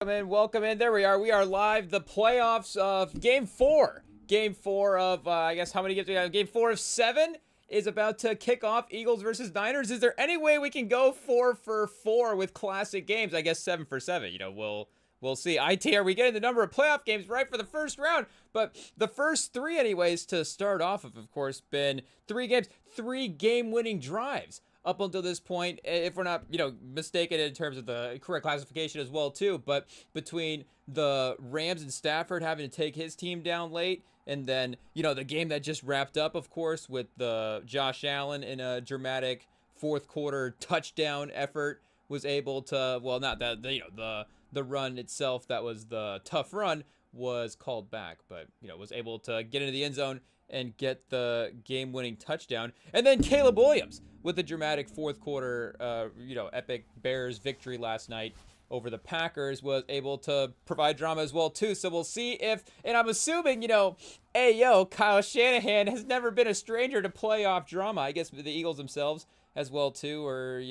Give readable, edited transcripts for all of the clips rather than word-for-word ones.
Welcome in. There we are. We are live. The playoffs of Game 4. Game 4 of, I guess, how many games we have? Game 4 of 7 is about to kick off. Eagles versus Niners. Is there any way we can go 4 for 4 with classic games? I guess 7 for 7. We'll see. IT, are we getting the number of playoff games right for the first round? But the first 3, anyways, to start off of course, been 3 games, 3 game-winning drives. Up until this point, if we're not, mistaken in terms of the correct classification as well, too. But between the Rams and Stafford having to take his team down late, and then, the game that just wrapped up, of course, with the Josh Allen in a dramatic fourth quarter touchdown effort was able to, well, not that, the run itself, that was the tough run, was called back, but, was able to get into the end zone and get the game-winning touchdown. And then Caleb Williams with the dramatic fourth quarter, epic Bears victory last night over the Packers was able to provide drama as well, too. So we'll see if, and I'm assuming, Kyle Shanahan has never been a stranger to playoff drama. I guess the Eagles themselves as well, too, or,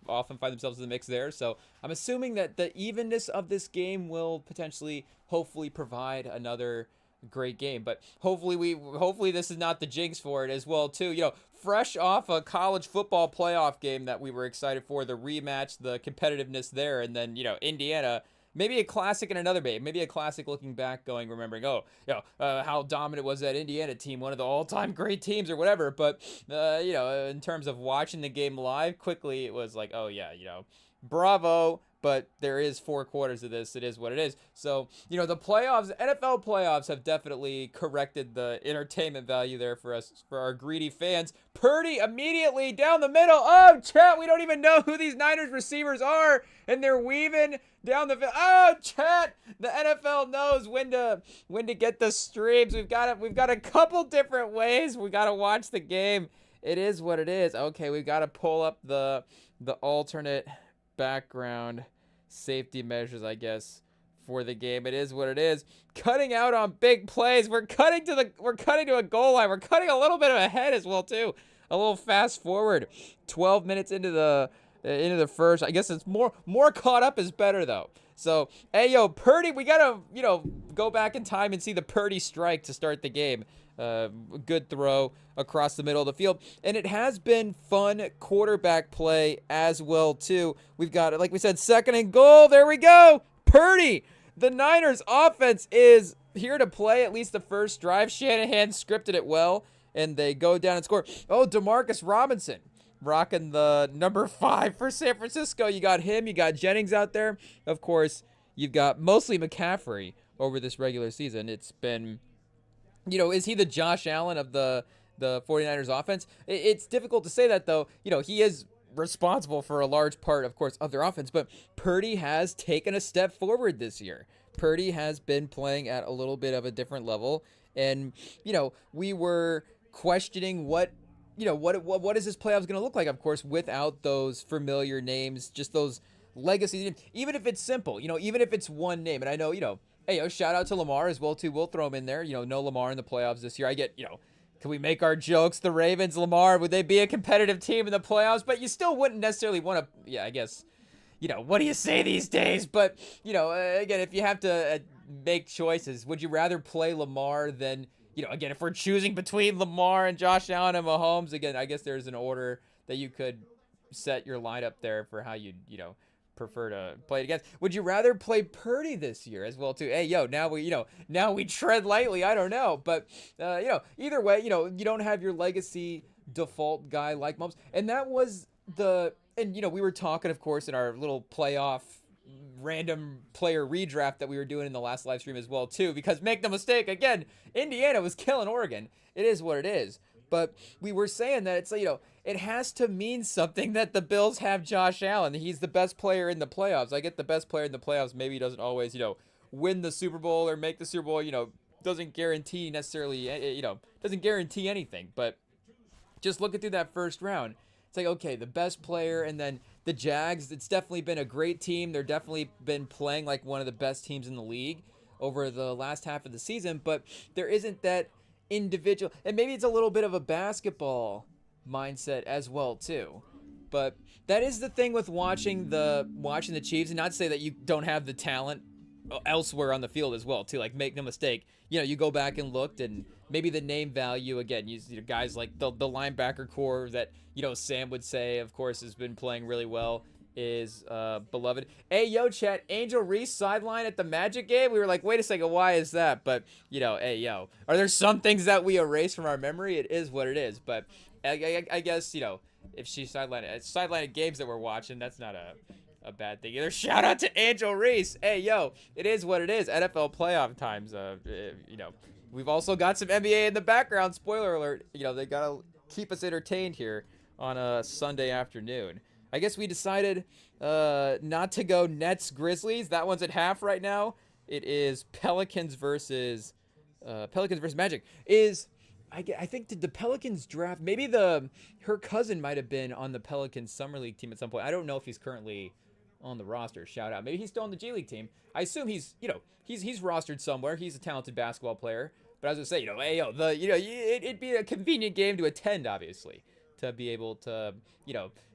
often find themselves in the mix there. So I'm assuming that the evenness of this game will potentially, hopefully, provide another great game. But hopefully this is not the jinx for it as well, too. Fresh off a college football playoff game that we were excited for, the rematch, the competitiveness there, and then, Indiana, maybe a classic in another game, maybe a classic looking back, remembering, how dominant was that Indiana team, one of the all-time great teams or whatever. But, in terms of watching the game live, quickly it was like, oh yeah, bravo. But there is 4 quarters of this. It is what it is. So, the playoffs, NFL playoffs have definitely corrected the entertainment value there for us, for our greedy fans. Purdy immediately down the middle. Oh, chat, we don't even know who these Niners receivers are. And they're weaving down the field. Oh, chat, the NFL knows when to get the streams. We've got a couple different ways. We got to watch the game. It is what it is. Okay, we've got to pull up the alternate background safety measures, I guess, for the game. It is what it is. Cutting out on big plays. We're cutting to a goal line. We're cutting a little bit ahead as well, too. A little fast forward. 12 minutes into the first. I guess it's more caught up is better, though. So, hey, Purdy, we gotta, go back in time and see the Purdy strike to start the game. Good throw across the middle of the field. And it has been fun quarterback play as well, too. We've got it, like we said, 2nd and goal. There we go. Purdy. The Niners offense is here to play at least the first drive. Shanahan scripted it well, and they go down and score. Oh, Demarcus Robinson rocking the number 5 for San Francisco. You got him. You got Jennings out there. Of course, you've got mostly McCaffrey over this regular season. It's been, is he the Josh Allen of the 49ers offense? It's difficult to say that, though. He is responsible for a large part, of course, of their offense, but Purdy has taken a step forward this year. Purdy has been playing at a little bit of a different level, and, we were questioning what is this playoffs going to look like, of course, without those familiar names, just those legacy names, even if it's simple, even if it's one name. And I know, hey, shout out to Lamar as well, too. We'll throw him in there. No Lamar in the playoffs this year. I get, can we make our jokes? The Ravens, Lamar, would they be a competitive team in the playoffs? But you still wouldn't necessarily want to, I guess, what do you say these days? But, again, if you have to make choices, would you rather play Lamar than, again, if we're choosing between Lamar and Josh Allen and Mahomes, again, I guess there's an order that you could set your lineup there for how you'd, prefer to play it against. Would you rather play Purdy this year as well, too? Hey, now we tread lightly. I don't know. But, either way, you don't have your legacy default guy like Mahomes. And that was we were talking, of course, in our little playoff random player redraft that we were doing in the last live stream as well, too, because make no mistake, again, Indiana was killing Oregon. It is what it is. But we were saying that it's, it has to mean something that the Bills have Josh Allen. He's the best player in the playoffs. I get the best player in the playoffs. Maybe he doesn't always, win the Super Bowl or make the Super Bowl, doesn't guarantee necessarily, doesn't guarantee anything. But just looking through that first round, it's like, okay, the best player, and then the Jags, it's definitely been a great team. They're definitely been playing like one of the best teams in the league over the last half of the season, but there isn't that individual, and maybe it's a little bit of a basketball mindset as well, too. But that is the thing with watching the Chiefs, and not to say that you don't have the talent elsewhere on the field as well too. Like, make no mistake, you go back and looked, and maybe the name value again, guys like the linebacker core that Sam would say, of course, has been playing really well, is beloved. Hey, yo, chat, Angel Reese sideline at the Magic game. We were like, wait a second, why is that? But hey, yo, are there some things that we erase from our memory? It is what it is. But I guess if she's sidelined games that we're watching, that's not a bad thing either. Shout out to Angel Reese. Hey, yo, it is what it is. NFL playoff times. We've also got some NBA in the background. Spoiler alert. They gotta keep us entertained here on a Sunday afternoon. I guess we decided not to go Nets Grizzlies. That one's at half right now. It is Pelicans versus Magic. I think, did the Pelicans draft, maybe her cousin might have been on the Pelicans Summer League team at some point. I don't know if he's currently on the roster. Shout out. Maybe he's still on the G League team. I assume he's rostered somewhere. He's a talented basketball player. But as I say, hey, yo, it'd be a convenient game to attend, obviously, to be able to,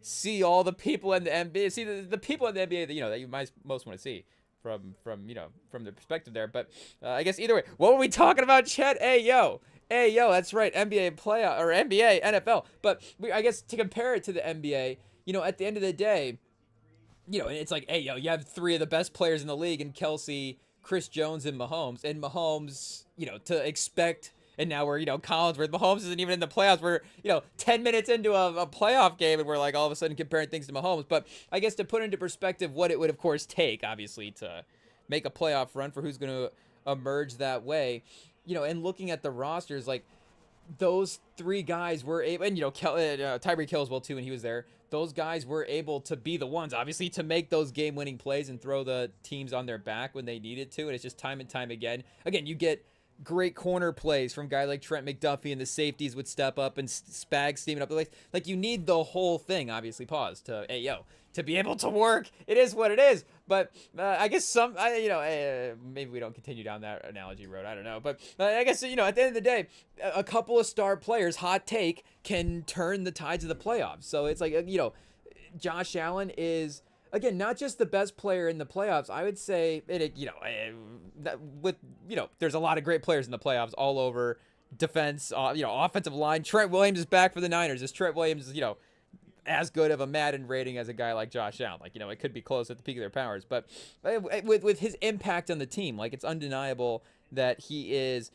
see all the people in the NBA, see the people in the NBA that you might most want to see from the perspective there. But I guess either way, what were we talking about, Chet? Hey, yo, that's right, NBA playoff or NBA NFL. But I guess to compare it to the NBA, at the end of the day, and it's like, hey, yo, you have three of the best players in the league in Kelsey, Chris Jones, and Mahomes. And Mahomes, to expect, and now we're, Collinsworth. Mahomes isn't even in the playoffs. We're, 10 minutes into a playoff game, and we're like all of a sudden comparing things to Mahomes. But I guess to put into perspective what it would, of course, take, obviously, to make a playoff run for who's going to emerge that way, and looking at the rosters, like, those three guys were able, and Tyreek Hill as well too, and he was there. Those guys were able to be the ones, obviously, to make those game-winning plays and throw the teams on their back when they needed to. And it's just time and time again. Again, you get great corner plays from guys like Trent McDuffie, and the safeties would step up and Spags steaming up. Like you need the whole thing, obviously, to be able to work. It is what it is. But I guess maybe we don't continue down that analogy road. I don't know. But I guess, at the end of the day, a couple of star players, hot take, can turn the tides of the playoffs. So it's like, Josh Allen is, again, not just the best player in the playoffs. I would say, there's a lot of great players in the playoffs all over defense, offensive line. Trent Williams is back for the Niners. Is Trent Williams, as good of a Madden rating as a guy like Josh Allen? Like, it could be close at the peak of their powers. But with his impact on the team, like, it's undeniable that he is,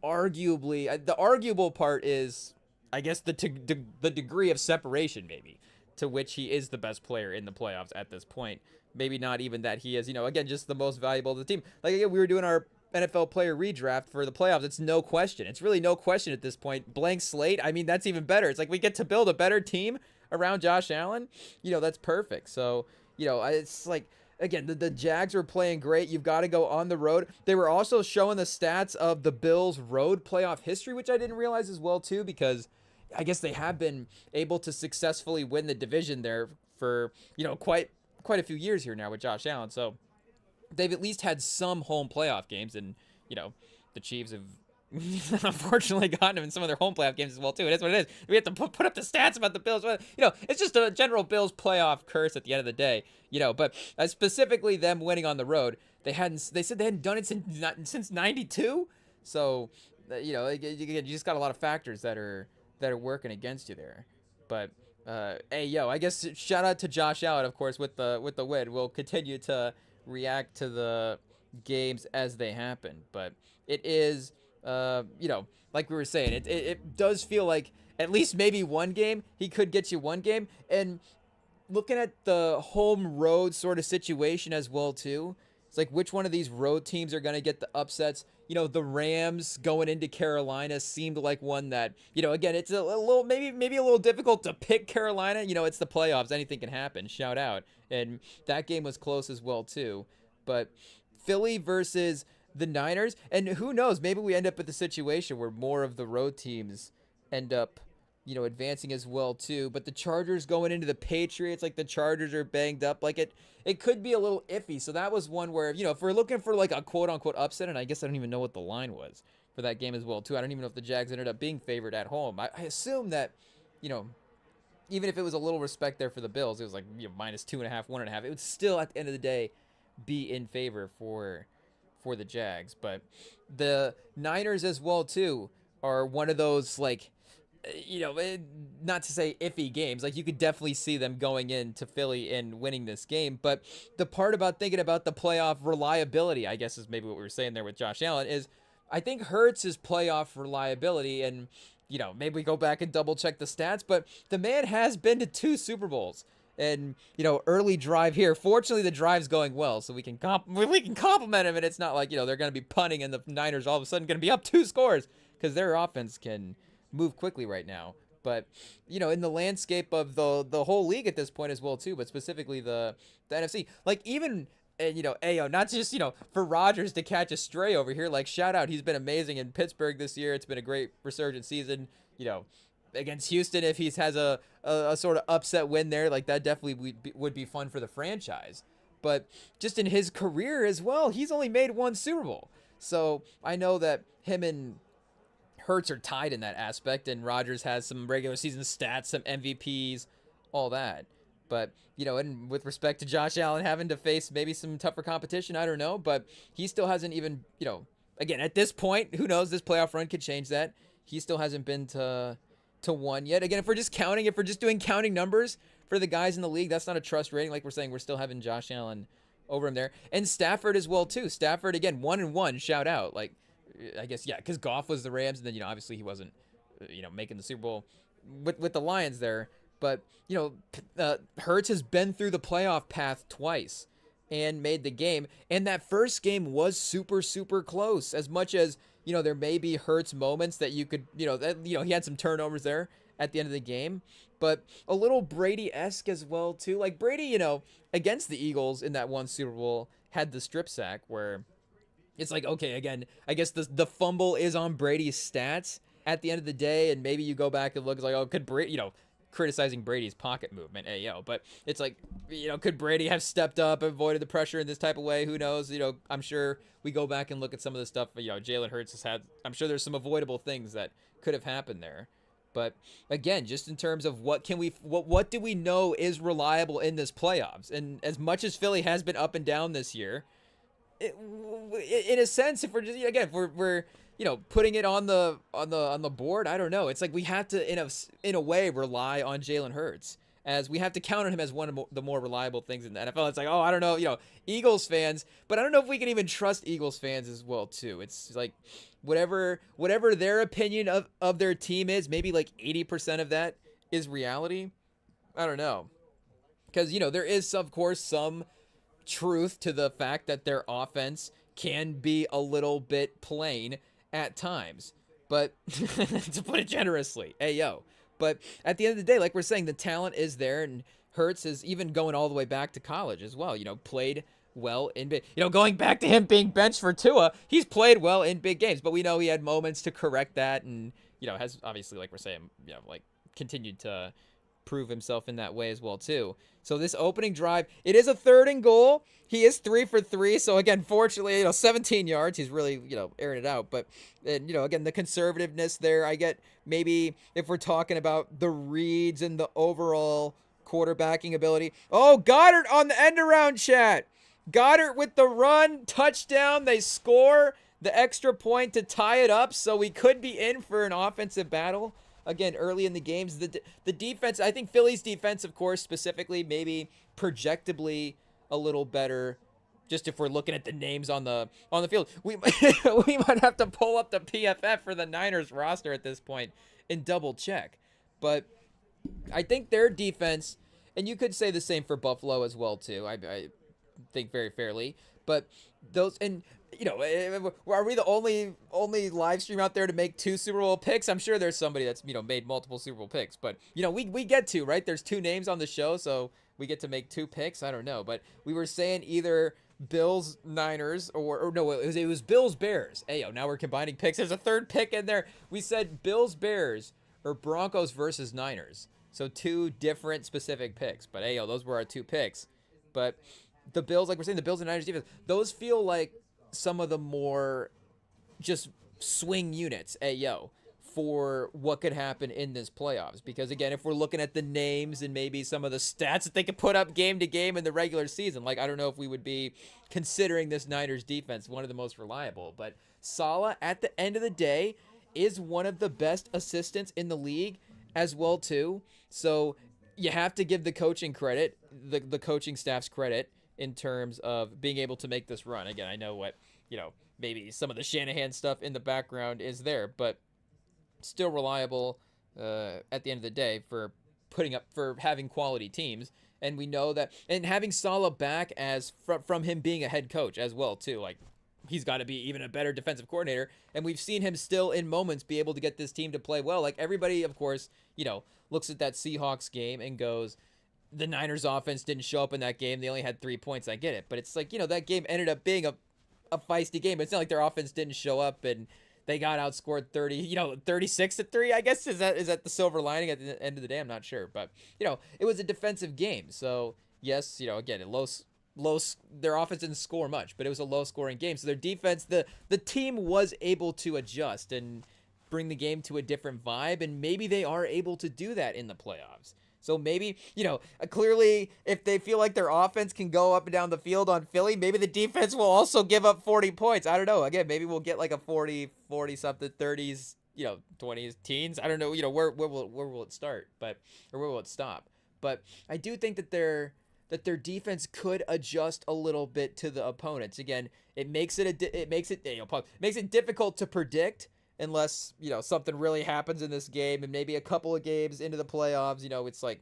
arguably, the arguable part is, I guess, the degree of separation, maybe, to which he is the best player in the playoffs at this point. Maybe not even that he is, again, just the most valuable to the team. Like, again, we were doing our NFL player redraft for the playoffs. It's no question. It's really no question at this point. Blank slate. I mean, that's even better. It's like we get to build a better team around Josh Allen. That's perfect. So, it's like, again, the Jags were playing great. You've got to go on the road. They were also showing the stats of the Bills' road playoff history, which I didn't realize as well, too, because I guess they have been able to successfully win the division there for, quite a few years here now with Josh Allen. So they've at least had some home playoff games, and, the Chiefs have unfortunately gotten them in some of their home playoff games as well, too. It is what it is. We have to put up the stats about the Bills. It's just a general Bills playoff curse at the end of the day, but specifically them winning on the road, they said they hadn't done it since 92. So, you just got a lot of factors that are working against you there. But hey, yo, I guess shout out to Josh Allen, of course, with the win. We'll continue to react to the games as they happen. But it is, like we were saying, it does feel like at least maybe one game, he could get you one game. And looking at the home road sort of situation as well, too, it's like which one of these road teams are going to get the upsets. The Rams going into Carolina seemed like one that, again, it's a little, maybe a little difficult to pick Carolina. It's the playoffs. Anything can happen. Shout out. And that game was close as well, too. But Philly versus the Niners. And who knows? Maybe we end up with a situation where more of the road teams end up, advancing as well, too. But the Chargers going into the Patriots, like the Chargers are banged up. Like it could be a little iffy. So that was one where, if we're looking for like a quote unquote upset, and I guess I don't even know what the line was for that game as well, too. I don't even know if the Jags ended up being favored at home. I assume that, even if it was a little respect there for the Bills, it was like minus 2.5, 1.5. It would still at the end of the day be in favor for the Jags. But the Niners as well too are one of those like not to say iffy games. Like you could definitely see them going into Philly and winning this game. But the part about thinking about the playoff reliability, I guess is maybe what we were saying there with Josh Allen, is I think Hurts' playoff reliability, and maybe we go back and double check the stats, but the man has been to 2 Super Bowls. And early drive here. Fortunately, the drive's going well, so we can compliment him. And it's not like they're going to be punting and the Niners all of a sudden going to be up 2 scores, because their offense can move quickly right now. But in the landscape of the whole league at this point as well too, but specifically the NFC, like even. And, not just, for Rodgers to catch a stray over here. Like, shout out. He's been amazing in Pittsburgh this year. It's been a great resurgent season. Against Houston, if he has a sort of upset win there, like that definitely would be fun for the franchise. But just in his career as well, he's only made 1 Super Bowl. So I know that him and Hurts are tied in that aspect. And Rodgers has some regular season stats, some MVPs, all that. But, and with respect to Josh Allen having to face maybe some tougher competition, I don't know. But he still hasn't even, again, at this point, who knows? This playoff run could change that. He still hasn't been to 1 yet. Again, if we're just doing counting numbers for the guys in the league, that's not a trust rating. Like we're saying, we're still having Josh Allen over him there. And Stafford as well, too. Stafford, again, 1-1, shout out. Like, I guess, yeah, because Goff was the Rams. And then, obviously he wasn't, making the Super Bowl with the Lions there. But, Hurts has been through the playoff path twice and made the game. And that first game was super, super close. As much as, there may be Hurts moments that you could, he had some turnovers there at the end of the game. But a little Brady-esque as well, too. Like Brady, against the Eagles in that 1 Super Bowl had the strip sack where it's like, okay, again, I guess the fumble is on Brady's stats at the end of the day. And maybe you go back and look, it's like, oh, could Brady, criticizing Brady's pocket movement, but it's like, could Brady have stepped up, avoided the pressure in this type of way? Who knows? I'm sure we go back and look at some of the stuff, Jalen Hurts has had, I'm sure there's some avoidable things that could have happened there. But again, just in terms of what do we know is reliable in this playoffs? And as much as Philly has been up and down this year, in a sense, if we're just, again, if we're putting it on the board, I don't know. It's like we have to, in a way, rely on Jalen Hurts, as we have to count on him as one of the more reliable things in the NFL. It's like, oh, I don't know, Eagles fans, but I don't know if we can even trust Eagles fans as well, too. It's like whatever their opinion of their team is, maybe like 80% of that is reality. I don't know. Because, there is, of course, some truth to the fact that their offense can be a little bit plain at times, but to put it generously, but at the end of the day, like we're saying, the talent is there, and Hurts is even going all the way back to college as well, played well in big, going back to him being benched for Tua, he's played well in big games, but we know he had moments to correct that, and has obviously, like we're saying, continued to prove himself in that way as well too. So this opening drive, it is a 3rd and goal. He is 3 for 3. So again, fortunately, 17 yards. He's really, airing it out. But, again, the conservativeness there, I get maybe if we're talking about the reads and the overall quarterbacking ability. Oh, Goddard on the end around, chat. Goddard with the run, touchdown. They score the extra point to tie it up. So we could be in for an offensive battle. Again, early in the games, the defense, I think Philly's defense, of course, specifically, maybe projectably a little better. Just if we're looking at the names on the field, we might have to pull up the PFF for the Niners roster at this point and double check. But I think their defense, and you could say the same for Buffalo as well too. I think very fairly, but those and. Are we the only live stream out there to make 2 Super Bowl picks? I'm sure there's somebody that's, made multiple Super Bowl picks, but, we get to, right? There's 2 names on the show, so we get to make 2 picks. I don't know, but we were saying either Bills, Niners, or no, it was Bills, Bears. Now we're combining picks. There's a 3rd pick in there. We said Bills, Bears, or Broncos versus Niners. So 2 different specific picks, but those were our 2 picks. But the Bills, like we're saying, the Bills and Niners defense, those feel like some of the more just swing units, for what could happen in this playoffs. Because again, if we're looking at the names and maybe some of the stats that they could put up game to game in the regular season, like I don't know if we would be considering this Niners defense one of the most reliable. But Saleh, at the end of the day, is one of the best assistants in the league as well too. So you have to give the coaching credit, the coaching staff's credit in terms of being able to make this run. Again, I know what, maybe some of the Shanahan stuff in the background is there, but still reliable at the end of the day for having quality teams. And we know that, and having Saleh back as from him being a head coach as well too, like he's got to be even a better defensive coordinator. And we've seen him still in moments be able to get this team to play well. Like everybody, of course, looks at that Seahawks game and goes, the Niners offense didn't show up in that game. They only had 3 points. I get it. But it's like, that game ended up being a feisty game. It's not like their offense didn't show up and they got outscored 36-3, I guess. Is that the silver lining at the end of the day? I'm not sure. But, it was a defensive game. So, yes, again, their offense didn't score much, but it was a low-scoring game. So their defense, the team was able to adjust and bring the game to a different vibe, and maybe they are able to do that in the playoffs. So maybe, clearly, if they feel like their offense can go up and down the field on Philly, maybe the defense will also give up 40 points. I don't know. Again, maybe we'll get like a 40-something, 30s, 20s, teens. I don't know, where will it start? Or where will it stop? But I do think that their defense could adjust a little bit to the opponents. Again, it makes it difficult to predict unless, something really happens in this game, and maybe a couple of games into the playoffs, it's like,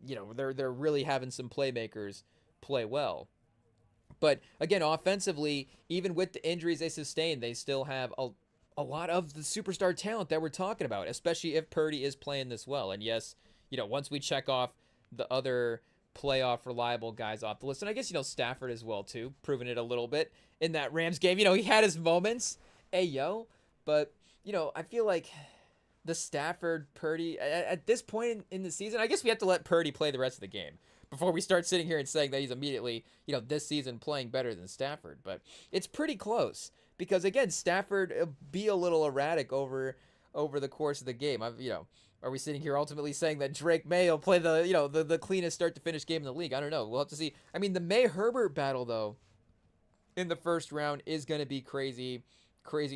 they're really having some playmakers play well. But again, offensively, even with the injuries they sustained, they still have a lot of the superstar talent that we're talking about, especially if Purdy is playing this well. And yes, once we check off the other playoff reliable guys off the list, and I guess, Stafford as well too, proving it a little bit in that Rams game. He had his moments, but I feel like the Stafford Purdy at this point in the season, I guess we have to let Purdy play the rest of the game before we start sitting here and saying that he's immediately, this season playing better than Stafford. But it's pretty close because, again, Stafford be a little erratic over the course of the game. Are we sitting here ultimately saying that Drake May will play the cleanest start to finish game in the league? I don't know. We'll have to see. I mean, the May Herbert battle though in the first round is going to be crazy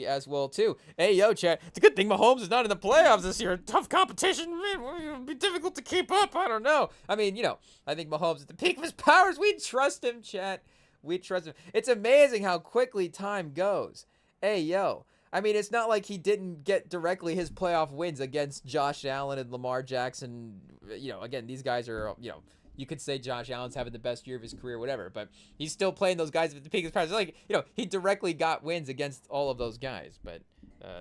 as well too. Hey, chat, it's a good thing Mahomes is not in the playoffs this year. Tough competition, man. It'll be difficult to keep up. I don't know. I mean, I think Mahomes at the peak of his powers. We trust him, chat. We trust him. It's amazing how quickly time goes. Hey, I mean, it's not like he didn't get directly his playoff wins against Josh Allen and Lamar Jackson. Again, these guys are, you could say Josh Allen's having the best year of his career, whatever, but he's still playing those guys at the peak of his powers. Like, he directly got wins against all of those guys, but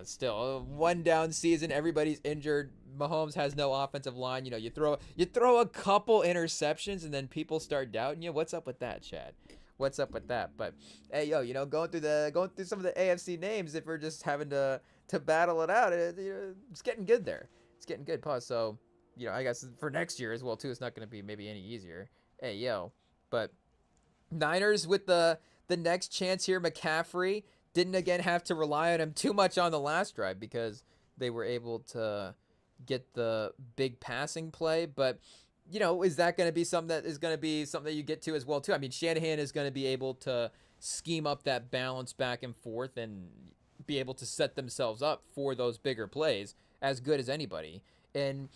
still, a one-down season, everybody's injured. Mahomes has no offensive line. You throw a couple interceptions, and then people start doubting you. What's up with that, Chad? What's up with that? But hey, going through some of the AFC names, if we're just having to battle it out, it's getting good there. It's getting good. Pause. So. I guess for next year as well too, it's not going to be maybe any easier. But Niners with the next chance here. McCaffrey didn't again have to rely on him too much on the last drive because they were able to get the big passing play. But is that going to be something that you get to as well too? I mean, Shanahan is going to be able to scheme up that balance back and forth and be able to set themselves up for those bigger plays as good as anybody. And,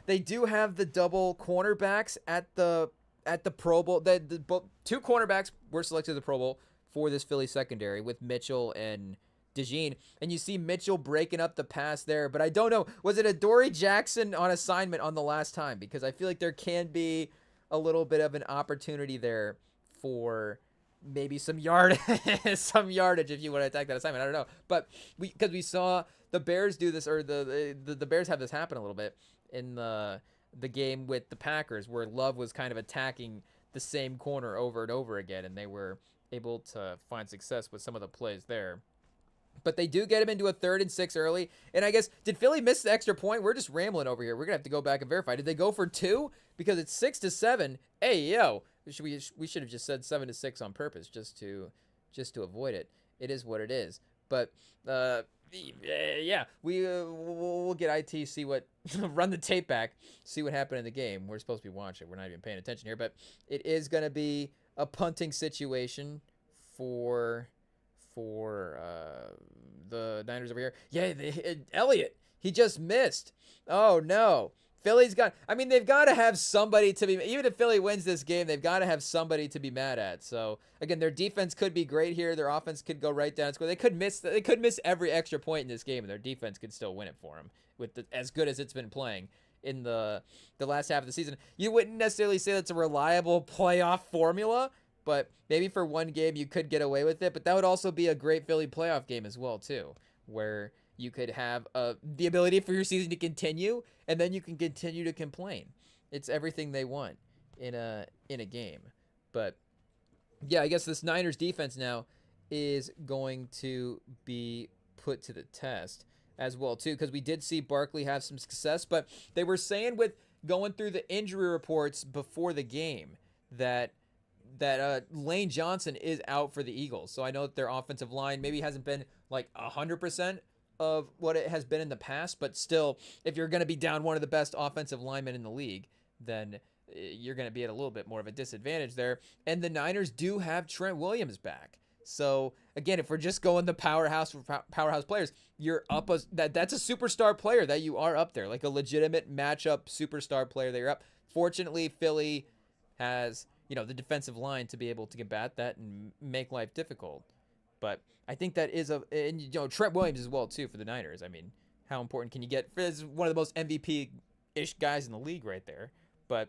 they do have the double cornerbacks at the Pro Bowl. The two cornerbacks were selected to the Pro Bowl for this Philly secondary with Mitchell and DeJean. And you see Mitchell breaking up the pass there. But I don't know. Was it Adoree Jackson on assignment on the last time? Because I feel like there can be a little bit of an opportunity there for maybe some yardage if you want to attack that assignment. I don't know. But because we saw the Bears do this, or the Bears have this happen a little bit in the game with the Packers, where Love was kind of attacking the same corner over and over again, and they were able to find success with some of the plays there. But they do get him into a 3rd and 6 early. And I guess, did Philly miss the extra point? We're just rambling over here. We're going to have to go back and verify. Did they go for 2? Because it's 6-7. Hey, we should have just said 7-6 on purpose just to avoid it. It is what it is. But, Yeah, we'll get IT, see what run the tape back, see what happened in the game. We're supposed to be watching. We're not even paying attention here, but it is going to be a punting situation for the Niners over here. Yeah, Elliott, he just missed. Oh no. Philly's got, I mean, they've got to have somebody to be, even if Philly wins this game, they've got to have somebody to be mad at. So, again, their defense could be great here. Their offense could go right down and score. They could miss every extra point in this game, and their defense could still win it for them with as good as it's been playing in the last half of the season. You wouldn't necessarily say that's a reliable playoff formula, but maybe for one game you could get away with it. But that would also be a great Philly playoff game as well, too, where you could have the ability for your season to continue, and then you can continue to complain. It's everything they want in a game. But yeah, I guess this Niners defense now is going to be put to the test as well too, because we did see Barkley have some success, but they were saying with going through the injury reports before the game that Lane Johnson is out for the Eagles. So I know that their offensive line maybe hasn't been like 100% of what it has been in the past, but still, if you're going to be down one of the best offensive linemen in the league, then you're going to be at a little bit more of a disadvantage there. And the Niners do have Trent Williams back. So again, if we're just going the powerhouse players, you're up that's a superstar player that you are up there, like a legitimate matchup superstar player that you're up. Fortunately, Philly has, the defensive line to be able to combat that and make life difficult. But I think that is Trent Williams as well too for the Niners. I mean, how important can you get? Is one of the most MVP-ish guys in the league right there. But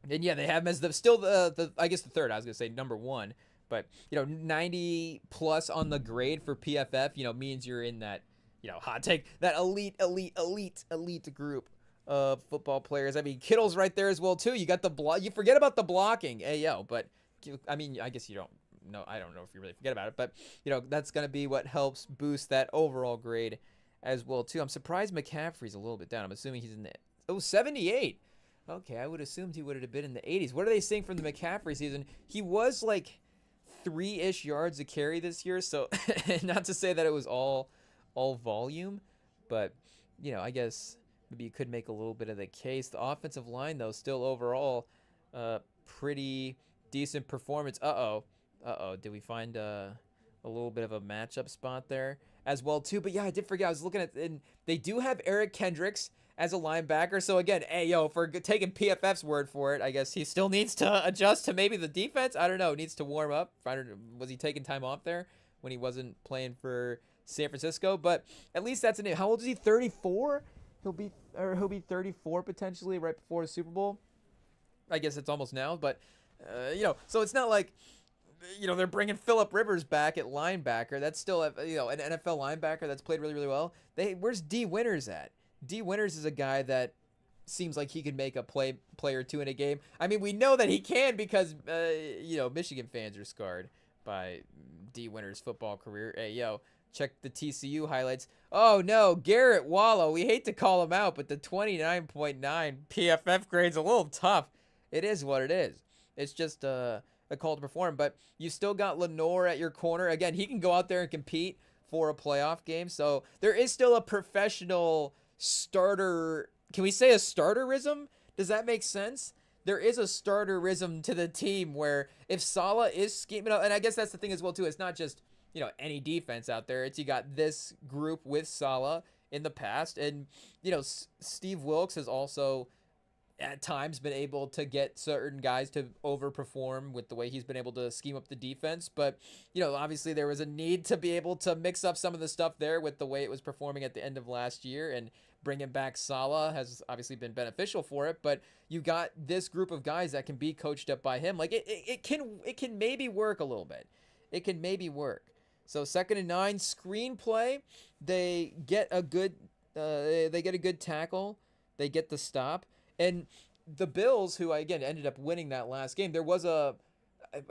then yeah, they have him as the I guess the third. I was gonna say number one, but 90 plus on the grade for PFF, means you're in that hot take, that elite group of football players. I mean, Kittle's right there as well too. You got the block. You forget about the blocking, but I mean, I guess you don't. No, I don't know if you really forget about it, but that's going to be what helps boost that overall grade as well too. I'm surprised McCaffrey's a little bit down. I'm assuming he's in the 78. Okay, I would assumed he would have been in the 80s. What are they saying from the McCaffrey season? He was like 3-ish yards a carry this year, so not to say that it was all volume, but I guess maybe you could make a little bit of the case. The offensive line though, still overall pretty decent performance. Did we find a little bit of a matchup spot there as well too? But yeah, I did forget. I was looking at, and they do have Eric Kendricks as a linebacker. So again, for taking PFF's word for it, I guess he still needs to adjust to maybe the defense. I don't know. Needs to warm up. Was he taking time off there when he wasn't playing for San Francisco? But at least that's a name. How old is he? 34. He'll be 34 potentially right before the Super Bowl. I guess it's almost now, but so it's not like they're bringing Phillip Rivers back at linebacker. That's still an NFL linebacker that's played really, really well. Where's D. Winters at? D. Winters is a guy that seems like he could make a play or two in a game. I mean, we know that he can because Michigan fans are scarred by D. Winters' football career. Check the TCU highlights. Oh no, Garrett Wallow. We hate to call him out, but the 29.9 PFF grade's a little tough. It is what it is. It's just a call to perform, but you still got Lenore at your corner. Again, he can go out there and compete for a playoff game. So there is still a professional starter. Can we say a starterism? Does that make sense? There is a starterism to the team where if Saleh is scheming up, and I guess that's the thing as well too. It's not just any defense out there. It's you got this group with Saleh in the past, and Steve Wilkes has also at times been able to get certain guys to overperform with the way he's been able to scheme up the defense. But, obviously there was a need to be able to mix up some of the stuff there with the way it was performing at the end of last year, and bringing back Saleh has obviously been beneficial for it. But you got this group of guys that can be coached up by him. Like it can maybe work a little bit. It can maybe work. So 2nd and 9 screenplay, they get a good tackle. They get the stop. And the Bills, who again ended up winning that last game, I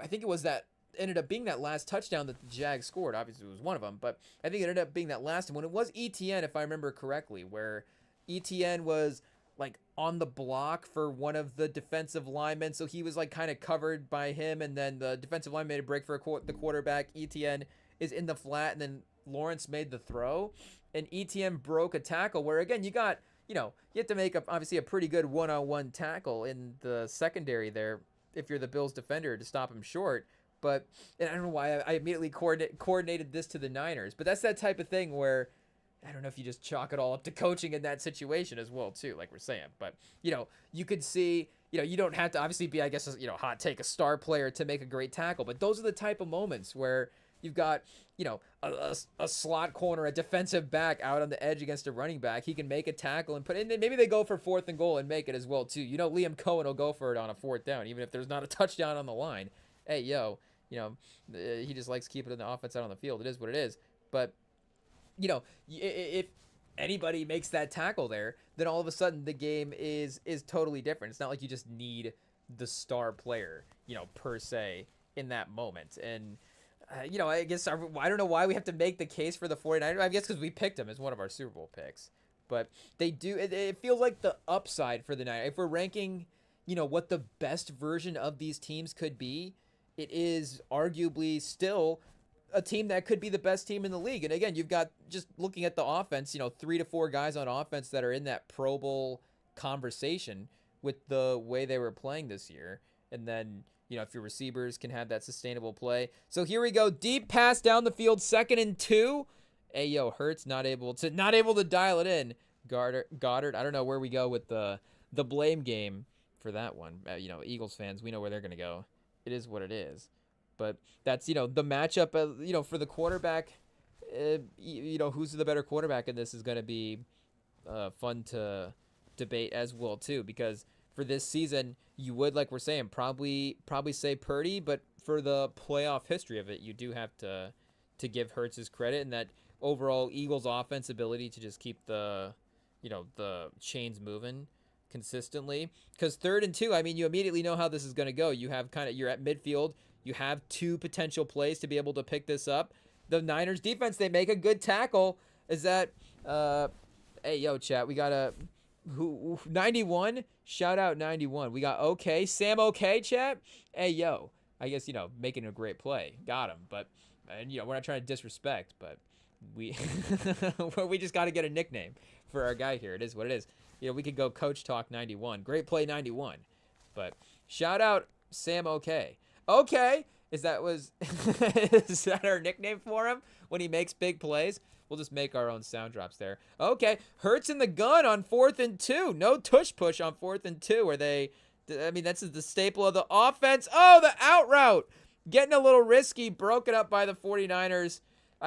think it was that ended up being that last touchdown that the Jags scored. Obviously, it was one of them, but I think it ended up being that last one. It was ETN, if I remember correctly, where ETN was like on the block for one of the defensive linemen, so he was like kind of covered by him, and then the defensive line made a break for the quarterback. ETN is in the flat, and then Lawrence made the throw, and ETN broke a tackle where, again, you got, you have to make obviously a pretty good one-on-one tackle in the secondary there if you're the Bills defender to stop him short. But, and I don't know why I immediately coordinated this to the Niners, but that's that type of thing where I don't know if you just chalk it all up to coaching in that situation as well, too, like we're saying. But, you could see, you don't have to obviously be, I guess, hot take a star player to make a great tackle. But those are the type of moments where you've got, a slot corner, a defensive back out on the edge against a running back. He can make a tackle and put in. Maybe they go for 4th and goal and make it as well, too. Liam Cohen will go for it on a 4th down, even if there's not a touchdown on the line. Hey, he just likes keeping the offense out on the field. It is what it is. But, if anybody makes that tackle there, then all of a sudden the game is totally different. It's not like you just need the star player, per se, in that moment. And, I guess I don't know why we have to make the case for the 49ers. I guess because we picked them as one of our Super Bowl picks. But they do. It feels like the upside for the Niners. If we're ranking, what the best version of these teams could be, it is arguably still a team that could be the best team in the league. And again, you've got, just looking at the offense, 3 to 4 guys on offense that are in that Pro Bowl conversation with the way they were playing this year. And then, if your receivers can have that sustainable play. So here we go. Deep pass down the field, 2nd and 2. Hey, Hurts not able to dial it in. Goddard. I don't know where we go with the blame game for that one. Eagles fans, we know where they're going to go. It is what it is. But that's, the matchup, for the quarterback, who's the better quarterback in this is going to be fun to debate as well, too, because for this season, you would, like we're saying, probably say Purdy, but for the playoff history of it, you do have to give Hurts his credit, and that overall Eagles offense ability to just keep the chains moving consistently. Because 3rd and 2, you immediately know how this is going to go. You have you're at midfield. You have 2 potential plays to be able to pick this up. The Niners defense, they make a good tackle. Is that, hey, chat, we got a... 91? Shout out 91. We got okay. Sam okay, chat? Hey, I guess, making a great play. Got him. But, and we're not trying to disrespect, but we we just got to get a nickname for our guy here. It is what it is. We could go Coach Talk 91. Great play 91. But shout out Sam okay. Okay. Is that our nickname for him when he makes big plays? We'll just make our own sound drops there. Okay, Hurts in the gun on 4th and 2. No tush push on 4th and 2. That's the staple of the offense. Oh, the out route. Getting a little risky. Broken up by the 49ers.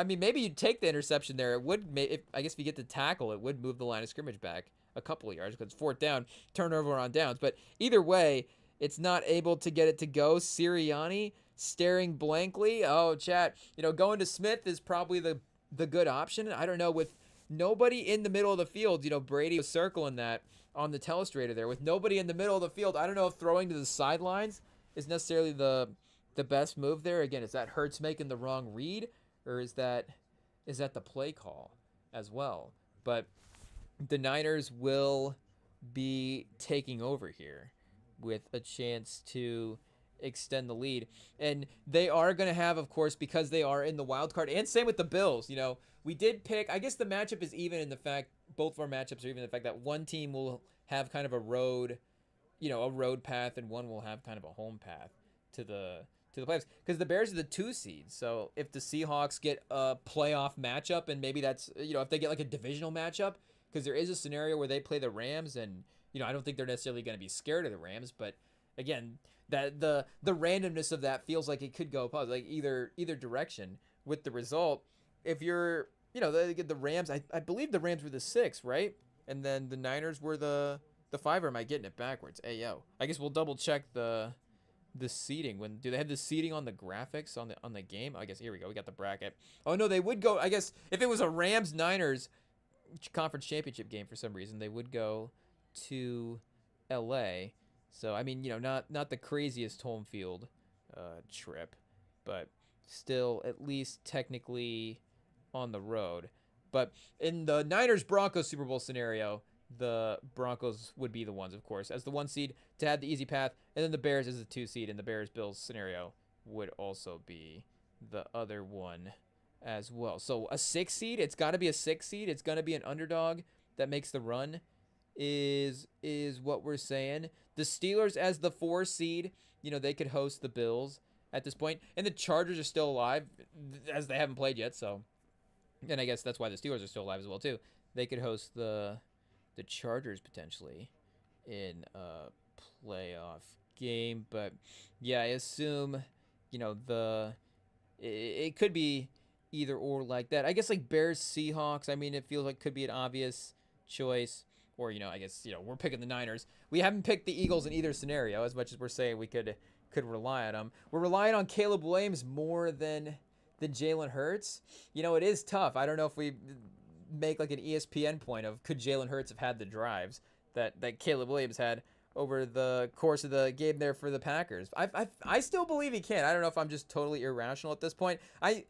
Maybe you'd take the interception there. It would, I guess if you get the tackle, it would move the line of scrimmage back a couple of yards because it's 4th down. Turnover on downs. But either way, it's not able to get it to go. Sirianni staring blankly. Oh, chat. Going to Smith is probably the good option. I don't know, with nobody in the middle of the field, Brady was circling that on the telestrator there. With nobody in the middle of the field, I don't know if throwing to the sidelines is necessarily the best move there. Again, is that Hurts making the wrong read, or is that the play call as well? But the Niners will be taking over here with a chance to extend the lead, and they are going to have, of course, because they are in the wild card, and same with the Bills. We did pick, I guess the matchup is even in the fact, both of our matchups are even in the fact that one team will have kind of a road path, and one will have kind of a home path to the playoffs, because the Bears are the 2 seed. So if the Seahawks get a playoff matchup, and maybe that's, if they get like a divisional matchup, because there is a scenario where they play the Rams, and I don't think they're necessarily going to be scared of the Rams, but again, that the randomness of that feels like it could go like either direction with the result. If you're, the Rams, I believe the Rams were the 6, right? And then the Niners were the 5, or am I getting it backwards? Hey, I guess we'll double check the seeding. When do they have the seeding on the graphics on the game? I guess here we go. We got the bracket. Oh no, they would go, I guess if it was a Rams Niners conference championship game for some reason, they would go to LA. So, not the craziest home field trip, but still at least technically on the road. But in the Niners-Broncos Super Bowl scenario, the Broncos would be the ones, of course, as the 1 seed to have the easy path, and then the Bears as the 2 seed, and the Bears-Bills scenario would also be the other one as well. So a 6 seed, it's got to be a 6 seed. It's going to be an underdog that makes the run is what we're saying. The Steelers as the 4 seed, they could host the Bills at this point. And the Chargers are still alive as they haven't played yet, so and I guess that's why the Steelers are still alive as well too. They could host the Chargers potentially in a playoff game, but yeah, I assume it could be either or like that. I guess like Bears Seahawks. I mean, it feels like could be an obvious choice. Or I guess we're picking the Niners. We haven't picked the Eagles in either scenario, as much as we're saying we could rely on them. We're relying on Caleb Williams more than Jalen Hurts. It is tough. I don't know if we make like an ESPN point of could Jalen Hurts have had the drives that Caleb Williams had over the course of the game there for the Packers. I still believe he can. I don't know if I'm just totally irrational at this point. I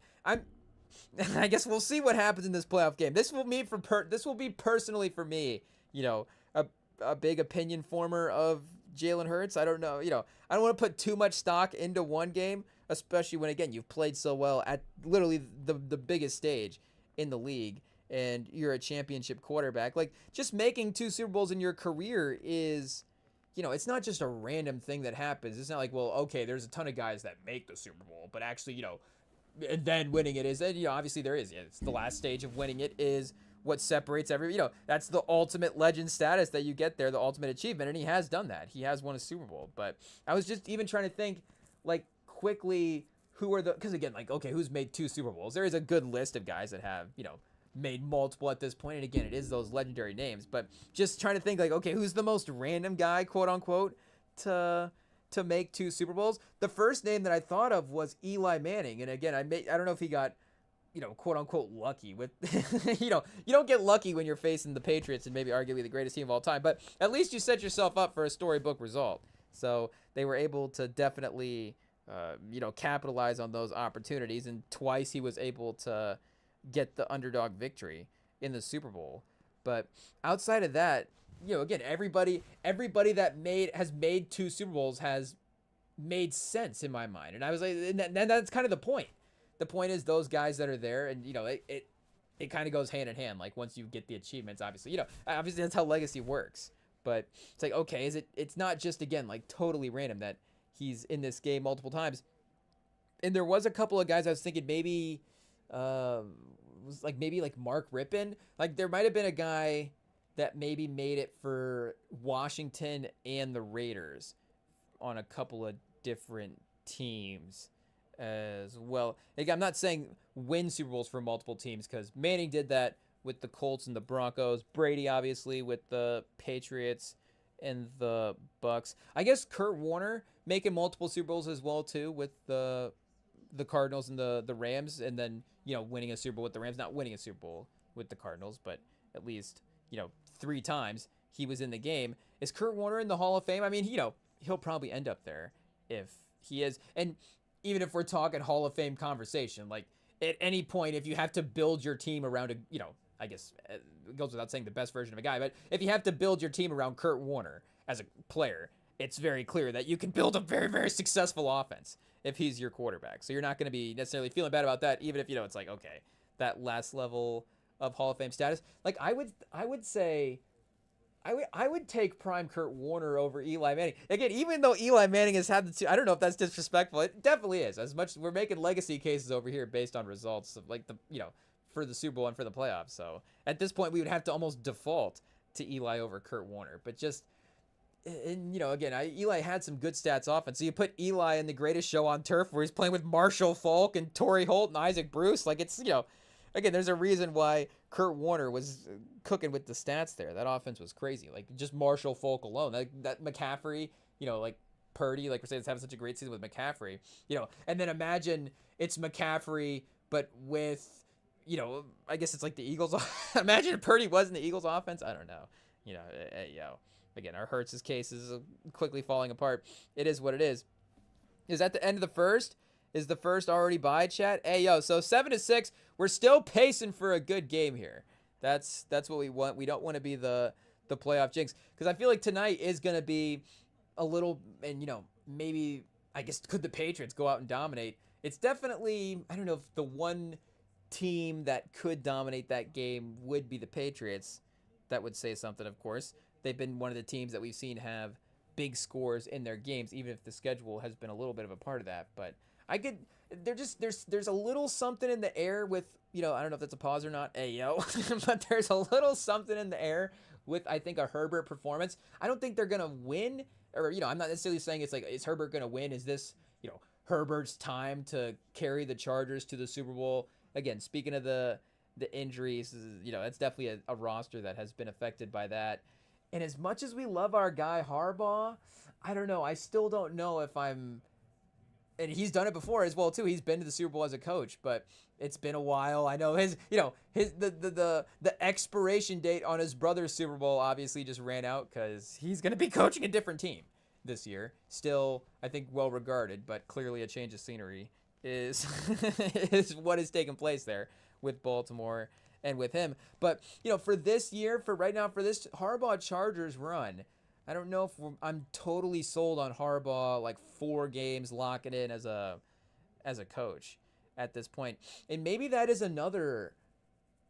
guess we'll see what happens in this playoff game. This will be personally for me, a big opinion former of Jalen Hurts. I don't know, I don't want to put too much stock into one game, especially when, again, you've played so well at literally the biggest stage in the league and you're a championship quarterback. Like, just making 2 Super Bowls in your career is, it's not just a random thing that happens. It's not like, well, okay, there's a ton of guys that make the Super Bowl, but actually, and then winning it is, and, obviously there is. It's the last stage of winning it is what separates that's the ultimate legend status that you get there, the ultimate achievement, and he has done that. He has won a Super Bowl. But I was just even trying to think, like, quickly, who are because again, like, okay, who's made 2 Super Bowls? There is a good list of guys that have, made multiple at this point, and again, it is those legendary names. But just trying to think, like, okay, who's the most random guy, quote unquote, to make 2 Super Bowls? The first name that I thought of was Eli Manning, and again, I don't know if he got, quote unquote lucky with, you don't get lucky when you're facing the Patriots and maybe arguably the greatest team of all time, but at least you set yourself up for a storybook result. So they were able to definitely, capitalize on those opportunities, and twice he was able to get the underdog victory in the Super Bowl. But outside of that, again, everybody that has made 2 Super Bowls has made sense in my mind, and I was like, and that's kind of the point. The point is those guys that are there, and it kind of goes hand in hand. Like, once you get the achievements, obviously that's how legacy works. But it's like, okay, it's not just, again, like, totally random that he's in this game multiple times. And there was a couple of guys I was thinking maybe like Mark Rippon. Like, there might have been a guy that maybe made it for Washington and the Raiders on a couple of different teams as well. Again, I'm not saying win Super Bowls for multiple teams, because Manning did that with the Colts and the Broncos. Brady, obviously, with the Patriots and the Bucks. I guess Kurt Warner making multiple Super Bowls as well too, with the Cardinals and the Rams, and then winning a Super Bowl with the Rams. Not winning a Super Bowl with the Cardinals, but at least 3 times he was in the game. Is Kurt Warner in the Hall of Fame? I mean, he'll probably end up there if he is. And even if we're talking Hall of Fame conversation, like, at any point, if you have to build your team around I guess it goes without saying the best version of a guy, but if you have to build your team around Kurt Warner as a player, it's very clear that you can build a very, very successful offense if he's your quarterback. So you're not going to be necessarily feeling bad about that, even if, it's like, okay, that last level of Hall of Fame status. Like, I would say, I would take prime Kurt Warner over Eli Manning. Again, even though Eli Manning has had the 2, I don't know if that's disrespectful. It definitely is. As much we're making legacy cases over here based on results of, like, the for the Super Bowl and for the playoffs. So at this point, we would have to almost default to Eli over Kurt Warner. But just, and again, Eli had some good stats often. So you put Eli in the greatest show on turf, where he's playing with Marshall Faulk and Torrey Holt and Isaac Bruce. Like, it's again, there's a reason why Kurt Warner was cooking with the stats there. That offense was crazy. Like, just Marshall Faulk alone. That McCaffrey, like Purdy, like we're saying, is having such a great season with McCaffrey. And then imagine it's McCaffrey, but with, I guess it's like the Eagles. Imagine if Purdy was in the Eagles offense. I don't know. Again, our Hurts' case is quickly falling apart. It is what it is. Is that the end of the first? Is the first already by, chat? Hey, so 7-6. We're still pacing for a good game here. That's what we want. We don't want to be the playoff jinx, because I feel like tonight is going to be a little, and maybe, I guess, could the Patriots go out and dominate? It's definitely, I don't know if the one team that could dominate that game would be the Patriots. That would say something, of course. They've been one of the teams that we've seen have big scores in their games, even if the schedule has been a little bit of a part of that. But there's a little something in the air with, I don't know if that's a pause or not, but there's a little something in the air with, I think, a Herbert performance. I don't think they're going to win, or, I'm not necessarily saying it's like, is Herbert going to win? Is this, Herbert's time to carry the Chargers to the Super Bowl? Again, speaking of the injuries, that's definitely a roster that has been affected by that. And as much as we love our guy Harbaugh, I don't know. I still don't know if I'm, and he's done it before as well too. He's been to the Super Bowl as a coach, but it's been a while. I know the expiration date on his brother's Super Bowl obviously just ran out because he's going to be coaching a different team this year. Still, I think well regarded, but clearly a change of scenery is is what is taking place there with Baltimore and with him. But, for this year, for right now, for this Harbaugh Chargers run, I don't know if I'm totally sold on Harbaugh, like 4 games locking in as a coach at this point. And maybe that is another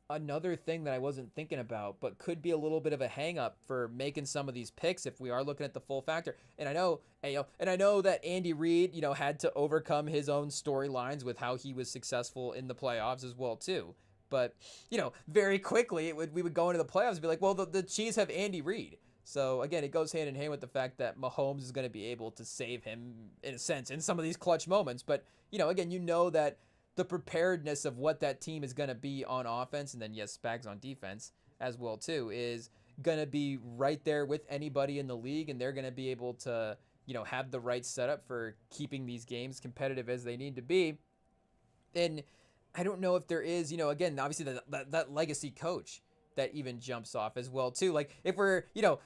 thing that I wasn't thinking about, but could be a little bit of a hang up for making some of these picks if we are looking at the full factor. And I know that Andy Reid, had to overcome his own storylines with how he was successful in the playoffs as well too. But, very quickly we would go into the playoffs and be like, well, the Chiefs have Andy Reid. So, again, it goes hand in hand with the fact that Mahomes is going to be able to save him, in a sense, in some of these clutch moments. But, again, that the preparedness of what that team is going to be on offense, and then, yes, Spags on defense as well, too, is going to be right there with anybody in the league, and they're going to be able to, have the right setup for keeping these games competitive as they need to be. And I don't know if there is, again, obviously that legacy coach that even jumps off as well too. Like if we're, the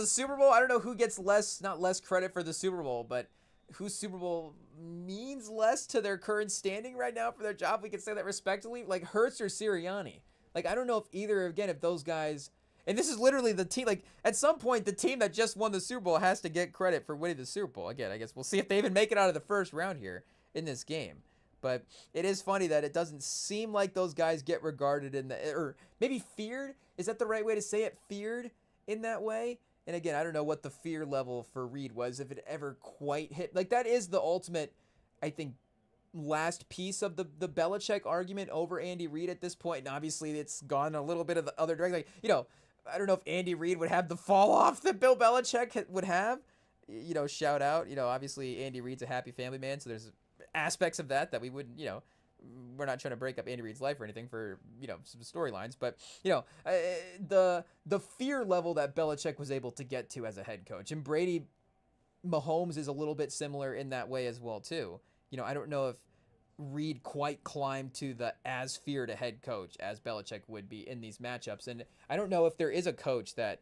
Super Bowl, I don't know who gets not less credit for the Super Bowl, but whose Super Bowl means less to their current standing right now for their job. We can say that respectively, like Hurts or Sirianni. Like, I don't know if those guys, and this is literally the team, like at some point, the team that just won the Super Bowl has to get credit for winning the Super Bowl. Again, I guess we'll see if they even make it out of the first round here in this game. But it is funny that it doesn't seem like those guys get regarded or maybe feared. Is that the right way to say it? Feared in that way? And again, I don't know what the fear level for Reid was, if it ever quite hit. Like, that is the ultimate, I think, last piece of the Belichick argument over Andy Reid at this point. And obviously, it's gone a little bit of the other direction. Like, I don't know if Andy Reid would have the fall off that Bill Belichick would have. Shout out. Obviously, Andy Reid's a happy family man, so there's aspects of that we wouldn't, we're not trying to break up Andy Reid's life or anything for, some storylines, but, the fear level that Belichick was able to get to as a head coach, and Mahomes is a little bit similar in that way as well too. I don't know if Reid quite climbed to the as feared a head coach as Belichick would be in these matchups, and I don't know if there is a coach that,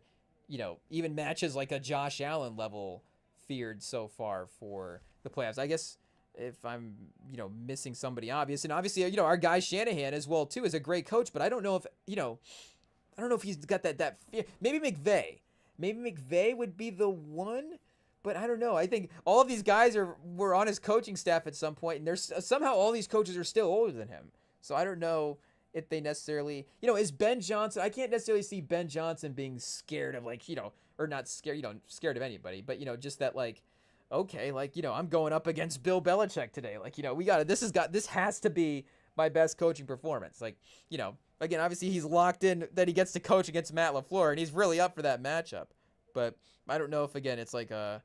even matches like a Josh Allen level feared so far for the playoffs. I guess if I'm, missing somebody obvious, and obviously, our guy Shanahan as well too is a great coach, but I don't know if, I don't know if he's got that fear. Maybe McVay would be the one, but I don't know. I think all of these guys were on his coaching staff at some point, and there's somehow all these coaches are still older than him. So I don't know if they necessarily, is Ben Johnson. I can't necessarily see Ben Johnson being scared of or not scared, scared of anybody, but just that okay, I'm going up against Bill Belichick today. This has to be my best coaching performance. Again, obviously he's locked in that he gets to coach against Matt LaFleur, and he's really up for that matchup. But I don't know if, again, it's okay,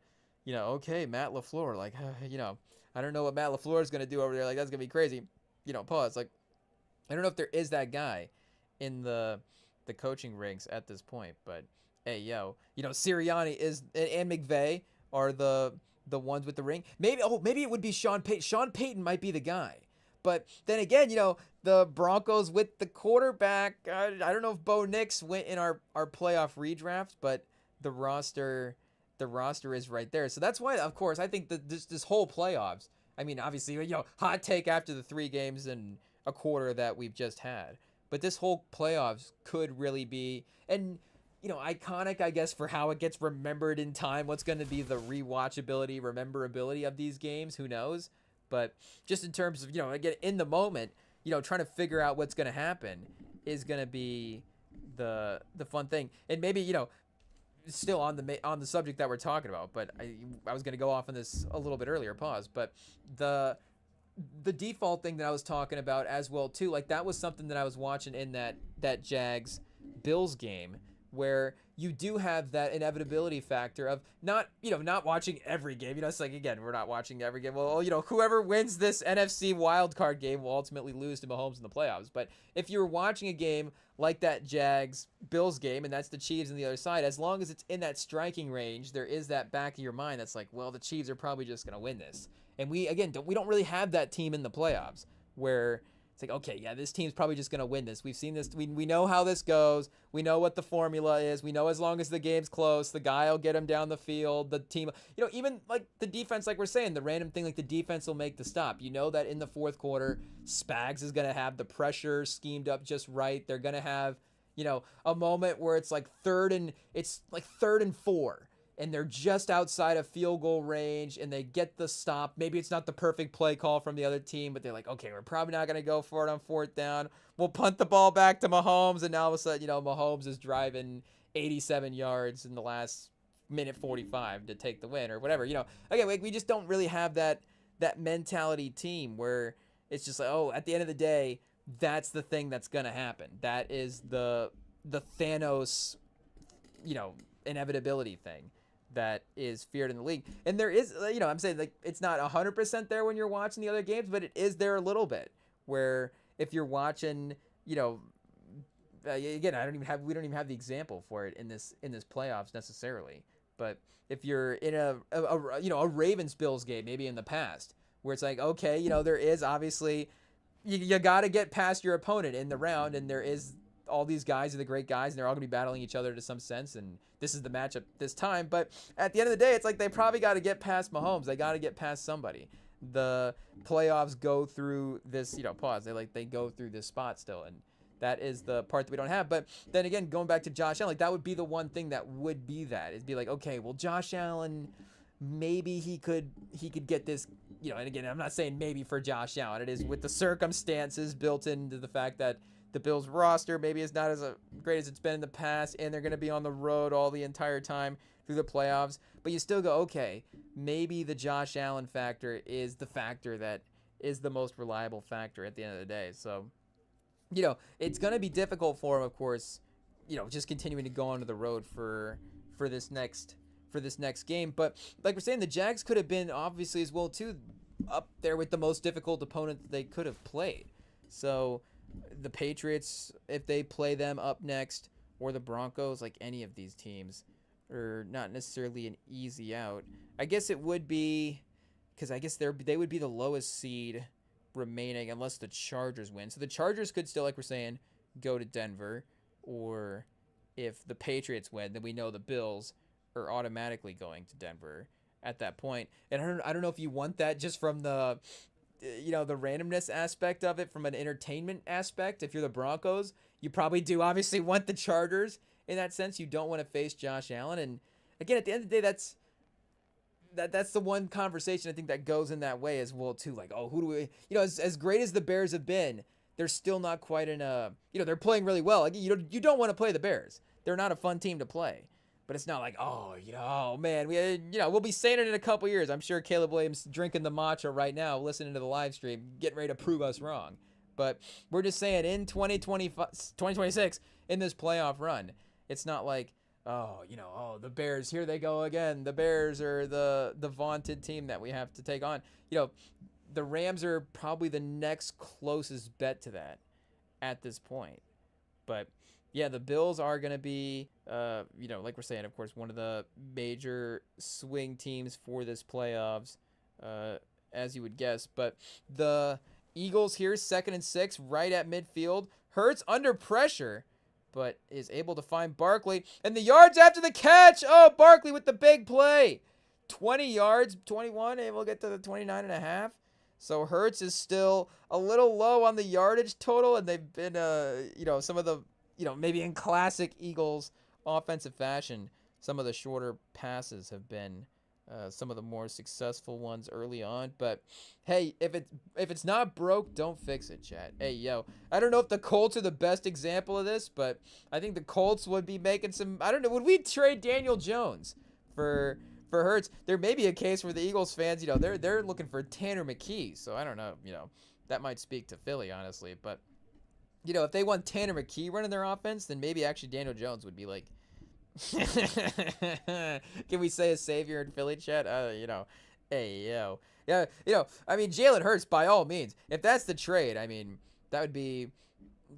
Matt LaFleur, I don't know what Matt LaFleur is going to do over there. That's going to be crazy. Pause. I don't know if there is that guy in the coaching ranks at this point, but hey, Sirianni and McVay are the ones with the ring. Maybe it would be Sean Payton. Sean Payton might be the guy. But then again, the Broncos with the quarterback, I don't know if Bo Nix went in our playoff redraft, but the roster is right there. So that's why, of course, I think that this whole playoffs, I mean, obviously, hot take after the 3 games and a quarter that we've just had. But this whole playoffs could really be, and iconic, I guess, for how it gets remembered in time. What's going to be the rewatchability, rememberability of these games? Who knows? But just in terms of, again, in the moment, trying to figure out what's going to happen is going to be the fun thing. And maybe, still on the subject that we're talking about, but I was going to go off on this a little bit earlier, but the default thing that I was talking about as well too, like that was something that I was watching in that Jags Bills game, where you do have that inevitability factor of not watching every game. It's like, again, we're not watching every game. Well, whoever wins this NFC wildcard game will ultimately lose to Mahomes in the playoffs. But if you're watching a game like that Jags Bills game, and that's the Chiefs on the other side, as long as it's in that striking range, there is that back of your mind that's like, well, the Chiefs are probably just going to win this. And we don't really have that team in the playoffs where it's like, okay, yeah, this team's probably just going to win this. We've seen this. We know how this goes. We know what the formula is. We know as long as the game's close, the guy will get him down the field. The team, even like the defense, like we're saying, the random thing, like the defense will make the stop. You know that in the fourth quarter, Spags is going to have the pressure schemed up just right. They're going to have, a moment where it's like third and 4. And they're just outside of field goal range, and they get the stop. Maybe it's not the perfect play call from the other team, but they're like, okay, we're probably not going to go for it on 4th down. We'll punt the ball back to Mahomes, and now all of a sudden, Mahomes is driving 87 yards in the last minute 45 to take the win or whatever. Again, we just don't really have that mentality team where it's just like, oh, at the end of the day, that's the thing that's going to happen. That is the Thanos, inevitability thing that is feared in the league. And there is, I'm saying, like, it's not 100% there when you're watching the other games, but it is there a little bit, where if you're watching, again, we don't even have the example for it in this playoffs necessarily, but if you're in a Ravens Bills game, maybe in the past, where it's like, okay, there is obviously, you got to get past your opponent in the round, and there is all these guys are the great guys, and they're all going to be battling each other to some sense, and this is the matchup this time. But at the end of the day, it's like they probably got to get past Mahomes. They got to get past somebody. The playoffs go through this, pause. They go through this spot still, and that is the part that we don't have. But then again, going back to Josh Allen, like that would be the one thing that would be that. It'd be like, okay, well, Josh Allen, maybe he could get this, and again, I'm not saying maybe for Josh Allen. It is with the circumstances built into the fact that the Bills roster maybe is not as great as it's been in the past, and they're going to be on the road all the entire time through the playoffs. But you still go, okay, maybe the Josh Allen factor is the factor that is the most reliable factor at the end of the day. So, it's going to be difficult for him, of course, just continuing to go onto the road for this next game. But like we're saying, the Jags could have been obviously as well too up there with the most difficult opponent that they could have played. So the Patriots, if they play them up next, or the Broncos, like any of these teams, are not necessarily an easy out. I guess it would be, because I guess they would be the lowest seed remaining unless the Chargers win. So the Chargers could still, like we're saying, go to Denver, or if the Patriots win, then we know the Bills are automatically going to Denver at that point. And I don't know if you want that just from the the randomness aspect of it, from an entertainment aspect. If you're the Broncos, you probably do obviously want the Chargers in that sense. You don't want to face Josh Allen. And again, at the end of the day, that's the one conversation I think that goes in that way as well too. Like, oh, who do we, as great as the Bears have been, they're still not quite in a, they're playing really well. Like, you don't want to play the Bears. They're not a fun team to play. But it's not like, oh man, we'll be saying it in a couple years. I'm sure Caleb Williams drinking the matcha right now, listening to the live stream, getting ready to prove us wrong. But we're just saying in 2026, in this playoff run, it's not like, the Bears, here they go again. The Bears are the vaunted team that we have to take on. The Rams are probably the next closest bet to that at this point. But yeah, the Bills are going to be, like we're saying, of course, one of the major swing teams for this playoffs, as you would guess. But the Eagles here, 2nd and 6, right at midfield. Hurts under pressure, but is able to find Barkley. And the yards after the catch. Oh, Barkley with the big play. 20 yards, 21, and we'll get to the 29.5. So Hurts is still a little low on the yardage total, and they've been, some of the, maybe in classic Eagles offensive fashion, some of the shorter passes have been some of the more successful ones early on. But hey, if it's not broke, don't fix it, chat. Hey, yo, I don't know if the Colts are the best example of this, but I think the Colts would be making some. I don't know. Would we trade Daniel Jones for Hurts? There may be a case where the Eagles fans, they're looking for Tanner McKee. So I don't know. That might speak to Philly, honestly. But if they want Tanner McKee running their offense, then maybe actually Daniel Jones would be like. Can we say a savior in Philly, chat? Hey, yo. Yeah, I mean, Jalen Hurts, by all means. If that's the trade, I mean, that would be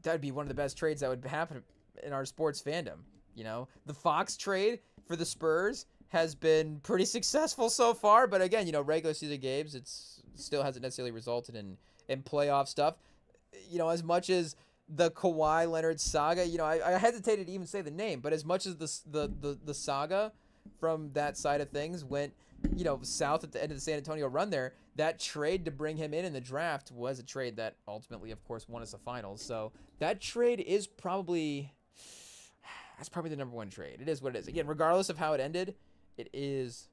one of the best trades that would happen in our sports fandom. The Fox trade for the Spurs has been pretty successful so far, but again, regular season games, it's still hasn't necessarily resulted in playoff stuff. As much as the Kawhi Leonard saga, I hesitated to even say the name, but as much as the saga from that side of things went, south at the end of the San Antonio run there, that trade to bring him in the draft was a trade that ultimately, of course, won us the finals. So that trade is probably the number one trade. It is what it is. Again, regardless of how it ended, it is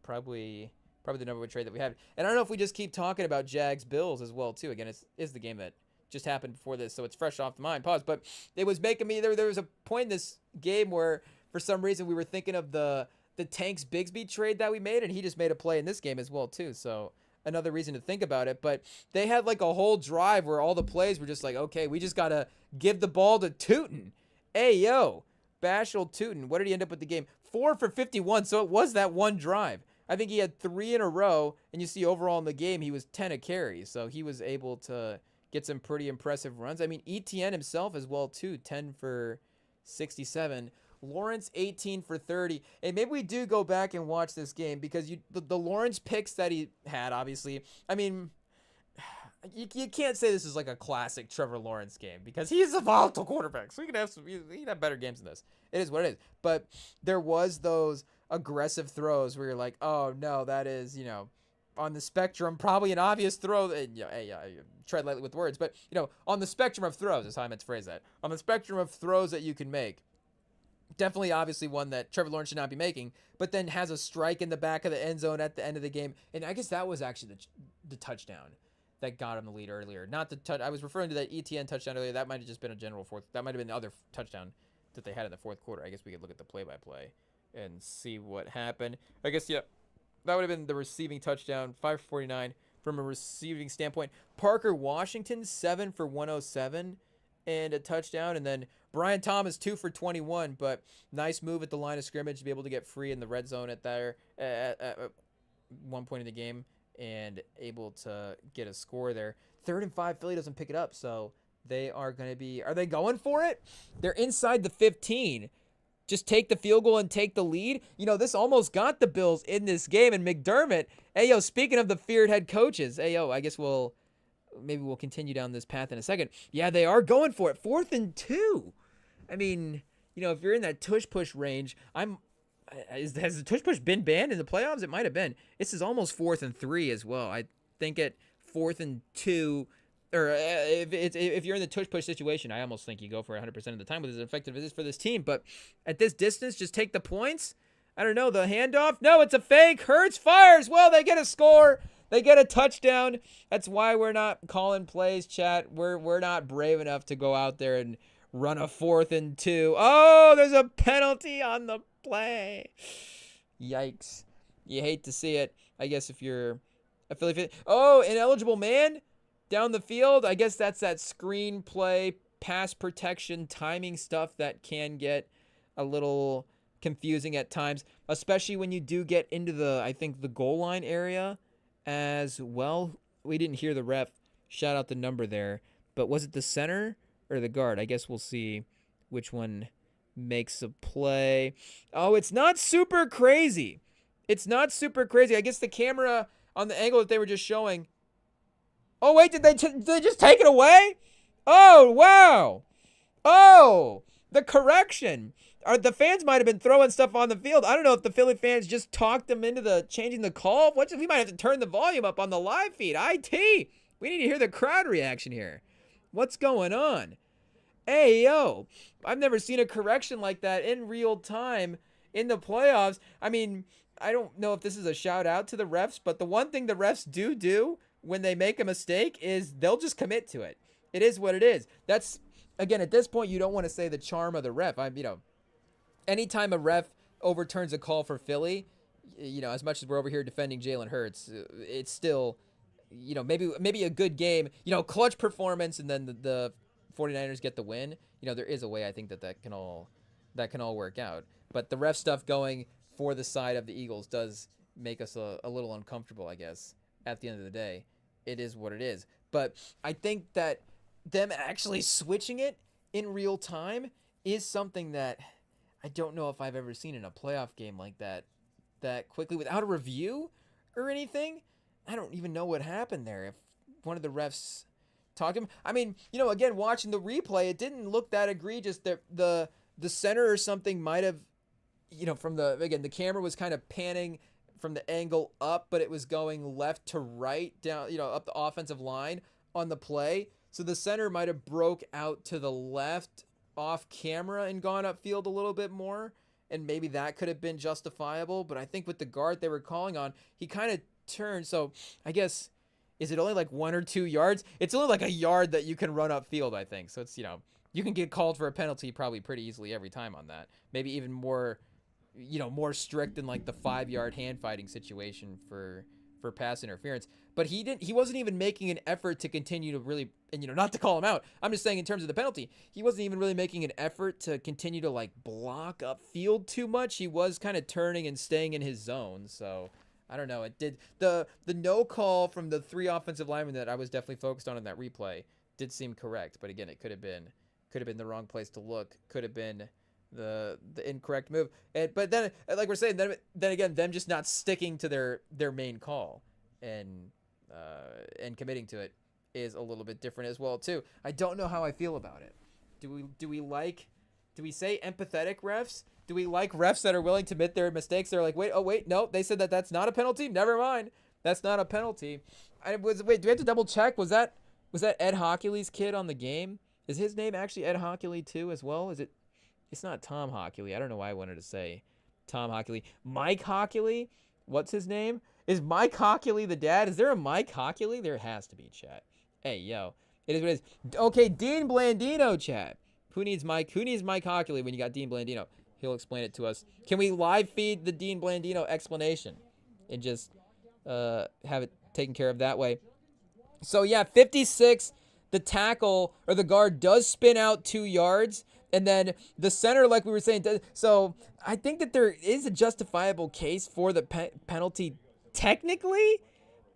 probably the number one trade that we have. And I don't know if we just keep talking about Jags Bills as well too. Again, it's the game that just happened before this, so it's fresh off the mind. Pause. But it was making me there was a point in this game where for some reason we were thinking of the Tanks Bigsby trade that we made, and he just made a play in this game as well too. So another reason to think about it. But they had like a whole drive where all the plays were just like, okay, we just gotta give the ball to Tootin. Hey yo, Bashal Tootin. What did he end up with the game? 4 for 51. So it was that one drive. I think he had 3 in a row, and you see overall in the game he was 10 a carry. So he was able to get some pretty impressive runs. I mean, ETN himself as well too, 10 for 67. Lawrence 18 for 30. And maybe we do go back and watch this game because the Lawrence picks that he had, obviously. I mean, you can't say this is like a classic Trevor Lawrence game because he's a volatile quarterback. So he can have better games than this. It is what it is. But there was those aggressive throws where you're like, oh no, that is, on the spectrum, probably an obvious throw. Tread lightly with words, but on the spectrum of throws is how I meant to phrase that. On the spectrum of throws that you can make, definitely, obviously, one that Trevor Lawrence should not be making, but then has a strike in the back of the end zone at the end of the game, and I guess that was actually the touchdown that got him the lead earlier. Not the touch. I was referring to that ETN touchdown earlier. That might have just been a general fourth. That might have been the other touchdown that they had in the fourth quarter. I guess we could look at the play-by-play and see what happened. I guess that would have been the receiving touchdown, 549 from a receiving standpoint. Parker Washington, 7 for 107 and a touchdown. And then Brian Thomas, 2 for 21, but nice move at the line of scrimmage to be able to get free in the red zone at one point in the game and able to get a score there. 3rd and 5, Philly doesn't pick it up, so they are going to be – are they going for it? They're inside the 15. Just take the field goal and take the lead. This almost got the Bills in this game. And McDermott, speaking of the feared head coaches, I guess we'll continue down this path in a second. Yeah, they are going for it. 4th and 2. I mean, if you're in that tush-push range, has the tush-push been banned in the playoffs? It might have been. This is almost 4th and 3 as well. I think at 4th and 2, or if you're in the tush-push situation, I almost think you go for 100% of the time with as effective as it is for this team. But at this distance, just take the points. I don't know, the handoff. No, it's a fake. Hurts fires. Well, they get a score. They get a touchdown. That's why we're not calling plays, chat. We're not brave enough to go out there and run a 4th and 2. Oh, there's a penalty on the play. Yikes. You hate to see it. I guess if you're a Philly fan. Oh, ineligible man down the field. I guess that's that screen play, pass protection, timing stuff that can get a little confusing at times, especially when you do get into the goal line area as well. We didn't hear the ref shout out the number there, but was it the center or the guard? I guess we'll see which one makes a play. Oh, it's not super crazy. I guess the camera on the angle that they were just showing. Oh, wait, did they just take it away? Oh, wow. Oh, the correction. The fans might have been throwing stuff on the field. I don't know if the Philly fans just talked them into changing the call. We might have to turn the volume up on the live feed. IT, we need to hear the crowd reaction here. What's going on? Hey, yo, I've never seen a correction like that in real time in the playoffs. I mean, I don't know if this is a shout out to the refs, but the one thing the refs do when they make a mistake is they'll just commit to it. It is what it is. That's, again, at this point, you don't want to say the charm of the ref. Anytime a ref overturns a call for Philly, as much as we're over here defending Jalen Hurts, it's still, maybe a good game, clutch performance, and then the 49ers get the win. There is a way I think that can all work out. But the ref stuff going for the side of the Eagles does make us a little uncomfortable, I guess. At the end of the day, it is what it is. But I think that them actually switching it in real time is something that I don't know if I've ever seen in a playoff game like that quickly without a review or anything. I don't even know what happened there. If one of the refs talked to him, again, watching the replay, it didn't look that egregious. The center or something might have, the camera was kind of panning from the angle up, but it was going left to right down, up the offensive line on the play. So the center might have broke out to the left off camera and gone upfield a little bit more, and maybe that could have been justifiable. But I think with the guard they were calling on, he kind of turned. So I guess, is it only like 1 or 2 yards? It's only like a yard that you can run upfield, I think. So it's, you can get called for a penalty probably pretty easily every time on that. Maybe even more, more strict than like the 5-yard hand fighting situation for pass interference. But he wasn't even making an effort to continue to really, and not to call him out, I'm just saying in terms of the penalty, he wasn't even really making an effort to continue to like block upfield too much. He was kind of turning and staying in his zone. So I don't know. It did the no call from the 3 offensive linemen that I was definitely focused on in that replay did seem correct. But again, it could have been the wrong place to look. Could have been the incorrect move. But then, like we're saying, then again, them just not sticking to their main call and committing to it is a little bit different as well too. I don't know how I feel about it. Do we say empathetic refs? Do we like refs that are willing to admit their mistakes? They're like, wait, no, they said that's not a penalty. Never mind, that's not a penalty. Do we have to double check? Was that Ed Hockley's kid on the game? Is his name actually Ed Hockley too as well? Is it? It's not Tom Hockley. I don't know why I wanted to say Tom Hockley. Mike Hockley? What's his name? Is Mike Hockley the dad? Is there a Mike Hockley? There has to be, chat. Hey, yo. It is what it is. Okay, Dean Blandino, chat. Who needs Mike Hockley when you got Dean Blandino? He'll explain it to us. Can we live feed the Dean Blandino explanation and just have it taken care of that way? So, yeah, 56, the tackle or the guard does spin out 2 yards. And then the center, like we were saying, so I think that there is a justifiable case for the penalty technically,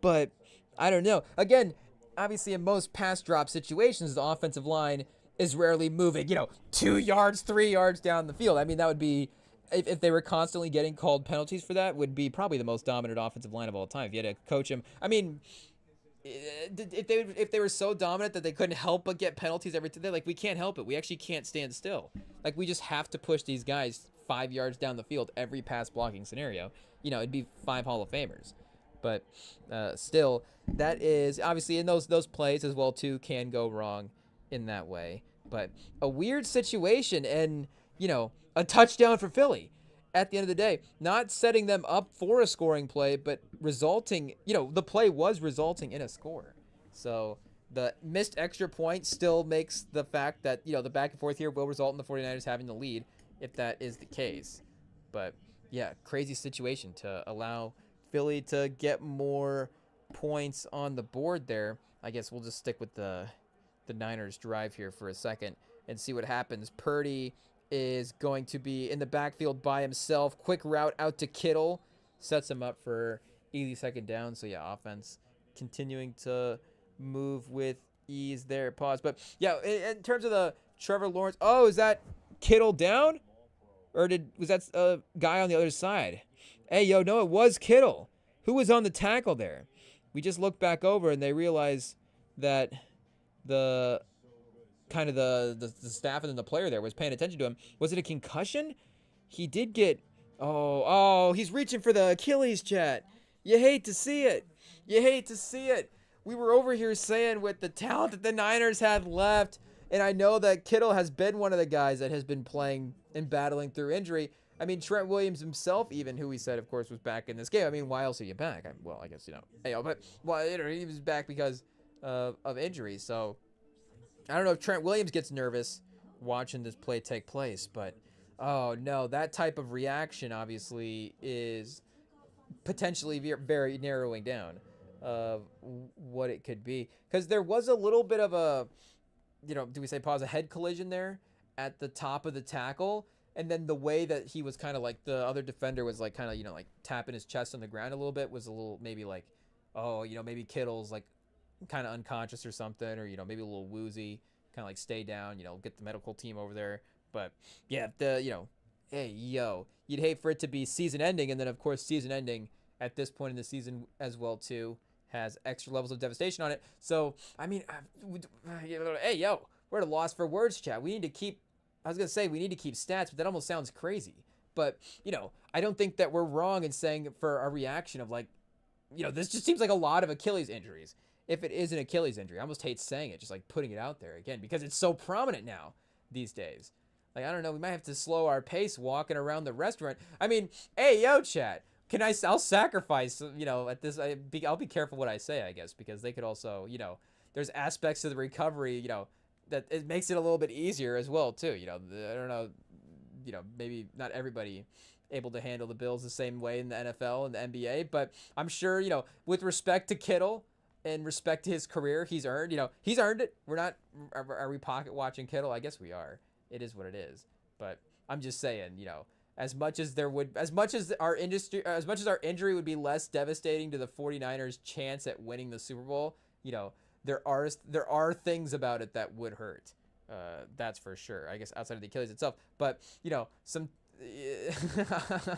but I don't know. Again, obviously in most pass drop situations, the offensive line is rarely moving, 2 yards, 3 yards down the field. I mean, that would be, if they were constantly getting called penalties for that, would be probably the most dominant offensive line of all time. If you had to coach him, I mean, if they were so dominant that they couldn't help but get penalties every time, like, we can't help it. We actually can't stand still. Like, we just have to push these guys 5 yards down the field every pass blocking scenario. It'd be 5 Hall of Famers. But still, that is obviously in those plays as well too can go wrong in that way. But a weird situation and a touchdown for Philly. At the end of the day, not setting them up for a scoring play, but resulting, the play was resulting in a score. So the missed extra point still makes the fact that, the back and forth here will result in the 49ers having the lead if that is the case. But yeah, crazy situation to allow Philly to get more points on the board there. I guess we'll just stick with the Niners drive here for a second and see what happens. Purdy is going to be in the backfield by himself. Quick route out to Kittle. Sets him up for easy second down. So, yeah, offense continuing to move with ease there. Pause. But, yeah, in terms of the Trevor Lawrence. Oh, is that Kittle down? Or was that a guy on the other side? Hey, yo, no, it was Kittle. Who was on the tackle there? We just looked back over and they realized that the staff and then the player there was paying attention to him. Was it a concussion? He did get, he's reaching for the Achilles, chat. You hate to see it. We were over here saying with the talent that the Niners had left, and I know that Kittle has been one of the guys that has been playing and battling through injury. I mean, Trent Williams himself, even who he said, of course, was back in this game. I mean, why else are you back? I guess but he was back because of injury. So I don't know if Trent Williams gets nervous watching this play take place, but oh no, that type of reaction obviously is potentially very narrowing down of what it could be, because there was a little bit of a, do we say pause, a head collision there at the top of the tackle, and then the way that he was kind of like, the other defender was like kind of like tapping his chest on the ground a little bit, was a little maybe like, oh, maybe Kittle's like kind of unconscious or something, or maybe a little woozy, kind of like stay down, get the medical team over there. But yeah, hey yo, you'd hate for it to be season ending, and then of course season ending at this point in the season as well too has extra levels of devastation on it. So I mean, hey yo, we're at a loss for words, chat. We need to keep stats, but that almost sounds crazy. But I don't think that we're wrong in saying for our reaction of like, this just seems like a lot of Achilles injuries. If it is an Achilles injury, I almost hate saying it, just like putting it out there again, because it's so prominent now these days. Like, I don't know, we might have to slow our pace walking around the restaurant. I mean, hey, yo, chat, I'll sacrifice, at this, I'll be careful what I say, I guess, because they could also, there's aspects of the recovery, that it makes it a little bit easier as well, too. I don't know, maybe not everybody able to handle the Bills the same way in the NFL and the NBA, but I'm sure, with respect to Kittle and respect to his career, he's earned it. We're not, are we pocket watching Kittle? I guess we are. It is what it is. But I'm just saying, as much as our injury would be less devastating to the 49ers' chance at winning the Super Bowl, there are things about it that would hurt. That's for sure. I guess outside of the Achilles itself, but some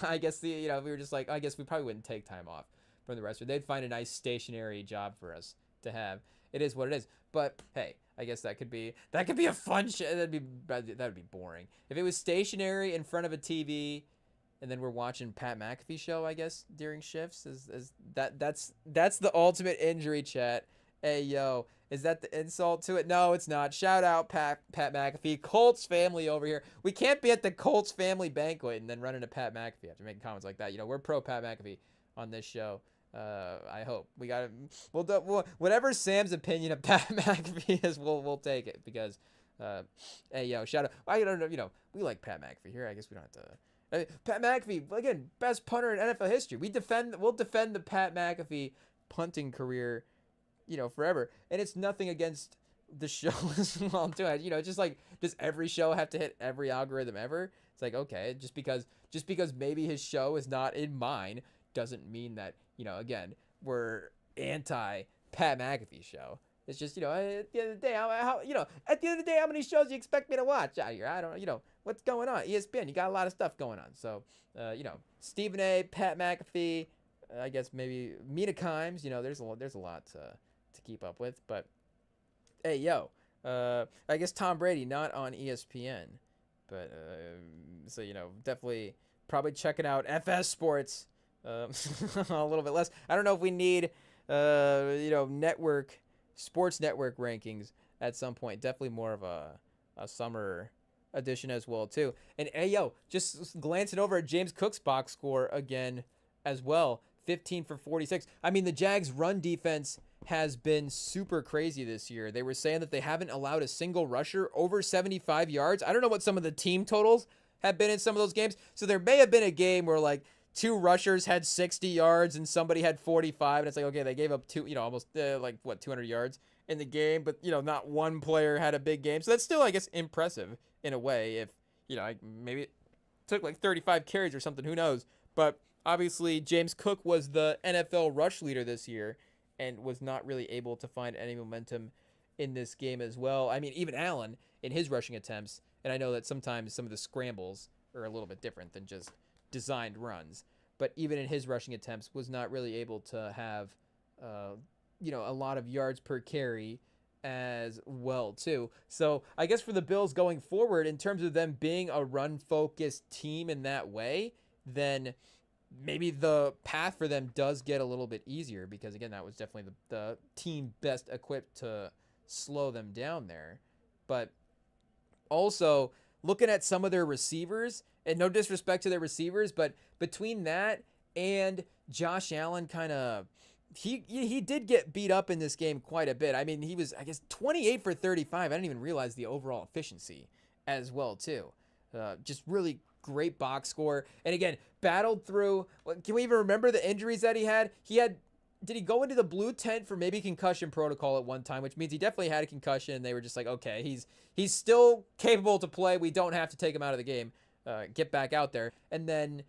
I guess we were just like, I guess we probably wouldn't take time off from the rest. They'd find a nice stationary job for us to have. It is what it is. But hey, I guess that could be a fun show. That'd be boring if it was stationary in front of a TV, and then we're watching Pat McAfee show. I guess during shifts that's the ultimate injury, chat. Hey yo, is that the insult to it? No, it's not. Shout out Pat McAfee, Colts family over here. We can't be at the Colts family banquet and then run into Pat McAfee after making comments like that. We're pro Pat McAfee on this show. I hope we'll do whatever Sam's opinion of Pat McAfee is. We'll take it, because hey yo, shout out. I don't know, we like Pat McAfee here. I guess we don't have to. Pat McAfee, again, best punter in NFL history. We'll defend the Pat McAfee punting career, forever. And it's nothing against the show as well too. It's just like, does every show have to hit every algorithm ever? It's like, okay, just because maybe his show is not in mine doesn't mean that, again, we're anti Pat McAfee show. It's just, at the end of the day, how many shows do you expect me to watch out here? I don't know, what's going on? ESPN, you got a lot of stuff going on. So, Stephen A., Pat McAfee, I guess maybe Mina Kimes, there's a lot to keep up with. But hey, yo, I guess Tom Brady not on ESPN, but so definitely probably checking out FS Sports a little bit less. I don't know if we need sports network rankings at some point. Definitely more of a summer edition as well too. And hey yo, just glancing over at James Cook's box score again as well. 15 for 46. I mean, the Jags' run defense has been super crazy this year. They were saying that they haven't allowed a single rusher over 75 yards. I don't know what some of the team totals have been in some of those games. So there may have been a game where like two rushers had 60 yards and somebody had 45. And it's like, okay, they gave up almost 200 yards in the game. But, not one player had a big game. So that's still, I guess, impressive in a way. If, maybe it took like 35 carries or something. Who knows? But obviously, James Cook was the NFL rush leader this year and was not really able to find any momentum in this game as well. I mean, even Allen in his rushing attempts, and I know that sometimes some of the scrambles are a little bit different than just designed runs, but even in his rushing attempts was not really able to have, a lot of yards per carry as well too. So I guess for the Bills going forward, in terms of them being a run-focused team in that way, then maybe the path for them does get a little bit easier, because again, that was definitely the team best equipped to slow them down there. But also looking at some of their receivers, and no disrespect to their receivers, but between that and Josh Allen kind of he did get beat up in this game quite a bit. I mean, he was, I guess, 28 for 35. I didn't even realize the overall efficiency as well, too. Just really great box score. And again, battled through. Can we even remember the injuries that he had? Did he go into the blue tent for maybe concussion protocol at one time, which means he definitely had a concussion, and they were just like, okay, he's still capable to play. We don't have to take him out of the game. Get back out there. And then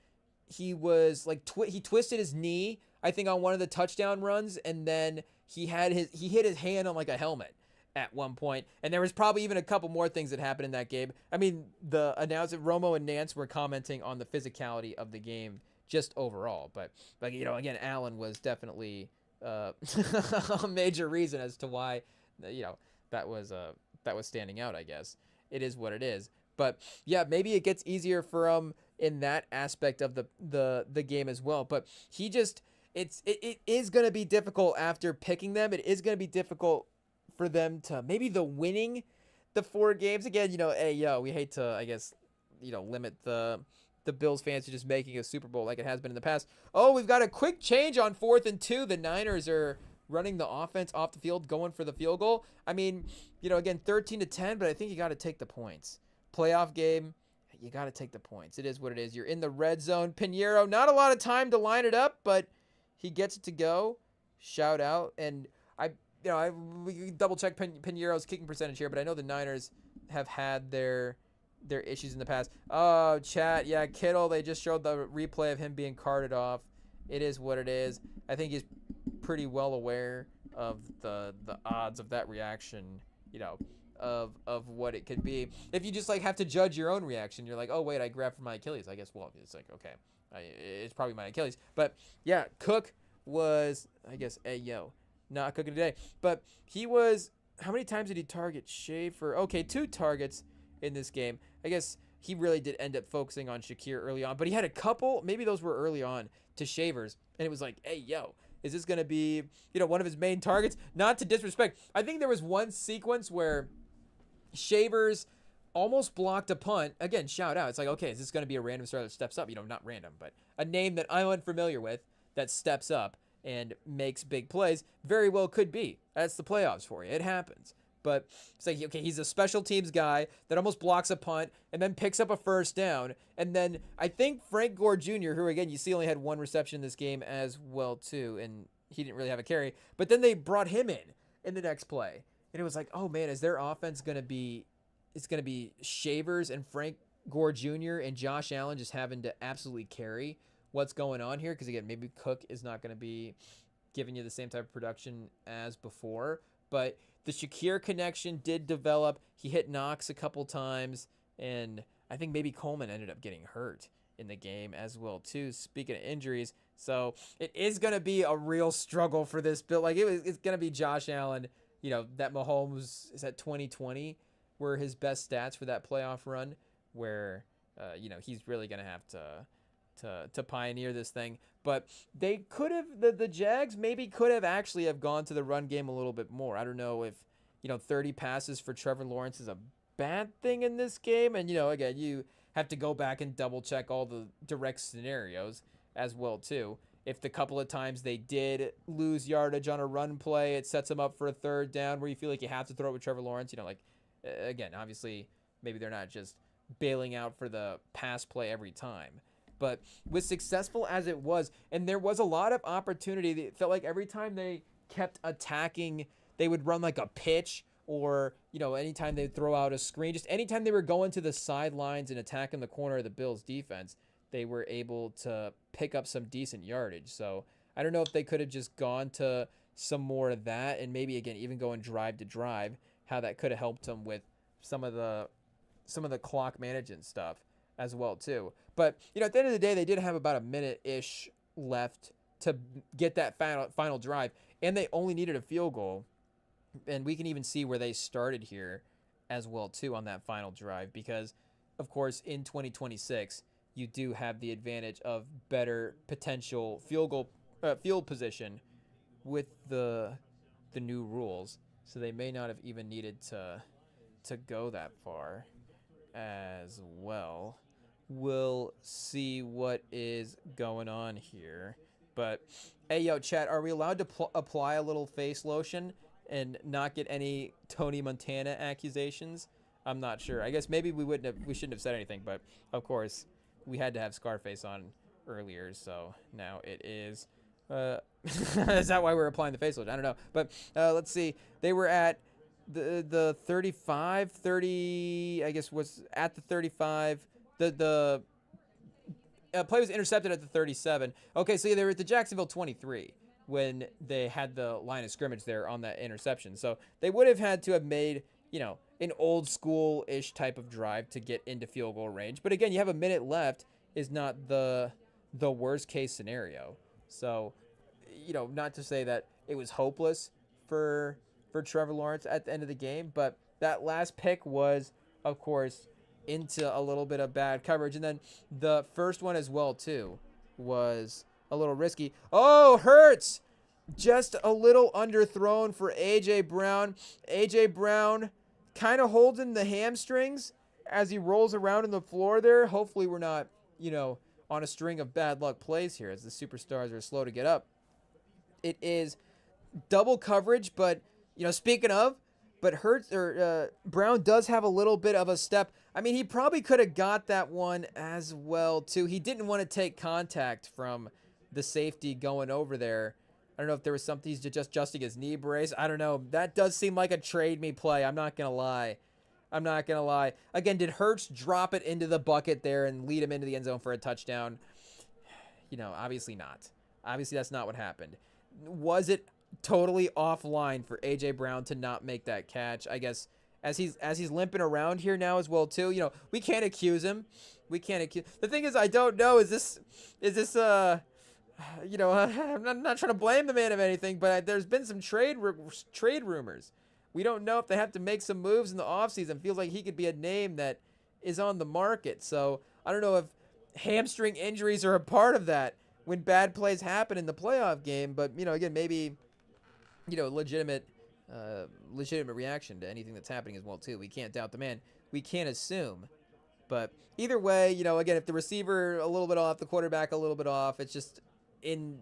he was like, he twisted his knee, I think, on one of the touchdown runs, and then he hit his hand on like a helmet at one point, and there was probably even a couple more things that happened in that game. I mean, the announcer Romo and Nance were commenting on the physicality of the game just overall, but like, you know, again, Allen was definitely a major reason as to why, you know, that was standing out. I guess it is what it is, but yeah, maybe it gets easier for him in that aspect of the game as well. But he just it is going to be difficult after picking them. It is going to be difficult for them to maybe winning the 4 games again. You know, hey, we hate to, I guess, you know, limit the Bills fans to just making a Super Bowl like it has been in the past. Oh, we've got a quick change on 4th and 2. The Niners are running the offense off the field, going for the field goal. I mean, you know, again, 13-10, but I think you got to take the points. Playoff game, you got to take the points. It is what it is. You're in the red zone. Pinheiro, not a lot of time to line it up, but he gets it to go. Shout out. And we can double check Pinheiro's kicking percentage here, but I know the Niners have had their issues in the past. Oh, chat, yeah, Kittle, they just showed the replay of him being carted off. It is what it is. I think he's pretty well aware of the odds of that reaction, you know, of what it could be. If you just like have to judge your own reaction, you're like, oh wait, I grabbed for my Achilles. I guess, well, it's like, okay, it's probably my Achilles. But yeah, Cook was, I guess, not cooking today. But he was, how many times did he target Schaefer? Okay, 2 targets in this game. I guess he really did end up focusing on Shakir early on, but he had a couple, maybe those were early on, to Shavers, and it was like, hey, is this going to be, you know, one of his main targets? Not to disrespect. I think there was one sequence where Shavers almost blocked a punt. Again, shout out. It's like, okay, is this going to be a random starter that steps up? You know, not random, but a name that I'm unfamiliar with that steps up and makes big plays. Very well could be. That's the playoffs for you. It happens. But it's like, okay, he's a special teams guy that almost blocks a punt and then picks up a first down. And then I think Frank Gore Jr., who, again, you see only had 1 reception in this game as well, too, and he didn't really have a carry. But then they brought him in the next play. And it was like, oh, man, is their offense going to be – it's going to be Shavers and Frank Gore Jr. and Josh Allen just having to absolutely carry what's going on here? Because, again, maybe Cook is not going to be giving you the same type of production as before. But the Shakir connection did develop. He hit Knox a couple times, and I think maybe Coleman ended up getting hurt in the game as well, too, speaking of injuries. So it is going to be a real struggle for this Bill. Like, it's going to be Josh Allen, you know, that Mahomes is at 2020 were his best stats for that playoff run, where, you know, he's really going to have to pioneer this thing. But they could have, the Jags maybe could have actually have gone to the run game a little bit more. I don't know if, you know, 30 passes for Trevor Lawrence is a bad thing in this game. And, you know, again, you have to go back and double check all the direct scenarios as well, too. If the couple of times they did lose yardage on a run play, it sets them up for a 3rd down where you feel like you have to throw it with Trevor Lawrence. You know, like, again, obviously, maybe they're not just bailing out for the pass play every time. But was successful as it was, and there was a lot of opportunity. It felt like every time they kept attacking, they would run like a pitch, or, you know, anytime they'd throw out a screen, just anytime they were going to the sidelines and attacking the corner of the Bills defense, they were able to pick up some decent yardage. So I don't know if they could have just gone to some more of that, and maybe, again, even going drive to drive, how that could have helped them with some of the clock management stuff as well, too. But, you know, at the end of the day, they did have about a minute-ish left to get that final drive, and they only needed a field goal. And we can even see where they started here as well, too, on that final drive, because, of course, in 2026, you do have the advantage of better potential field position with the new rules. So they may not have even needed to go that far. as well. We'll see what is going on here. But, hey, yo, chat, are we allowed to apply a little face lotion and not get any Tony Montana accusations? I'm not sure. I guess maybe we shouldn't have said anything, but, of course, we had to have Scarface on earlier, so now it is. Is that why we're applying the face lotion? I don't know. But let's see. They were at the 35, 30, I guess was at the 35. The play was intercepted at the 37. Okay, so they were at the Jacksonville 23 when they had the line of scrimmage there on that interception. So they would have had to have made, you know, an old school-ish type of drive to get into field goal range. But again, you have a minute left is not the worst case scenario. So, you know, not to say that it was hopeless for Trevor Lawrence at the end of the game, but that last pick was, of course, into a little bit of bad coverage. And then the first one as well, too, was a little risky. Oh, Hurts! Just a little underthrown for A.J. Brown. A.J. Brown kind of holding the hamstrings as he rolls around on the floor there. Hopefully we're not, you know, on a string of bad luck plays here as the superstars are slow to get up. It is double coverage, but, you know, speaking of, but Brown does have a little bit of a step. I mean, he probably could have got that one as well, too. He didn't want to take contact from the safety going over there. I don't know if there was something, he's just adjusting his knee brace. I don't know. That does seem like a trade me play. I'm not going to lie. I'm not going to lie. Again, did Hurts drop it into the bucket there and lead him into the end zone for a touchdown? You know, obviously not. Obviously, that's not what happened. Was it totally offline for A.J. Brown to not make that catch? I guess as he's limping around here now as well, too. You know, we can't accuse him. We can't accuse. The thing is, I don't know. Is this you know, I'm not trying to blame the man of anything, but there's been some trade rumors. We don't know if they have to make some moves in the offseason. Feels like he could be a name that is on the market. So I don't know if hamstring injuries are a part of that when bad plays happen in the playoff game. But, you know, again, maybe, you know, legitimate reaction to anything that's happening as well, too. We can't doubt the man. We can't assume. But either way, you know, again, if the receiver a little bit off, the quarterback a little bit off, it's just in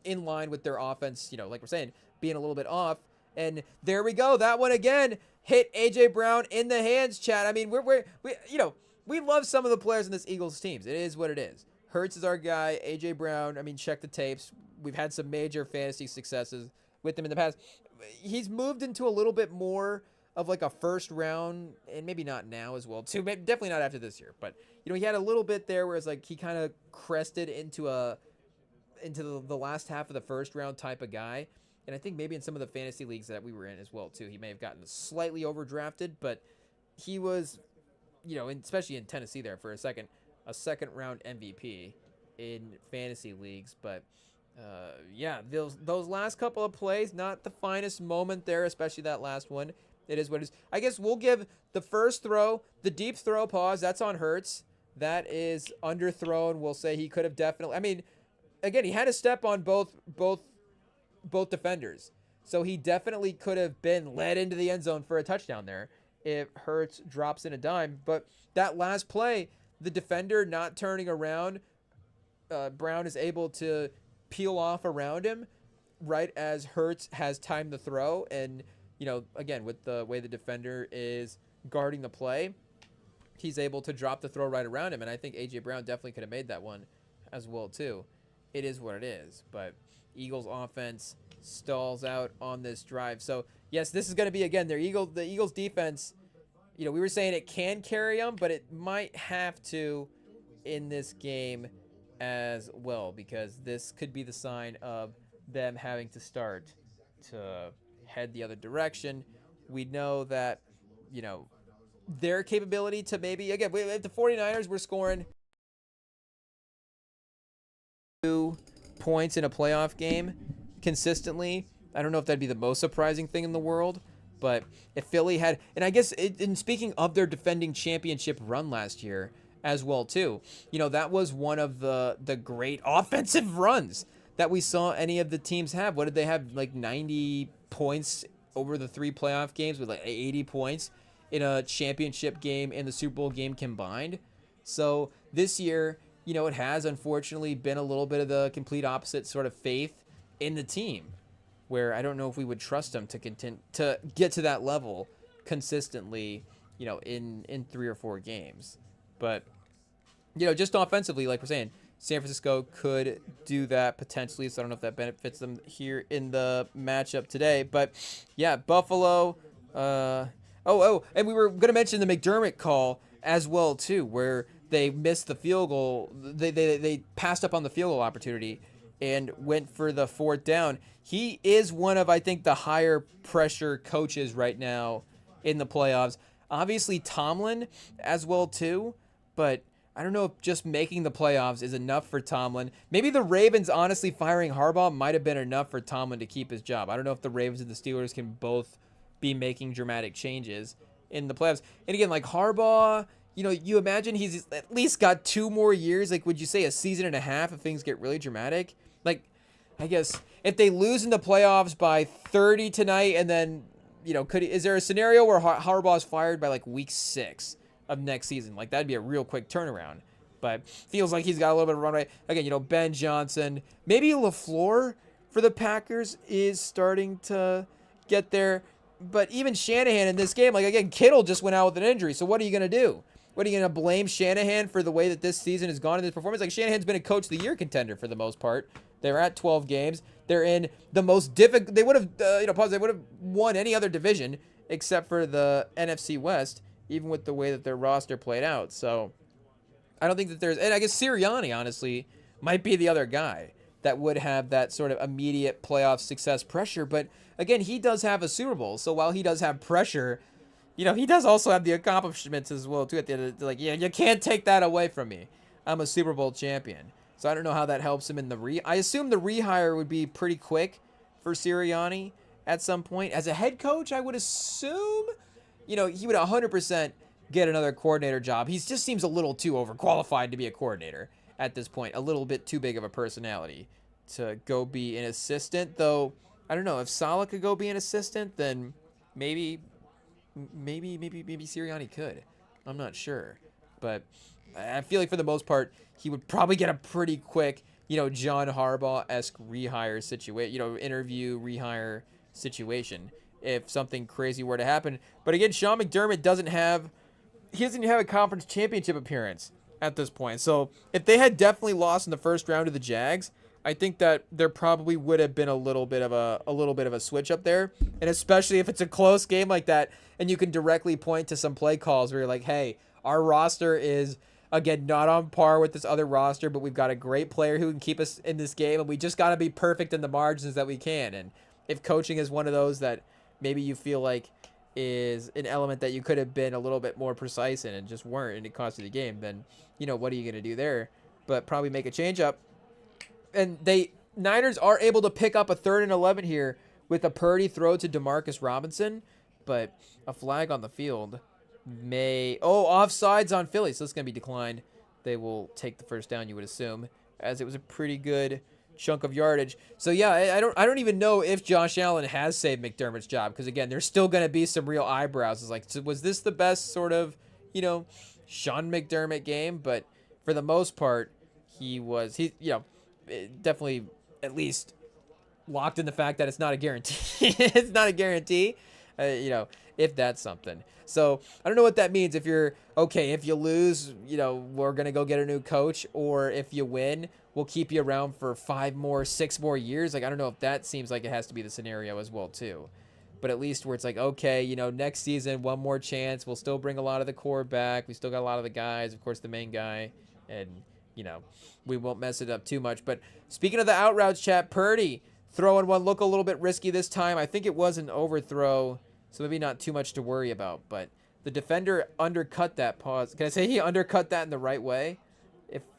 line with their offense, you know, like we're saying, being a little bit off. And there we go. That one again hit A.J. Brown in the hands, chat. I mean, we you know, we love some of the players in this Eagles teams. It is what it is. Hurts is our guy. A.J. Brown, I mean, check the tapes. We've had some major fantasy successes with him in the past. He's moved into a little bit more of like a first round, and maybe not now as well, too. Definitely not after this year. But, you know, he had a little bit there where it's like he kind of crested into the last half of the first round type of guy. And I think maybe in some of the fantasy leagues that we were in as well, too, he may have gotten slightly overdrafted, but he was, you know, especially in Tennessee there for a second round MVP in fantasy leagues. But, yeah, those last couple of plays, not the finest moment there, especially that last one. It is what it is. I guess we'll give the first throw, the deep throw pause. That's on Hurts. That is underthrown. We'll say he could have definitely, I mean, again, he had a step on both defenders. So he definitely could have been led into the end zone for a touchdown there if Hurts drops in a dime. But that last play, the defender not turning around, Brown is able to peel off around him right as Hurts has timed the throw. And, you know, again, with the way the defender is guarding the play, he's able to drop the throw right around him. And I think A.J. Brown definitely could have made that one as well, too. It is what it is. But Eagles offense stalls out on this drive. So, yes, this is going to be, again, the Eagles defense, you know, we were saying it can carry them, but it might have to in this game as well, because this could be the sign of them having to start to head the other direction. We know that, you know, their capability to maybe, again, if the 49ers were scoring 2 points in a playoff game consistently, I don't know if that'd be the most surprising thing in the world, but if Philly had, and I guess in speaking of their defending championship run last year as well too, you know, that was one of the great offensive runs that we saw any of the teams have. What did they have, like 90 points over the 3 playoff games with like 80 points in a championship game and the Super Bowl game combined. So this year, you know, it has unfortunately been a little bit of the complete opposite sort of faith in the team, where I don't know if we would trust him to get to that level consistently, you know, in 3 or 4 games. But, you know, just offensively, like we're saying, San Francisco could do that potentially, so I don't know if that benefits them here in the matchup today. But, yeah, Buffalo. And we were going to mention the McDermott call as well, too, where they missed the field goal. They passed up on the field goal opportunity and went for the 4th down. He is one of, I think, the higher pressure coaches right now in the playoffs. Obviously, Tomlin as well, too, but I don't know if just making the playoffs is enough for Tomlin. Maybe the Ravens, honestly, firing Harbaugh might have been enough for Tomlin to keep his job. I don't know if the Ravens and the Steelers can both be making dramatic changes in the playoffs. And again, like Harbaugh, you know, you imagine he's at least got 2 more years. Like, would you say a season and a half if things get really dramatic? Like, I guess if they lose in the playoffs by 30 tonight, and then, you know, is there a scenario where Harbaugh's fired by like week 6 of next season? Like, that'd be a real quick turnaround. But feels like he's got a little bit of runway. Again, you know, Ben Johnson, maybe LaFleur for the Packers is starting to get there. But even Shanahan in this game, like, again, Kittle just went out with an injury. So what are you going to do? What are you going to blame Shanahan for the way that this season has gone in this performance? Like, Shanahan's been a coach of the year contender for the most part. They're at 12 games. They're in the most difficult. They would have, they would have won any other division except for the NFC West, even with the way that their roster played out. So I don't think that there's, and I guess Sirianni, honestly, might be the other guy that would have that sort of immediate playoff success pressure. But again, he does have a Super Bowl. So while he does have pressure, you know, he does also have the accomplishments as well, too, at the end of the, like, yeah, you can't take that away from me. I'm a Super Bowl champion. So I don't know how that helps him in the I assume the rehire would be pretty quick for Sirianni at some point. As a head coach, I would assume, you know, he would 100% get another coordinator job. He just seems a little too overqualified to be a coordinator at this point. A little bit too big of a personality to go be an assistant. Though, I don't know, if Saleh could go be an assistant, then maybe Sirianni could. I'm not sure. But I feel like for the most part, he would probably get a pretty quick, you know, John Harbaugh-esque rehire situation, you know, interview, rehire situation if something crazy were to happen. But again, Sean McDermott doesn't have a conference championship appearance at this point. So if they had definitely lost in the first round to the Jags, I think that there probably would have been a little bit of a switch up there. And especially if it's a close game like that, and you can directly point to some play calls where you're like, hey, our roster is, again, not on par with this other roster, but we've got a great player who can keep us in this game, and we just got to be perfect in the margins that we can. And if coaching is one of those that maybe you feel like is an element that you could have been a little bit more precise in and just weren't, and it cost you the game, then, you know, what are you going to do there? But probably make a change up. And Niners are able to pick up a 3rd and 11 here with a Purdy throw to Demarcus Robinson, but a flag on the field offsides on Philly, so it's going to be declined. They will take the first down, you would assume, as it was a pretty good chunk of yardage. So yeah, I don't even know if Josh Allen has saved McDermott's job, because again, there's still going to be some real eyebrows. It's like, so was this the best sort of, you know, Sean McDermott game? But for the most part, he definitely at least locked in the fact that it's not a guarantee. It's not a guarantee, you know, if that's something. So I don't know what that means. If you're okay, if you lose, you know, we're going to go get a new coach, or if you win, we'll keep you around for 5 more, 6 more years. Like, I don't know if that seems like it has to be the scenario as well, too. But at least where it's like, okay, you know, next season, one more chance. We'll still bring a lot of the core back. We still got a lot of the guys, of course, the main guy. And, you know, we won't mess it up too much. But speaking of the out routes, chat, Purdy throwing one, look a little bit risky this time. I think it was an overthrow, so maybe not too much to worry about. But the defender undercut that pause. Can I say he undercut that in the right way?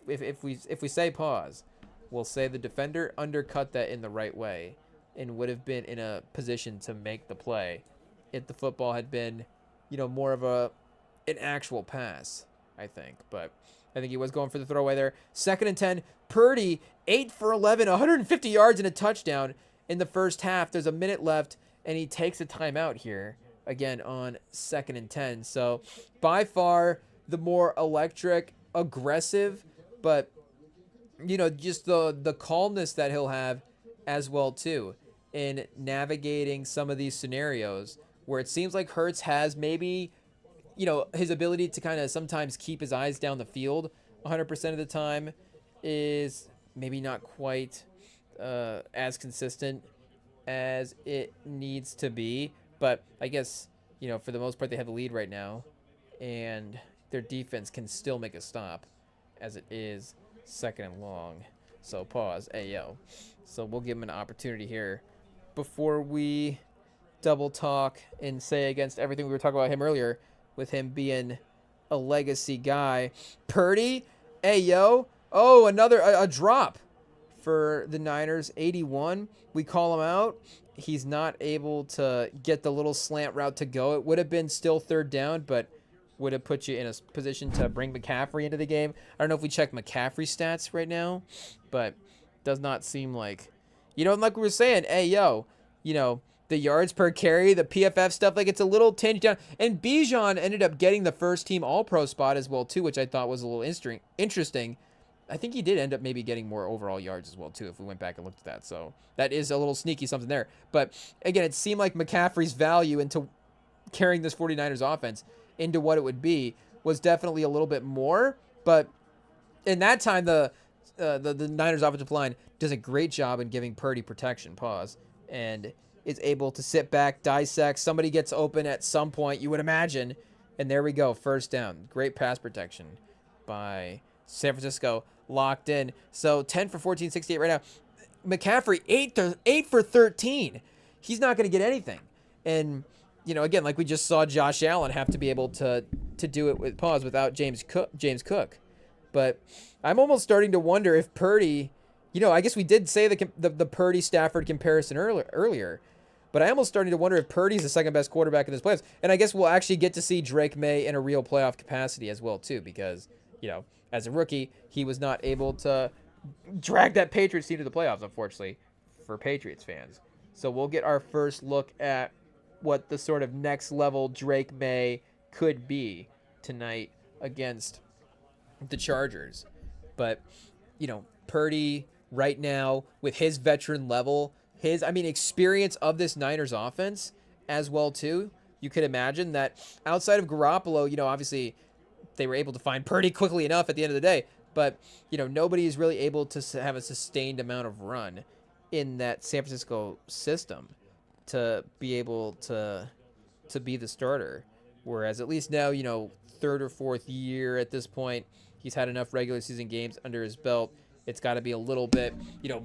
If we say pause, we'll say the defender undercut that in the right way and would have been in a position to make the play if the football had been, you know, more of an actual pass, I think. But I think he was going for the throwaway there. 2nd and 10. Purdy, 8 for 11, 150 yards and a touchdown in the first half. There's a minute left, and he takes a timeout here again on 2nd and 10. So by far the more electric, aggressive, but just the calmness that he'll have as well too in navigating some of these scenarios where it seems like Hurts has maybe his ability to kind of sometimes keep his eyes down the field 100% of the time is maybe not quite as consistent as it needs to be. But I guess, for the most part, they have the lead right now, and their defense can still make a stop as it is 2nd and long. So pause. Ayo. So we'll give him an opportunity here before we double talk and say against everything we were talking about him earlier with him being a legacy guy. Purdy. Ayo. Oh, another a drop for the Niners. 81. We call him out. He's not able to get the little slant route to go. It would have been still 3rd down, but would have put you in a position to bring McCaffrey into the game. I don't know if we check McCaffrey stats right now, but does not seem like, like we were saying, the yards per carry, the PFF stuff, like it's a little tinge down. And Bijan ended up getting the first team All-Pro spot as well too, which I thought was a little interesting. I think he did end up maybe getting more overall yards as well too if we went back and looked at that. So that is a little sneaky something there. But again, it seemed like McCaffrey's value into carrying this 49ers offense into what it would be was definitely a little bit more. But in that time, the Niners offensive line does a great job in giving Purdy protection, and is able to sit back, dissect. Somebody gets open at some point, you would imagine. And there we go, 1st down. Great pass protection by San Francisco, locked in. So 10 for 14, 68 right now. McCaffrey, 8 for 13. He's not going to get anything. And, again, like we just saw Josh Allen have to be able to do it without James Cook. But I'm almost starting to wonder if Purdy, I guess we did say the Purdy-Stafford comparison earlier. But I'm almost starting to wonder if Purdy's the 2nd best quarterback in this playoffs. And I guess we'll actually get to see Drake May in a real playoff capacity as well, too, because, as a rookie, he was not able to drag that Patriots team to the playoffs, unfortunately, for Patriots fans. So we'll get our first look at what the sort of next level Drake May could be tonight against the Chargers. But, Purdy right now with his veteran level, his experience of this Niners offense as well too. You could imagine that outside of Garoppolo, obviously they were able to find Purdy quickly enough at the end of the day, but nobody is really able to have a sustained amount of run in that San Francisco system to be able to be the starter. Whereas at least now, 3rd or 4th year at this point, he's had enough regular season games under his belt. It's got to be a little bit,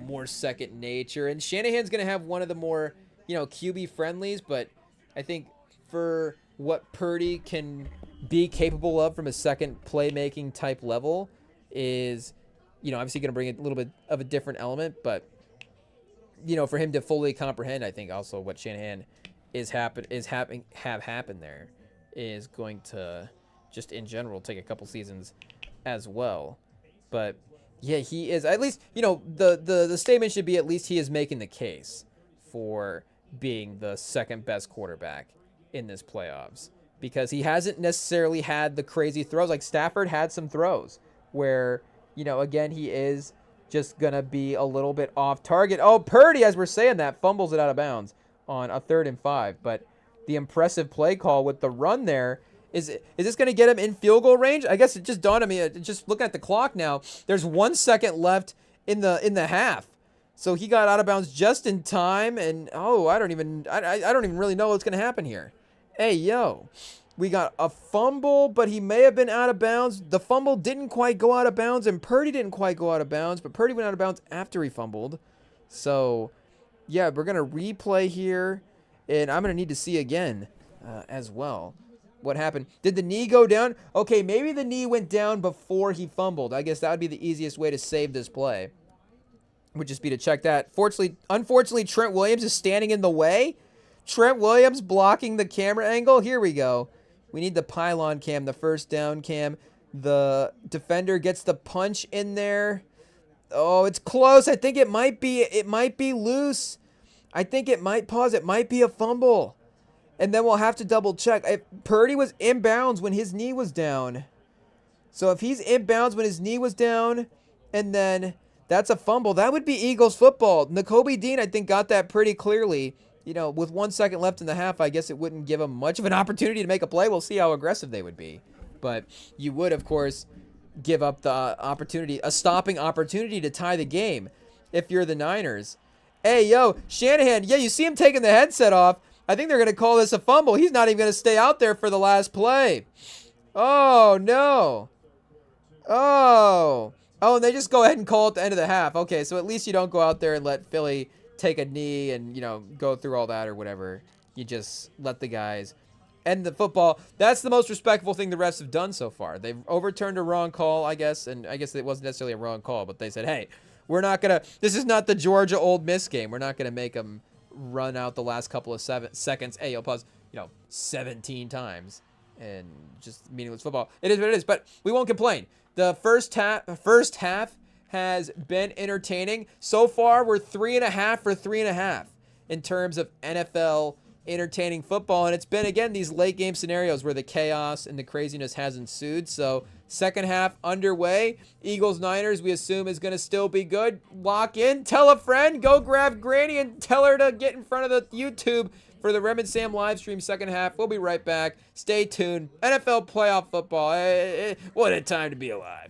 more second nature. And Shanahan's going to have one of the more, QB friendlies. But I think for what Purdy can be capable of from a second playmaking type level is, obviously going to bring a little bit of a different element. But, for him to fully comprehend, I think also what Shanahan have happened there is going to just in general take a couple seasons as well. But yeah, he is at least, the statement should be at least he is making the case for being the 2nd best quarterback in this playoffs, because he hasn't necessarily had the crazy throws. Like Stafford had some throws where, again, he is just going to be a little bit off target. Oh, Purdy, as we're saying that, fumbles it out of bounds on a 3rd and 5. But the impressive play call with the run there, is this going to get him in field goal range? I guess it just dawned on me, just looking at the clock now, there's 1 second left in the half. So he got out of bounds just in time, and I don't even really know what's going to happen here. Hey, yo, we got a fumble, but he may have been out of bounds. The fumble didn't quite go out of bounds, and Purdy didn't quite go out of bounds, but Purdy went out of bounds after he fumbled. So, yeah, we're going to replay here, and I'm going to need to see again as well what happened. Did the knee go down? Okay, maybe the knee went down before he fumbled. I guess that would be the easiest way to save this play. Would just be to check that. Unfortunately, Trent Williams is standing in the way. Trent Williams blocking the camera angle. Here we go. We need the pylon cam, the first down cam. The defender gets the punch in there. Oh, it's close. I think it might be loose. I think it might be a fumble. And then we'll have to double check. If Purdy was inbounds when his knee was down. So if he's inbounds when his knee was down, and then that's a fumble, that would be Eagles football. Nakobe Dean, I think, got that pretty clearly. You know, with 1 second left in the half, I guess it wouldn't give them much of an opportunity to make a play. We'll see how aggressive they would be. But you would, of course, give up the opportunity, a stopping opportunity to tie the game if you're the Niners. Hey, yo, Shanahan, yeah, you see him taking the headset off. I think they're going to call this a fumble. He's not even going to stay out there for the last play. Oh, no. Oh, and they just go ahead and call it at the end of the half. Okay, so at least you don't go out there and let Philly take a knee and, you know, go through all that or whatever. You just let the guys end the football. That's the most respectful thing the refs have done so far. They've overturned a wrong call, I guess, and I guess it wasn't necessarily a wrong call, but they said, hey, we're not going to – this is not the Georgia Ole Miss game. We're not going to make them run out the last couple of seconds. Hey, you'll pause, 17 times and just meaningless football. It is what it is, but we won't complain. The first half has been entertaining. So far, we're 3.5 for 3.5 in terms of NFL entertaining football. And it's been, again, these late game scenarios where the chaos and the craziness has ensued. So second half underway. Eagles-Niners, we assume, is going to still be good. Lock in. Tell a friend. Go grab Granny and tell her to get in front of the YouTube for the Rem and Sam live stream second half. We'll be right back. Stay tuned. NFL playoff football. What a time to be alive.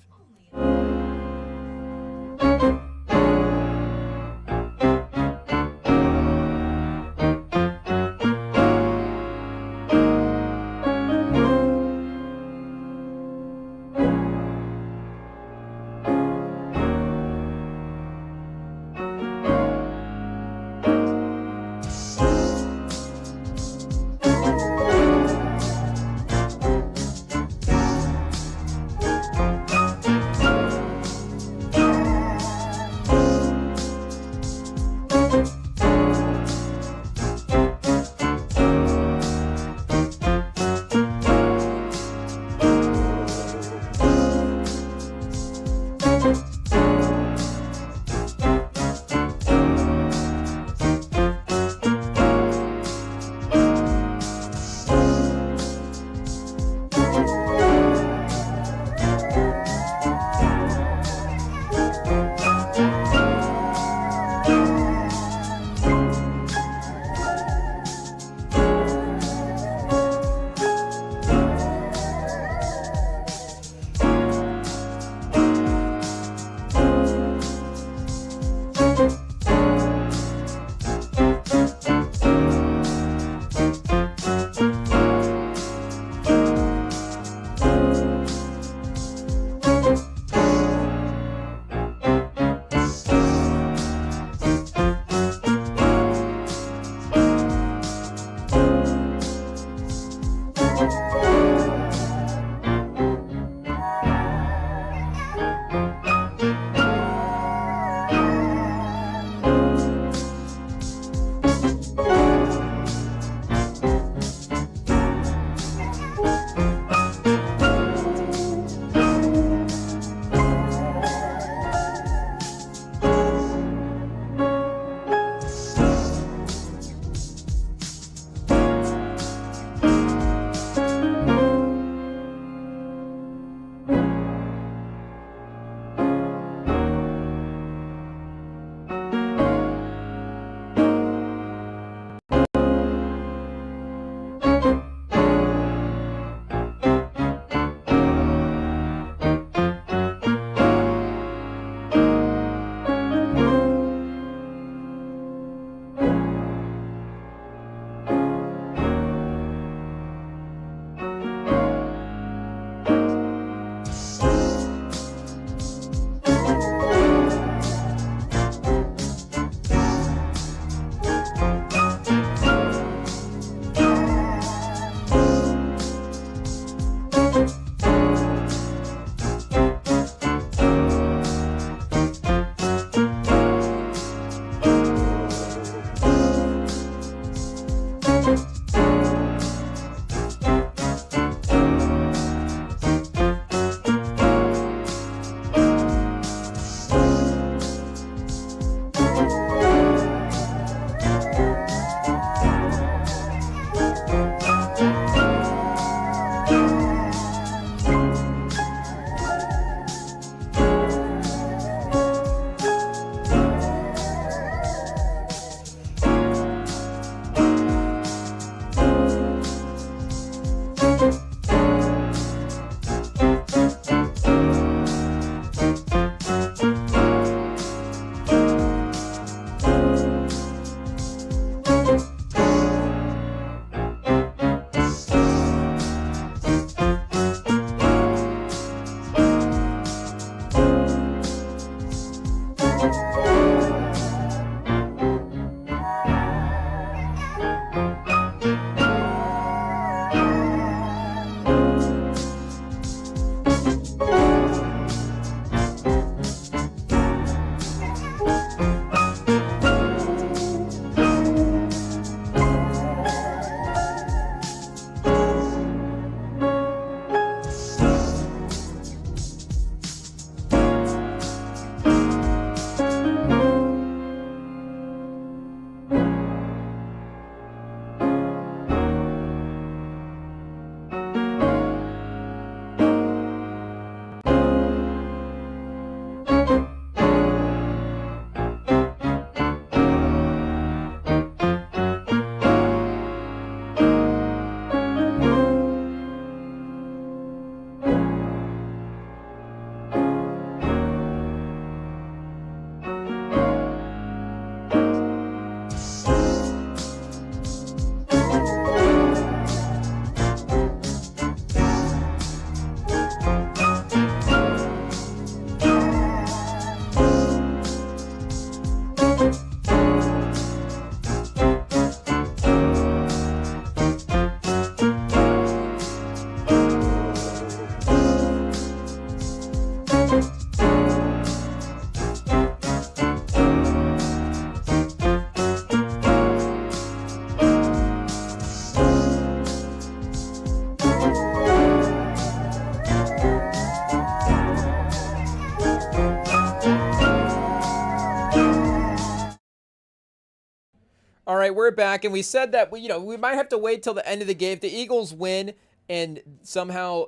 right, we're back, and we said that we might have to wait till the end of the game. If the Eagles win, and somehow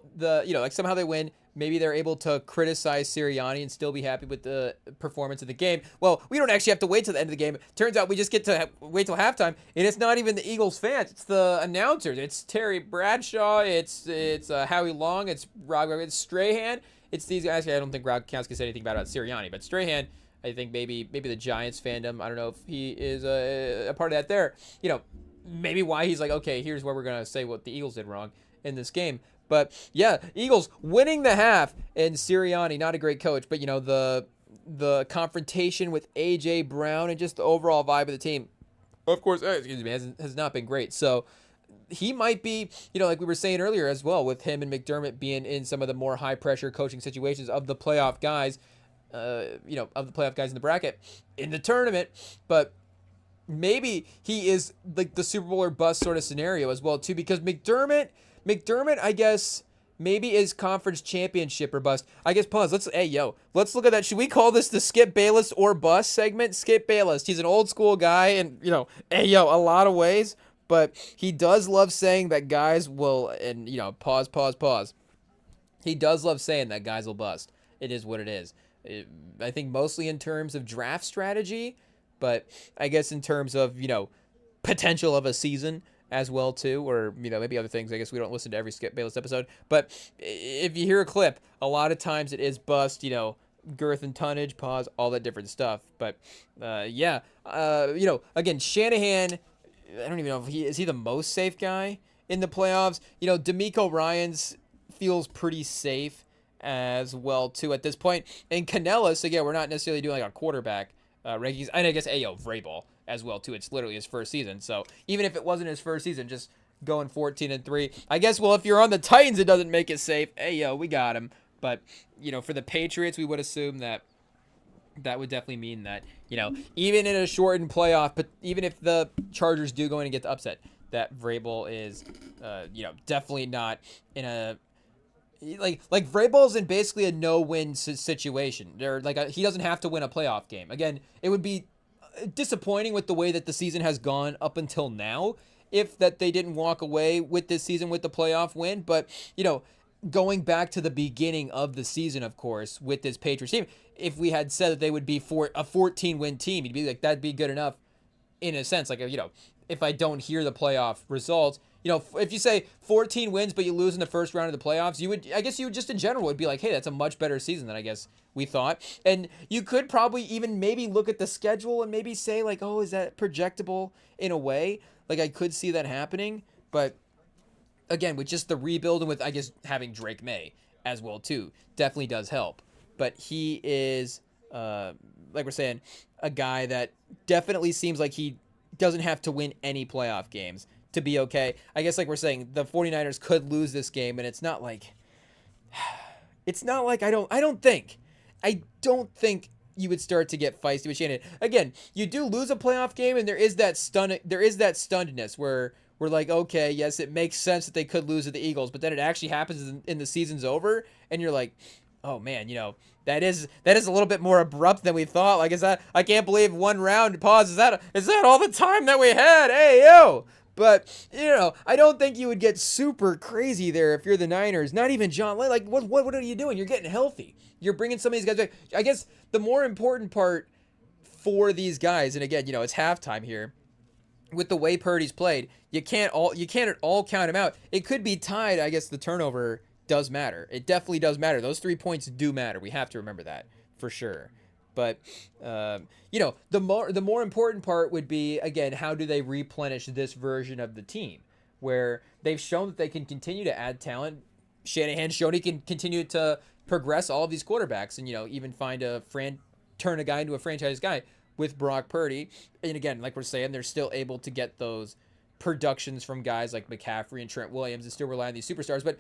somehow they win, maybe they're able to criticize Sirianni and still be happy with the performance of the game. Well, we don't actually have to wait till the end of the game. Turns out we just get to wait till halftime, and it's not even the Eagles fans; it's the announcers. It's Terry Bradshaw, it's Howie Long, it's it's Strahan. It's these guys. I don't think Gronkowski said anything about Sirianni, but Strahan. I think maybe the Giants fandom. I don't know if he is a part of that there. Maybe why he's like, okay, here's where we're going to say what the Eagles did wrong in this game. But, yeah, Eagles winning the half, and Sirianni, not a great coach, but, the confrontation with A.J. Brown and just the overall vibe of the team, of course, has not been great. So he might be, like we were saying earlier as well, with him and McDermott being in some of the more high-pressure coaching situations of the playoff guys, of the playoff guys in the bracket in the tournament, but maybe he is like the Super Bowl or bust sort of scenario as well too, because McDermott, I guess maybe is conference championship or bust. I guess pause. Let's look at that. Should we call this the Skip Bayless or bust segment? Skip Bayless. He's an old school guy, and a lot of ways, but he does love saying that guys will, and pause. He does love saying that guys will bust. It is what it is. I think mostly in terms of draft strategy, but I guess in terms of, potential of a season as well too, or, maybe other things. I guess we don't listen to every Skip Bayless episode, but if you hear a clip, a lot of times it is bust, girth and tonnage, pause, all that different stuff. But, again, Shanahan, I don't even know if is he the most safe guy in the playoffs? D'Amico Ryans feels pretty safe as well too at this point. And Canellis, again, we're not necessarily doing like a quarterback rankings, and I guess Vrabel as well too. It's literally his first season, so even if it wasn't his first season, just going 14-3, I guess. Well, if you're on the Titans, it doesn't make it safe. We got him. But for the Patriots, we would assume that would definitely mean that even in a shortened playoff, but even if the Chargers do go in and get the upset, that Vrabel is definitely not in a like Vrabel's in basically a no-win situation. He doesn't have to win a playoff game. Again, it would be disappointing with the way that the season has gone up until now if that they didn't walk away with this season with the playoff win. But, going back to the beginning of the season, of course, with this Patriots team, if we had said that they would be a 14-win team, you'd be like, that'd be good enough in a sense. Like, if I don't hear the playoff results, if you say 14 wins, but you lose in the first round of the playoffs, you would just in general would be like, hey, that's a much better season than I guess we thought. And you could probably even maybe look at the schedule and maybe say like, oh, is that projectable in a way? Like I could see that happening. But again, with just the rebuild and with, I guess, having Drake May as well too, definitely does help. But he is, like we're saying, a guy that definitely seems like he doesn't have to win any playoff games to be okay. I guess like we're saying, the 49ers could lose this game, and it's not like I don't think you would start to get feisty with Shanahan. Again, you do lose a playoff game, and there is that stunnedness where we're like, okay, yes, it makes sense that they could lose to the Eagles, but then it actually happens in the season's over, and you're like, oh man, that is a little bit more abrupt than we thought. Like, is that, I can't believe one round pause. Is that all the time that we had? Hey, yo. But, I don't think you would get super crazy there if you're the Niners. Not even John Lynn. Like, what are you doing? You're getting healthy. You're bringing some of these guys back. I guess the more important part for these guys, and again, it's halftime here, with the way Purdy's played, you can't at all count him out. It could be tied. I guess the turnover does matter. It definitely does matter. Those 3 points do matter. We have to remember that for sure. But, the more important part would be, again, how do they replenish this version of the team where they've shown that they can continue to add talent. Shanahan's shown he can continue to progress all of these quarterbacks and, even turn a guy into a franchise guy with Brock Purdy. And again, like we're saying, they're still able to get those productions from guys like McCaffrey and Trent Williams and still rely on these superstars. But,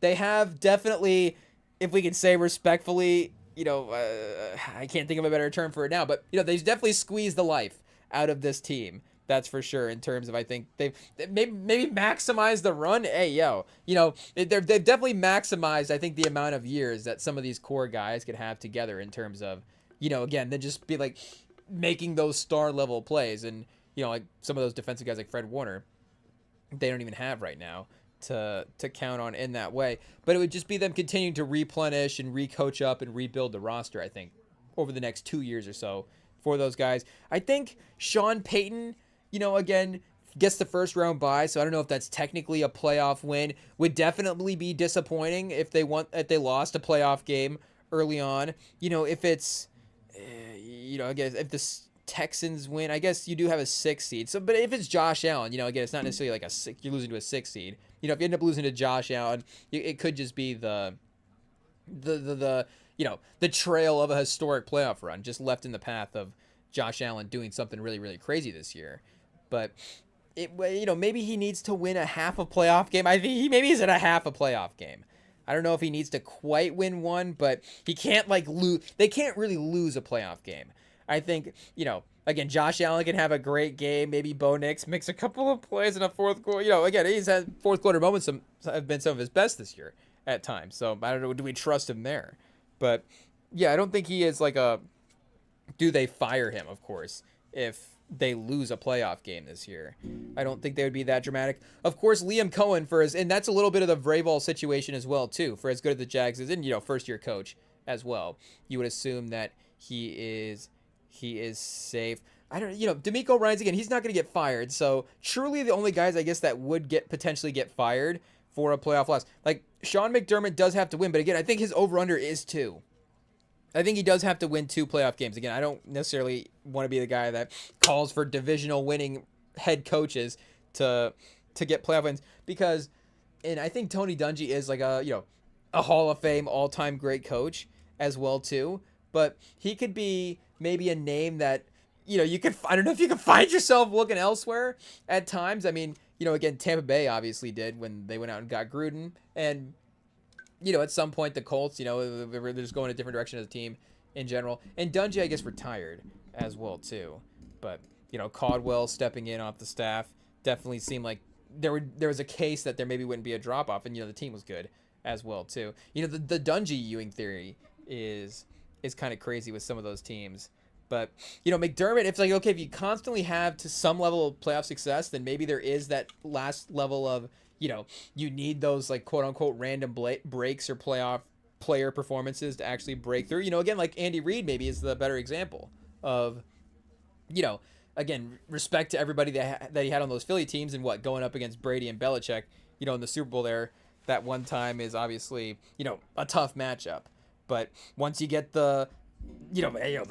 they have definitely, if we can say respectfully, I can't think of a better term for it now, but, they've definitely squeezed the life out of this team. That's for sure, in terms of, I think they've maybe maximized the run. They've definitely maximized, I think, the amount of years that some of these core guys could have together in terms of, again, then just be like making those star level plays. And, like some of those defensive guys like Fred Warner, they don't even have right now to count on in that way. But it would just be them continuing to replenish and recoach up and rebuild the roster, I think, over the next 2 years or so for those guys. I think Sean Payton, again, gets the first round bye, so I don't know if that's technically a playoff win. Would definitely be disappointing if they lost a playoff game early on. If it's, I guess if the Texans win, I guess you do have a 6 seed. So, but if it's Josh Allen, again, it's not necessarily like you're losing to a 6 seed. If you end up losing to Josh Allen, it could just be the trail of a historic playoff run just left in the path of Josh Allen doing something really, really crazy this year. But maybe he needs to win a half a playoff game. I think maybe he's at a half a playoff game. I don't know if he needs to quite win one, but he can't lose. They can't really lose a playoff game. I think, again, Josh Allen can have a great game. Maybe Bo Nix makes a couple of plays in a fourth quarter. Again, he's had fourth quarter moments have been some of his best this year at times. So I don't know, do we trust him there? But yeah, I don't think he is do they fire him, of course, if they lose a playoff game this year. I don't think they would be that dramatic. Of course, Liam Cohen and that's a little bit of the Vrabel situation as well, too, for as good as the Jags is, and, first year coach as well. You would assume that he is safe. I don't, D'Amico Ryans, again, he's not going to get fired. So truly the only guys, I guess, that would potentially get fired for a playoff loss. Like Sean McDermott does have to win, but again, I think his over-under is 2. I think he does have to win 2 playoff games. Again, I don't necessarily want to be the guy that calls for divisional winning head coaches to get playoff wins and I think Tony Dungy is a Hall of Fame all-time great coach as well too, but he could be maybe a name that I don't know if you can find yourself looking elsewhere at times. I mean, again, Tampa Bay obviously did when they went out and got Gruden, and at some point the Colts, they're just going a different direction as a team in general. And Dungy, I guess, retired as well too. But, Caldwell stepping in off the staff definitely seemed like there was a case that there maybe wouldn't be a drop off, and the team was good as well too. The Dungy Ewing theory is kind of crazy with some of those teams. But, McDermott, it's okay, if you constantly have to some level of playoff success, then maybe there is that last level of, you need those quote unquote random breaks or playoff player performances to actually break through. Again, like Andy Reid maybe is the better example of, again, respect to everybody that he had on those Philly teams and going up against Brady and Belichick, in the Super Bowl there, that one time is obviously, a tough matchup. But once you get the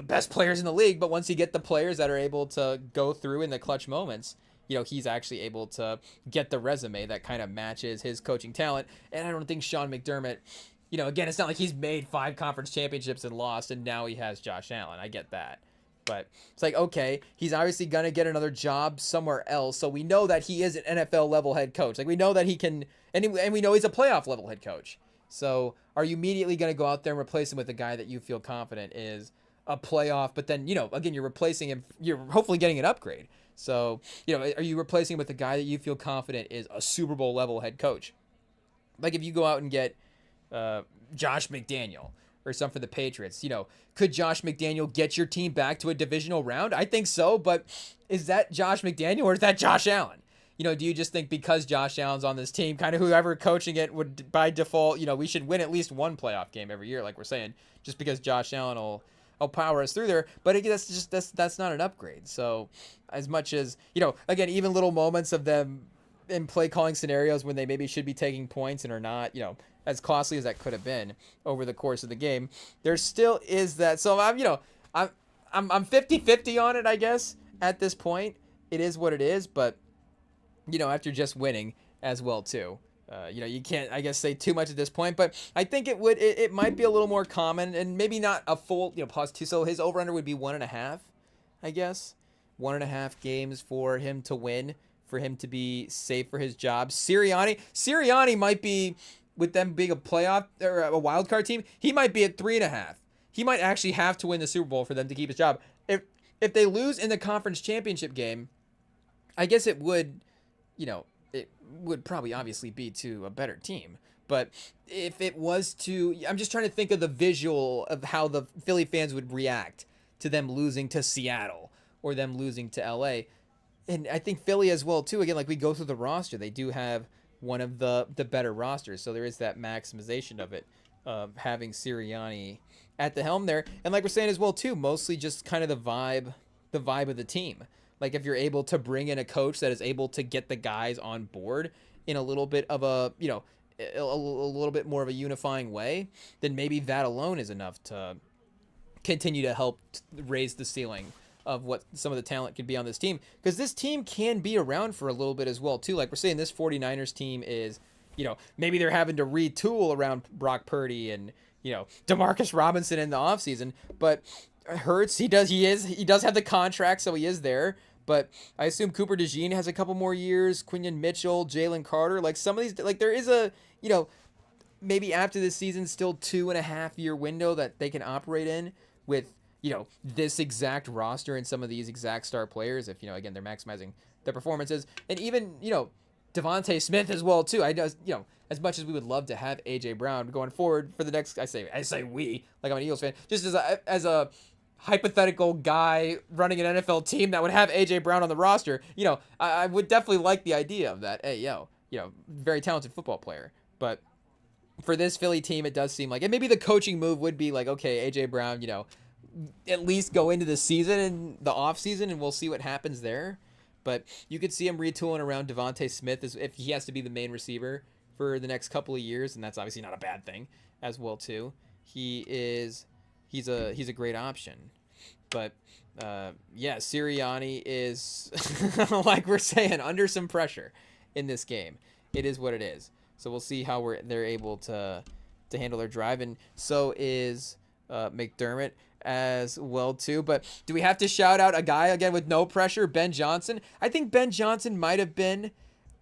best players in the league, but once you get the players that are able to go through in the clutch moments, he's actually able to get the resume that kind of matches his coaching talent. And I don't think Sean McDermott, again, it's not like he's made 5 conference championships and lost, and now he has Josh Allen. I get that. But it's okay, he's obviously going to get another job somewhere else. So we know that he is an NFL level head coach. We know that he can, and we know he's a playoff level head coach. So are you immediately going to go out there and replace him with a guy that you feel confident is a playoff, but then, again, you're replacing him, you're hopefully getting an upgrade. So, are you replacing him with a guy that you feel confident is a Super Bowl level head coach? If you go out and get Josh McDaniel or something for the Patriots, could Josh McDaniel get your team back to a divisional round? I think so, but is that Josh McDaniel or is that Josh Allen? Do you just think because Josh Allen's on this team, kind of whoever coaching it would by default, we should win at least one playoff game every year, like we're saying, just because Josh Allen will power us through there? But again, that's not an upgrade. So as much as, again, even little moments of them in play calling scenarios when they maybe should be taking points and are not, as costly as that could have been over the course of the game, there still is that. So I'm 50-50 on it, I guess, at this point. It is what it is, but after just winning as well too. You can't, I guess, say too much at this point, but I think it might be a little more common and maybe not a full, plus 2. So his over-under would be 1.5, I guess. 1.5 games for him to win, for him to be safe for his job. Sirianni might be, with them being a playoff or a wild card team, he might be at 3.5. He might actually have to win the Super Bowl for them to keep his job. If they lose in the conference championship game, I guess it would, it would probably obviously be to a better team. But if it was to, I'm just trying to think of the visual of how the Philly fans would react to them losing to Seattle or them losing to LA. And I think Philly as well too. Again, like we go through the roster, they do have one of the better rosters, so there is that maximization of it, of having Sirianni at the helm there. And like we're saying as well too, mostly just kind of the vibe of the team. Like if you're able to bring in a coach that is able to get the guys on board in a little bit of a, you know, a little bit more of a unifying way, then maybe that alone is enough to continue to help raise the ceiling of what some of the talent could be on this team, because this team can be around for a little bit as well too. Like we're saying, this 49ers team is, you know, maybe they're having to retool around Brock Purdy and, you know, Demarcus Robinson in the offseason, but Hurts, he does have the contract, so he is there. But I assume Cooper DeJean has a couple more years, Quinion Mitchell, Jalen Carter, like some of these, like there is a, you know, maybe after this season still 2.5 year window that they can operate in with, you know, this exact roster and some of these exact star players, if, you know, again, they're maximizing their performances. And even, you know, Devontae Smith as well too. You know, as much as we would love to have AJ Brown going forward for the next, I say we, like I'm an Eagles fan, just as a hypothetical guy running an NFL team that would have AJ Brown on the roster, you know, I would definitely like the idea of that. Hey, you know, very talented football player. But for this Philly team, it does seem like, and maybe the coaching move would be like, okay, AJ Brown, you know, at least go into the season and the off season, and we'll see what happens there. But you could see him retooling around Devontae Smith as if he has to be the main receiver for the next couple of years, and that's obviously not a bad thing as well too. He's a great option. But yeah, Sirianni is like we're saying, under some pressure in this game. It is what it is. So we'll see how they're able to handle their drive, and so is McDermott as well too. But do we have to shout out a guy again with no pressure, Ben Johnson? I think Ben Johnson might have been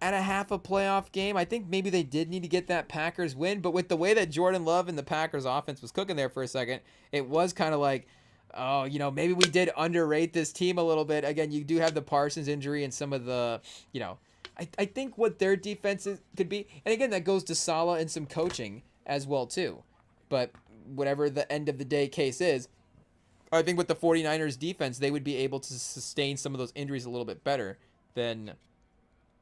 at a half a playoff game. I think maybe they did need to get that Packers win, but with the way that Jordan Love and the Packers offense was cooking there for a second, it was kind of like, oh, you know, maybe we did underrate this team a little bit. Again, you do have the Parsons injury and some of the, you know, I think what their defenses could be, and again, that goes to Saleh and some coaching as well too. But whatever the end of the day case is, I think with the 49ers defense, they would be able to sustain some of those injuries a little bit better than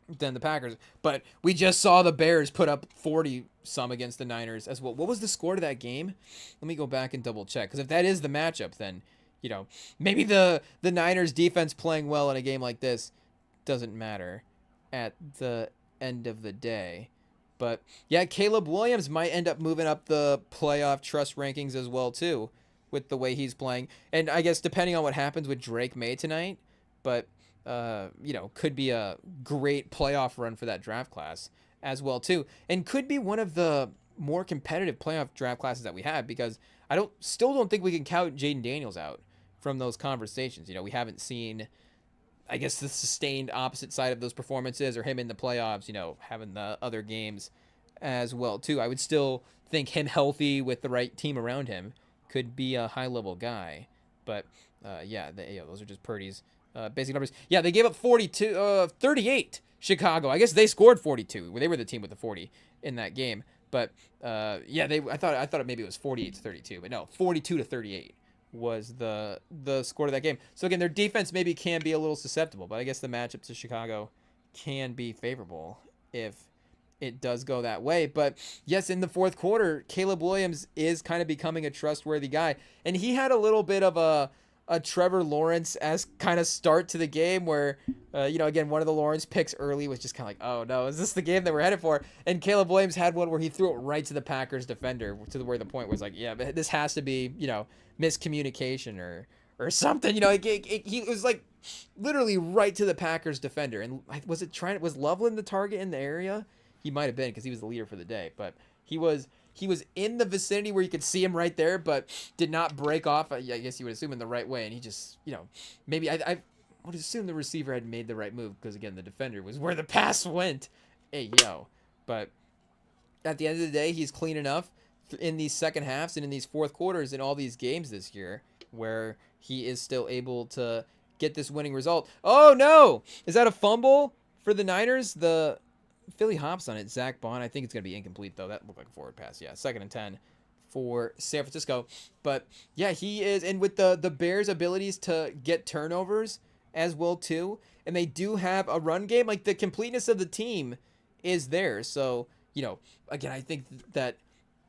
the Packers. But we just saw the Bears put up 40-some against the Niners as well. What was the score to that game? Let me go back and double check, because if that is the matchup, then, you know, maybe the Niners defense playing well in a game like this doesn't matter at the end of the day. But yeah, Caleb Williams might end up moving up the playoff trust rankings as well too, with the way he's playing. And I guess depending on what happens with Drake May tonight, but you know, could be a great playoff run for that draft class as well too, and could be one of the more competitive playoff draft classes that we have, because I still don't think we can count Jaden Daniels out from those conversations. You know, we haven't seen, I guess, the sustained opposite side of those performances, or him in the playoffs, you know, having the other games as well too. I would still think him healthy with the right team around him could be a high level guy. But yeah, those are just Purdy's basic numbers. Yeah, they gave up 38 Chicago. I guess they scored 42. They were the team with the 40 in that game. But yeah, I thought maybe it was 48-32, but no, 42-38 was the score of that game. So again, their defense maybe can be a little susceptible, but I guess the matchup to Chicago can be favorable if it does go that way. But yes, in the fourth quarter, Caleb Williams is kind of becoming a trustworthy guy, and he had a little bit of a Trevor Lawrence-esque kind of start to the game where, you know, again, one of the Lawrence picks early was just kind of like, oh no, is this the game that we're headed for? And Caleb Williams had one where he threw it right to the Packers defender, to where the point was like, yeah, but this has to be, you know, miscommunication or something. You know, it was like literally right to the Packers defender. And was Loveland the target in the area? He might have been, because he was the leader for the day, but he was in the vicinity where you could see him right there, but did not break off. I guess you would assume in the right way. And he just, you know, maybe I would assume the receiver had made the right move, because again, the defender was where the pass went. Hey, yo. But at the end of the day, he's clean enough in these second halves and in these fourth quarters in all these games this year, where he is still able to get this winning result. Oh no! Is that a fumble for the Niners? The Philly hops on it. Zach Bond. I think it's going to be incomplete, though. That looked like a forward pass. Yeah, 2nd and 10 for San Francisco. But, yeah, he is. And with the Bears' abilities to get turnovers as well, too. and they do have a run game. Like, the completeness of the team is there. So, again, I think that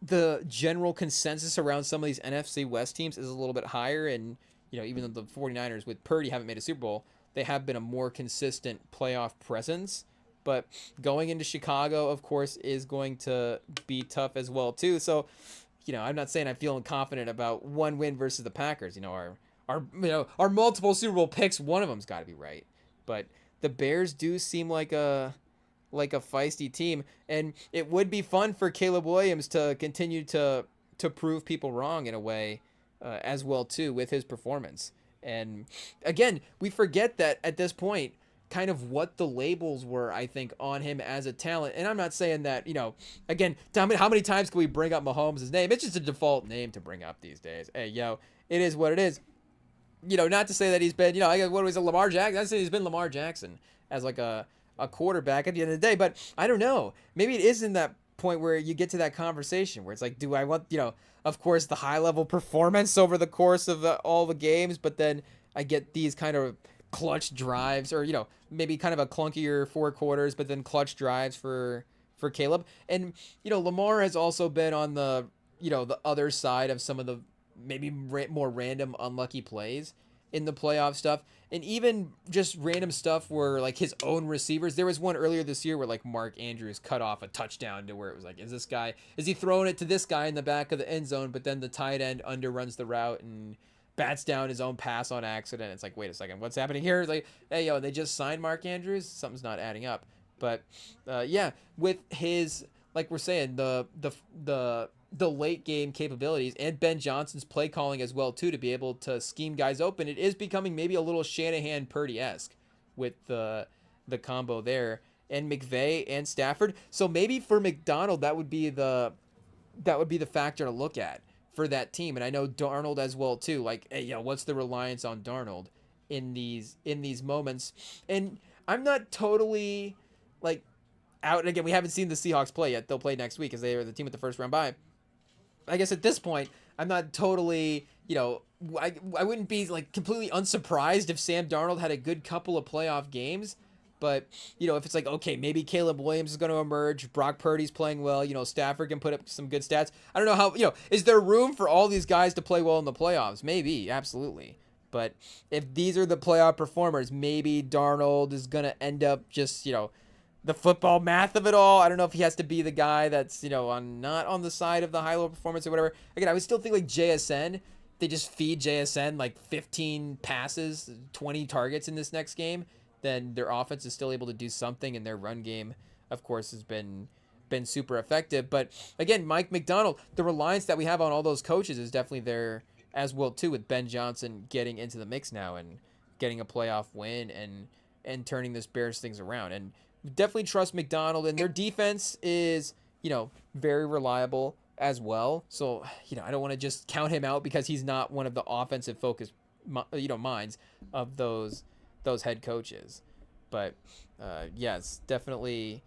the general consensus around some of these NFC West teams is a little bit higher. And, even though the 49ers with Purdy haven't made a Super Bowl, they have been a more consistent playoff presence. But going into Chicago, of course, is going to be tough as well, too. So, I'm not saying I'm feeling confident about one win versus the Packers. Our multiple Super Bowl picks, one of them's got to be right. But the Bears do seem like a feisty team, and it would be fun for Caleb Williams to continue to prove people wrong in a way as well too with his performance. And again, we forget that at this point kind of what the labels were, I think, on him as a talent. And I'm not saying that, again, how many times can we bring up Mahomes' name? It's just a default name to bring up these days. Hey, it is what it is. Not to say that he's been, what was it, Lamar Jackson? I'd say he's been Lamar Jackson as like a quarterback at the end of the day. But I don't know. Maybe it is in that point where you get to that conversation where it's like, do I want, of course, the high-level performance over the course of all the games, but then I get these kind of clutch drives, or maybe kind of a clunkier 4 quarters, but then clutch drives for Caleb. And Lamar has also been on the the other side of some of the maybe more random unlucky plays in the playoff stuff, and even just random stuff where like his own receivers. There was one earlier this year where like Mark Andrews cut off a touchdown to where it was like, is he throwing it to this guy in the back of the end zone, but then the tight end underruns the route and bats down his own pass on accident. It's like, wait a second, what's happening here? It's like, hey, they just signed Mark Andrews. Something's not adding up. But with his, like we're saying, the late game capabilities and Ben Johnson's play calling as well too, to be able to scheme guys open, it is becoming maybe a little Shanahan Purdy-esque with the combo there, and McVay and Stafford. So maybe for McDonald, that would be the factor to look at for that team. And I know Darnold as well too. Like, hey, what's the reliance on Darnold in these moments? And I'm not totally like out. And again, we haven't seen the Seahawks play yet. They'll play next week as they are the team with the first round bye. I guess at this point, I'm not totally, I wouldn't be like completely unsurprised if Sam Darnold had a good couple of playoff games. But, if it's like, okay, maybe Caleb Williams is going to emerge, Brock Purdy's playing well, Stafford can put up some good stats. I don't know how, is there room for all these guys to play well in the playoffs? Maybe, absolutely. But if these are the playoff performers, maybe Darnold is going to end up just, the football math of it all. I don't know if he has to be the guy that's, not on the side of the high-level performance or whatever. Again, I would still think like JSN, they just feed JSN like 15 passes, 20 targets in this next game, then their offense is still able to do something, and their run game, of course, has been super effective. But again, Mike Macdonald, the reliance that we have on all those coaches is definitely there as well too, with Ben Johnson getting into the mix now and getting a playoff win and turning this Bears things around. And definitely trust Macdonald, and their defense is, very reliable as well. So, I don't want to just count him out because he's not one of the offensive focused, minds of those head coaches. But yes, definitely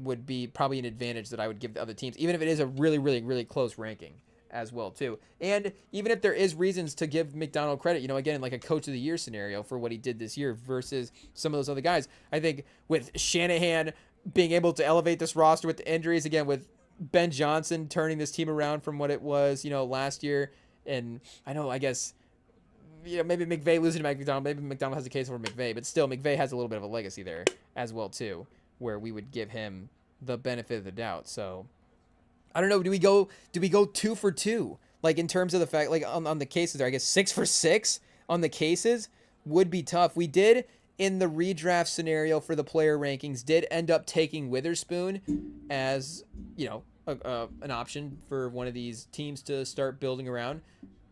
would be probably an advantage that I would give the other teams, even if it is a really, really, really close ranking as well too. And even if there is reasons to give McDonald credit, again, like a coach of the year scenario for what he did this year versus some of those other guys, I think with Shanahan being able to elevate this roster with the injuries, again, with Ben Johnson turning this team around from what it was, last year. And I guess, maybe McVay losing to Mike Macdonald, maybe McDonald has a case over McVay, but still McVay has a little bit of a legacy there as well too, where we would give him the benefit of the doubt. So I don't know. Do we go 2 for 2? Like in terms of the fact, like on the cases there, I guess 6 for 6 on the cases would be tough. We did in the redraft scenario for the player rankings did end up taking Witherspoon as, an option for one of these teams to start building around.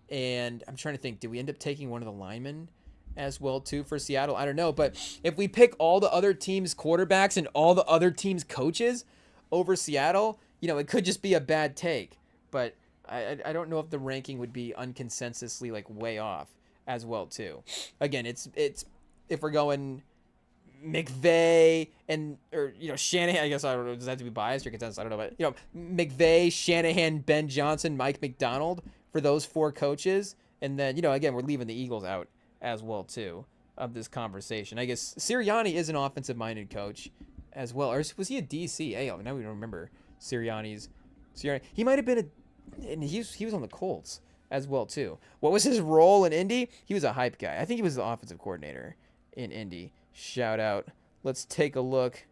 And I'm trying to think, did we end up taking one of the linemen as well too for Seattle? I don't know. But if we pick all the other teams' quarterbacks and all the other teams' coaches over Seattle, it could just be a bad take. But I don't know if the ranking would be unconsensusly like way off as well too. Again, it's if we're going McVay or Shanahan, I guess, I don't know, does that have to be biased or consensus? I don't know, but McVay, Shanahan, Ben Johnson, Mike Macdonald for those 4 coaches, and then again, we're leaving the Eagles out as well too. of this conversation. I guess Sirianni is an offensive-minded coach as well. Or was he a DC? Hey, now we don't remember Sirianni's. He might have been and he was on the Colts as well too. What was his role in Indy? He was a hype guy. I think he was the offensive coordinator in Indy. Shout out. Let's take a look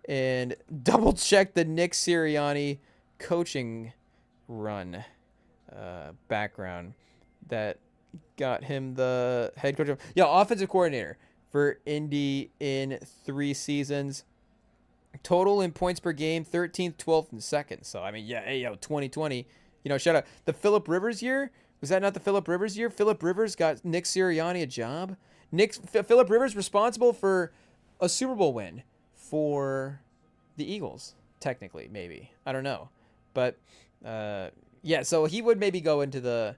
and double check the Nick Sirianni coaching run background that got him the head coach. Offensive coordinator for Indy in 3 seasons. Total in points per game, 13th, 12th, and 2nd. So, 2020, shout out. The Phillip Rivers year, was that not the Phillip Rivers year? Phillip Rivers got Nick Sirianni a job. Phillip Rivers responsible for a Super Bowl win for the Eagles, technically, maybe. I don't know. But, so he would maybe go into the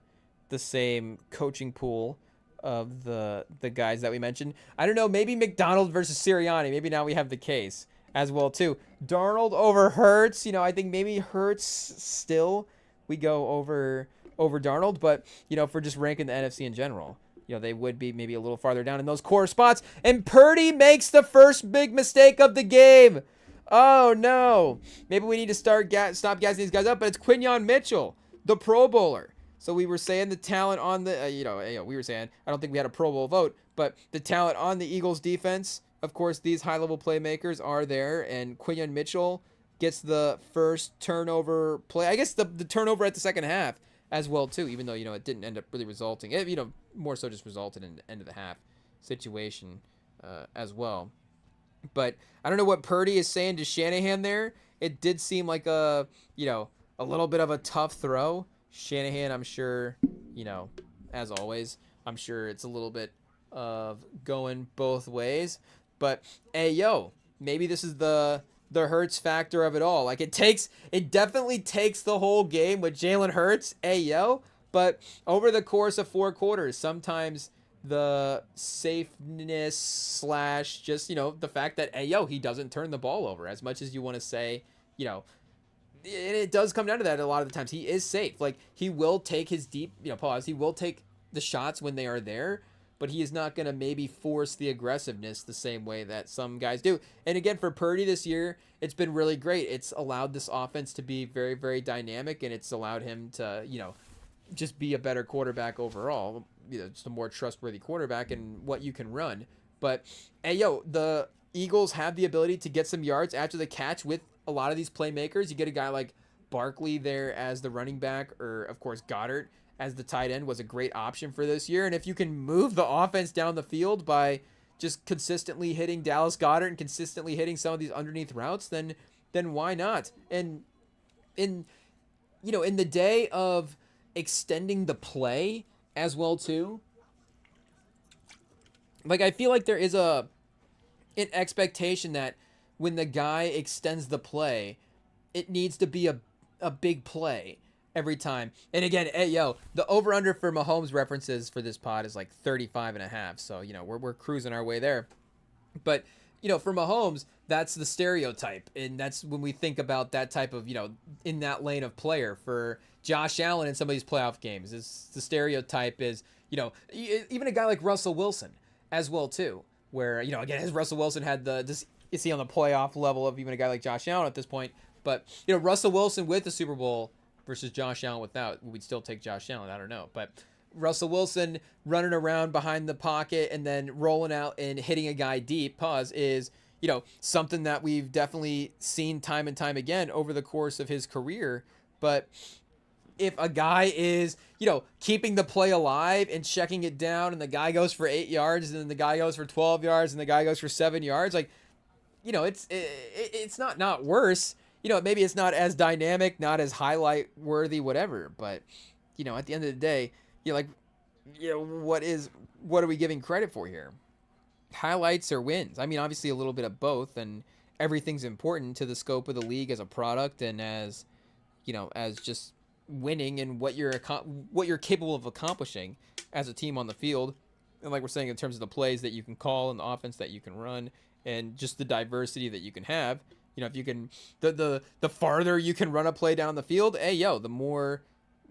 same coaching pool of the guys that we mentioned. I don't know, maybe McDonald versus Sirianni. Maybe now we have the case as well too. Darnold over Hurts. I think maybe Hurts still we go over Darnold, but if we're just ranking the NFC in general, they would be maybe a little farther down in those core spots. And Purdy makes the first big mistake of the game. Oh no. Maybe we need to stop gassing these guys up, but it's Quinyon Mitchell, the Pro Bowler. So we were saying the talent on the, we were saying, I don't think we had a Pro Bowl vote, but the talent on the Eagles defense, of course, these high-level playmakers are there, and Quinyon Mitchell gets the first turnover play. I guess the turnover at the second half as well, too, even though, it didn't end up really resulting. It, more so just resulted in the end of the half situation as well. But I don't know what Purdy is saying to Shanahan there. It did seem like a little bit of a tough throw. Shanahan, I'm sure, as always, I'm sure it's a little bit of going both ways. But, maybe this is the Hurts factor of it all. Like, it definitely takes the whole game with Jalen Hurts, but over the course of 4 quarters, sometimes the safeness / just, the fact that, he doesn't turn the ball over as much as you want to say, and it does come down to that a lot of the times. He is safe. Like, he will take his deep, pause. He will take the shots when they are there, but he is not going to maybe force the aggressiveness the same way that some guys do. And again, for Purdy this year, it's been really great. It's allowed this offense to be very, very dynamic, and it's allowed him to, just be a better quarterback overall, just a more trustworthy quarterback and what you can run. But, the Eagles have the ability to get some yards after the catch with a lot of these playmakers. You get a guy like Barkley there as the running back, or, of course, Goddard as the tight end was a great option for this year. And if you can move the offense down the field by just consistently hitting Dallas Goedert and consistently hitting some of these underneath routes, then why not? And in the day of extending the play as well too, like, I feel like there is an expectation that when the guy extends the play, it needs to be a big play every time. And again, the over-under for Mahomes references for this pod is like 35.5. So, we're cruising our way there. But, for Mahomes, that's the stereotype. And that's when we think about that type of, in that lane of player. For Josh Allen in some of these playoff games, the stereotype is, even a guy like Russell Wilson as well, too. Where, again, has Russell Wilson had is he on the playoff level of even a guy like Josh Allen at this point? But, Russell Wilson with the Super Bowl versus Josh Allen without, we'd still take Josh Allen. I don't know. But Russell Wilson running around behind the pocket and then rolling out and hitting a guy deep, is, something that we've definitely seen time and time again over the course of his career. But if a guy is, keeping the play alive and checking it down, and the guy goes for 8 yards, and then the guy goes for 12 yards, and the guy goes for 7 yards, like, it's not worse. Maybe it's not as dynamic, not as highlight worthy, whatever. But, at the end of the day, what are we giving credit for here? Highlights or wins? I mean, obviously a little bit of both, and everything's important to the scope of the league as a product and as, as just winning and what you're capable of accomplishing as a team on the field. And like we're saying, in terms of the plays that you can call and the offense that you can run and just the diversity that you can have. If you can, the farther you can run a play down the field, the more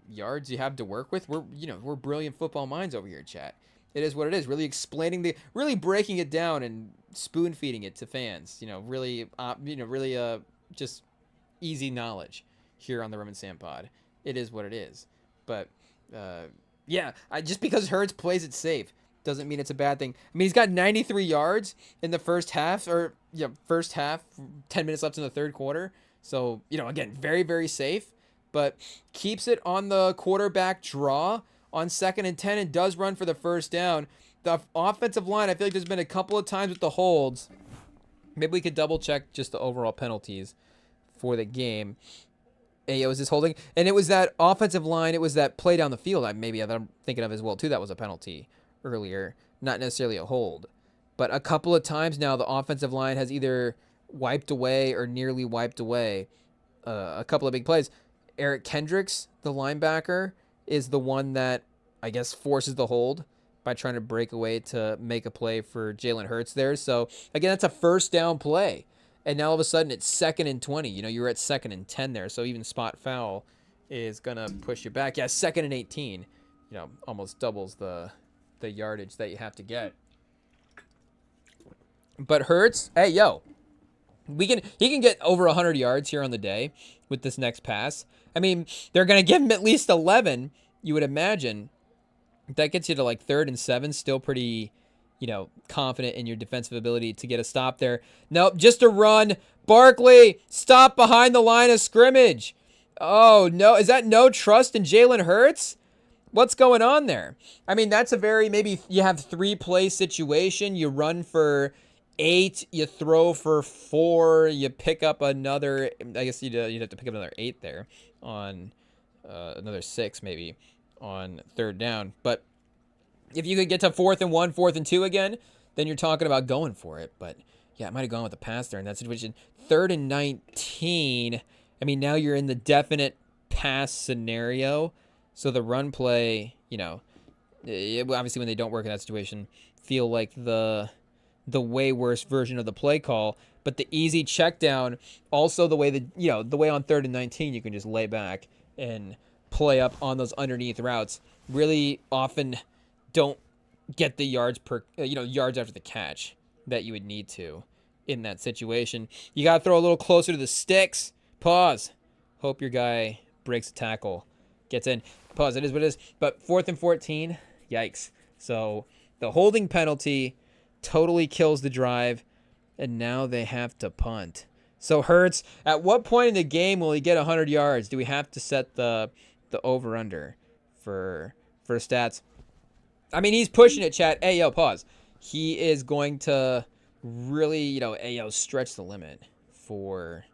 yards you have to work with. We're brilliant football minds over here, chat. It is what it is. Really explaining really breaking it down and spoon feeding it to fans. Really, just easy knowledge here on the REMINGTOM pod. It is what it is. But yeah, just because Hurts plays it safe doesn't mean it's a bad thing. I mean, he's got 93 yards in the first half, 10 minutes left in the third quarter. So, again, very, very safe, but keeps it on the quarterback draw on 2nd and 10 and does run for the first down. The offensive line, I feel like there's been a couple of times with the holds. Maybe we could double check just the overall penalties for the game. Ayo is this holding? And it was that offensive line, it was that play down the field maybe that I'm thinking of as well, too. That was a penalty earlier, not necessarily a hold. But a couple of times now, the offensive line has either wiped away or nearly wiped away a couple of big plays. Eric Kendricks, the linebacker, is the one that, I guess, forces the hold by trying to break away to make a play for Jalen Hurts there. So, again, that's a first down play. And now all of a sudden it's 2nd and 20. You were at 2nd and 10 there. So even spot foul is going to push you back. Yeah, 2nd and 18. Almost doubles the yardage that you have to get. But Hurts, hey, yo. He can get over 100 yards here on the day with this next pass. I mean, they're going to give him at least 11, you would imagine. That gets you to like 3rd and 7, still pretty, confident in your defensive ability to get a stop there. Nope, just a run. Barkley, stop behind the line of scrimmage. Oh, no. Is that no trust in Jalen Hurts? What's going on there? I mean, that's a maybe you have 3-play situation. You run for 8, you throw for 4, you pick up another, I guess you'd have to pick up another 8 there on another 6 maybe on 3rd down. But if you could get to 4th and 1, 4th and 2 again, then you're talking about going for it. But yeah, I might have gone with the pass there in that situation. 3rd and 19. I mean, now you're in the definite pass scenario. So the run play, obviously when they don't work in that situation, feel like the way worse version of the play call. But the easy check down, also the way the way on 3rd and 19, you can just lay back and play up on those underneath routes. Really often don't get the yards yards after the catch that you would need to in that situation. You got to throw a little closer to the sticks. Pause. Hope your guy breaks a tackle, gets in. Pause. It is what it is. But 4th and 14, yikes. So the holding penalty totally kills the drive, and now they have to punt. So Hurts, at what point in the game will he get 100 yards? Do we have to set the over-under for stats? I mean, he's pushing it, chat. Hey, yo, pause. He is going to really, stretch the limit for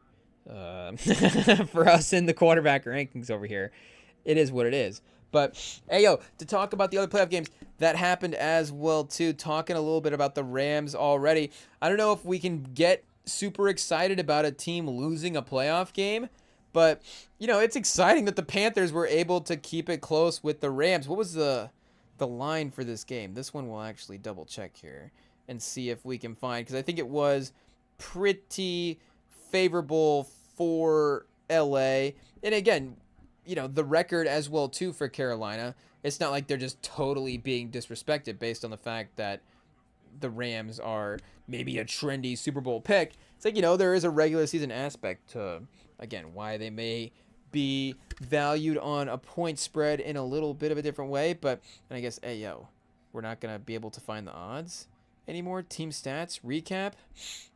for us in the quarterback rankings over here. It is what it is. But, hey, yo, to talk about the other playoff games, that happened as well, too. Talking a little bit about the Rams already. I don't know if we can get super excited about a team losing a playoff game, but, it's exciting that the Panthers were able to keep it close with the Rams. What was the line for this game? This one we'll actually double check here and see if we can find, because I think it was pretty favorable for LA. And again, the record as well too for Carolina, it's not like they're just totally being disrespected based on the fact that the Rams are maybe a trendy Super Bowl pick. It's like, there is a regular season aspect to, again, why they may be valued on a point spread in a little bit of a different way. But, and I guess, hey, yo, we're not going to be able to find the odds anymore. Team stats, recap.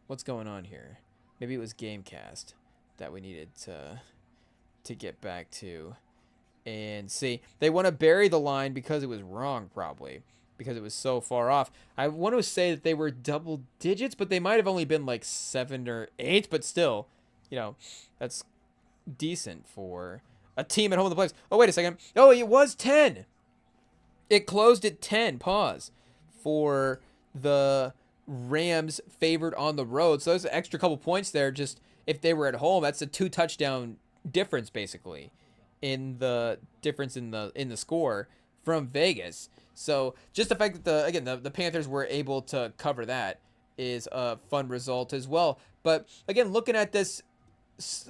What's going on here? Maybe it was Gamecast that we needed to get back to and see. They want to bury the line because it was wrong, probably, because it was so far off. I want to say that they were double digits, but they might have only been like 7 or 8, but still, that's decent for a team at home in the playoffs. Oh, wait a second. Oh, it was 10. It closed at 10. Pause. For the Rams favored on the road. So there's an extra couple points there. Just if they were at home, that's a 2 touchdown difference basically in the difference in the score from Vegas. So just the fact that the Panthers were able to cover that is a fun result as well. But again, looking at this,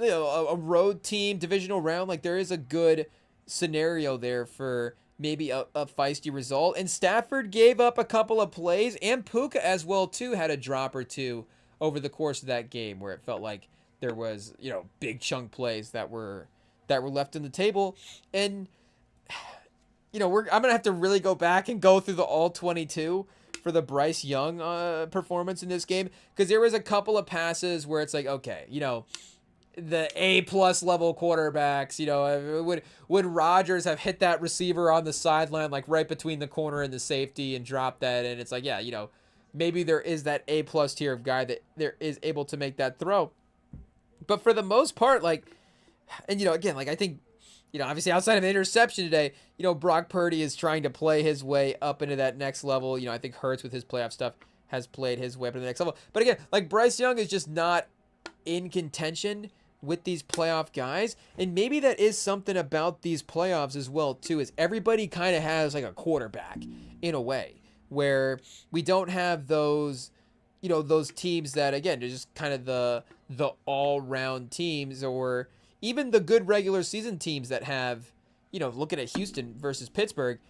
a road team divisional round, like there is a good scenario there for maybe a feisty result. And Stafford gave up a couple of plays, and Puka as well too had a drop or two over the course of that game where it felt like there was, big chunk plays that were left on the table. And I'm gonna have to really go back and go through the all 22 for the Bryce Young performance in this game, because there was a couple of passes where it's like, okay, the A+ level quarterbacks, would Rodgers have hit that receiver on the sideline, like right between the corner and the safety, and dropped that? And it's like, yeah, maybe there is that A+ tier of guy that there is able to make that throw. But for the most part, again, I think, obviously outside of an interception today, Brock Purdy is trying to play his way up into that next level. I think Hurts with his playoff stuff has played his way up to the next level. But again, Bryce Young is just not in contention with these playoff guys. And maybe that is something about these playoffs as well too, is everybody kind of has a quarterback in a way, where we don't have those, those teams that, again, are just kind of the all-round teams, or even the good regular season teams that have, looking at Houston versus Pittsburgh,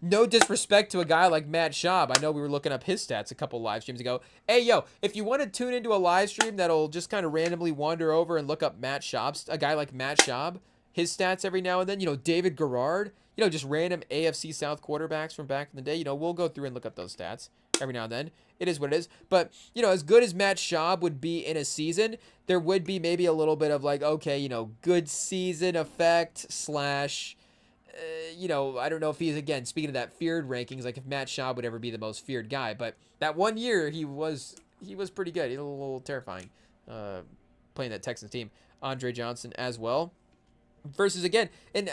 no disrespect to a guy like Matt Schaub. I know we were looking up his stats a couple live streams ago. Hey, if you want to tune into a live stream that'll just kind of randomly wander over and look up Matt Schaub, a guy like Matt Schaub, his stats every now and then, David Garrard, just random AFC South quarterbacks from back in the day, we'll go through and look up those stats every now and then. It is what it is. But, as good as Matt Schaub would be in a season, there would be maybe a little bit of okay, good season effect / I don't know if he's, again, speaking of that feared rankings, if Matt Schaub would ever be the most feared guy. But that one year, he was pretty good. He was a little terrifying playing that Texans team. Andre Johnson as well. Versus, again, and,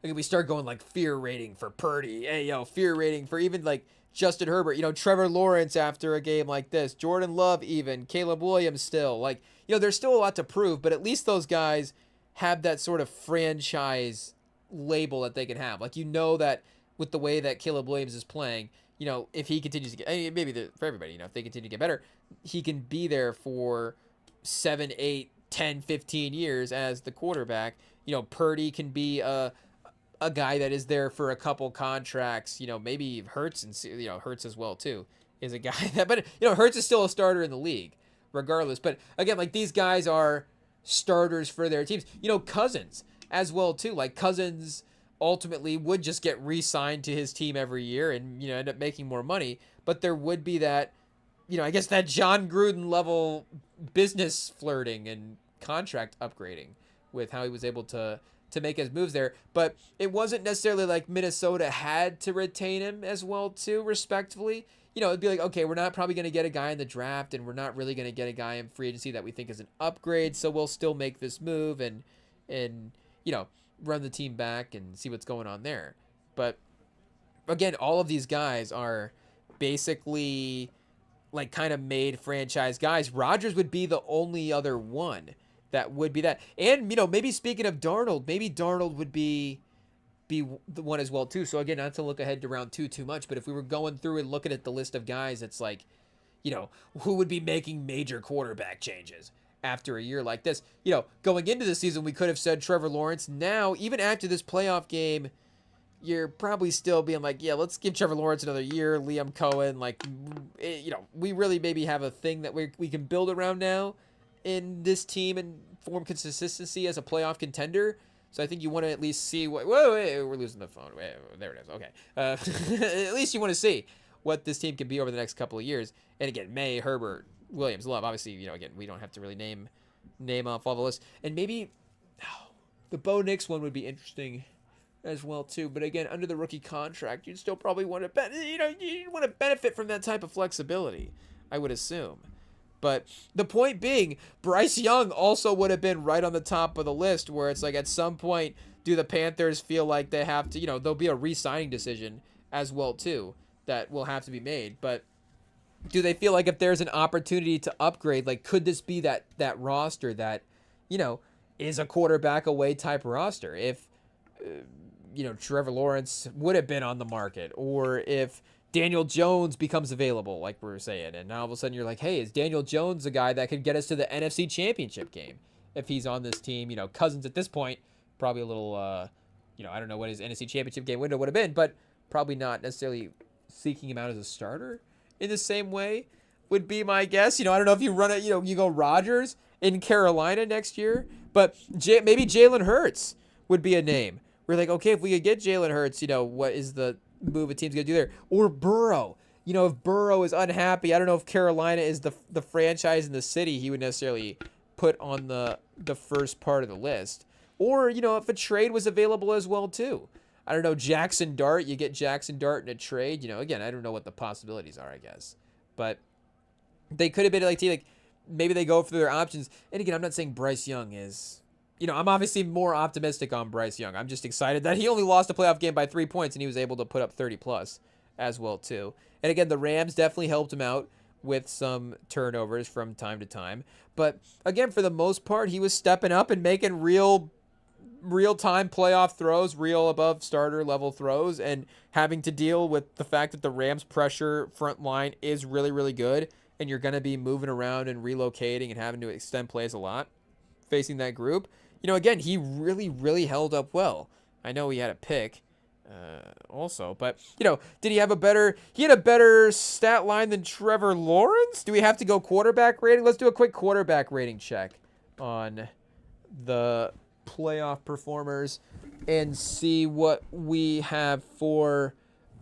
we start going fear rating for Purdy. Hey, fear rating for even Justin Herbert, Trevor Lawrence after a game like this, Jordan Love even, Caleb Williams still. There's still a lot to prove, but at least those guys have that sort of franchise label that they can have. That with the way that Caleb Williams is playing, if he continues to get, maybe for everybody, if they continue to get better, he can be there for 7, 8, 10, 15 years as the quarterback. Purdy can be a guy that is there for a couple contracts. Maybe Hurts, and Hurts as well too is a guy that, but Hurts is still a starter in the league regardless. But again, these guys are starters for their teams. Cousins as well too. Cousins ultimately would just get re-signed to his team every year and end up making more money. But there would be that, I guess that John Gruden level business flirting and contract upgrading with how he was able to make his moves there. But it wasn't necessarily Minnesota had to retain him as well too, respectively. It'd be okay, we're not probably going to get a guy in the draft, and we're not really going to get a guy in free agency that we think is an upgrade, so we'll still make this move and run the team back and see what's going on there. But again, all of these guys are basically kind of made franchise guys. Rodgers would be the only other one that would be that. And, maybe speaking of Darnold, maybe Darnold would be the one as well too. So again, not to look ahead to round 2 too much, but if we were going through and looking at the list of guys, it's who would be making major quarterback changes after a year like this. Going into the season, we could have said Trevor Lawrence. Now, even after this playoff game, you're probably still being yeah, let's give Trevor Lawrence another year. Liam Cohen, we really maybe have a thing that we can build around now in this team and form consistency as a playoff contender. So I think you want to at least see what. Whoa, we're losing the phone. Wait, there it is. Okay. At least you want to see what this team can be over the next couple of years. And again, May, Herbert, Williams, Love. Obviously, again, we don't have to really name off all the list. And maybe the Bo Nix one would be interesting as well too. But again, under the rookie contract, you'd still probably want to you want to benefit from that type of flexibility, I would assume. But the point being, Bryce Young also would have been right on the top of the list, where it's at some point, do the Panthers feel like they have to, there'll be a re-signing decision as well too that will have to be made. But do they feel like if there's an opportunity to upgrade, could this be that roster that, is a quarterback away type roster? If, Trevor Lawrence would have been on the market, or if Daniel Jones becomes available, like we were saying, and now all of a sudden you're hey, is Daniel Jones a guy that could get us to the NFC Championship game if he's on this team? Cousins at this point, probably a I don't know what his NFC Championship game window would have been, but probably not necessarily seeking him out as a starter in the same way would be my guess. I don't know if you run it, you go Rodgers in Carolina next year, but maybe Jalen Hurts would be a name. We're like, okay, if we could get Jalen Hurts, what is the move a team's going to do there? Or Burrow. If Burrow is unhappy, I don't know if Carolina is the franchise in the city he would necessarily put on the first part of the list. Or, if a trade was available as well, too. I don't know, Jackson Dart. You get Jackson Dart in a trade. Again, I don't know what the possibilities are, I guess. But they could have been like maybe they go for their options. And again, I'm not saying Bryce Young is... I'm obviously more optimistic on Bryce Young. I'm just excited that he only lost a playoff game by 3 points and he was able to put up 30+ as well, too. And again, the Rams definitely helped him out with some turnovers from time to time. But again, for the most part, he was stepping up and making real-time playoff throws, real above starter level throws, and having to deal with the fact that the Rams pressure front line is really, really good, and you're going to be moving around and relocating and having to extend plays a lot facing that group. Again, he really, really held up well. I know he had a pick also, but, did he have he had a better stat line than Trevor Lawrence? Do we have to go quarterback rating? Let's do a quick quarterback rating check on the playoff performers and see what we have for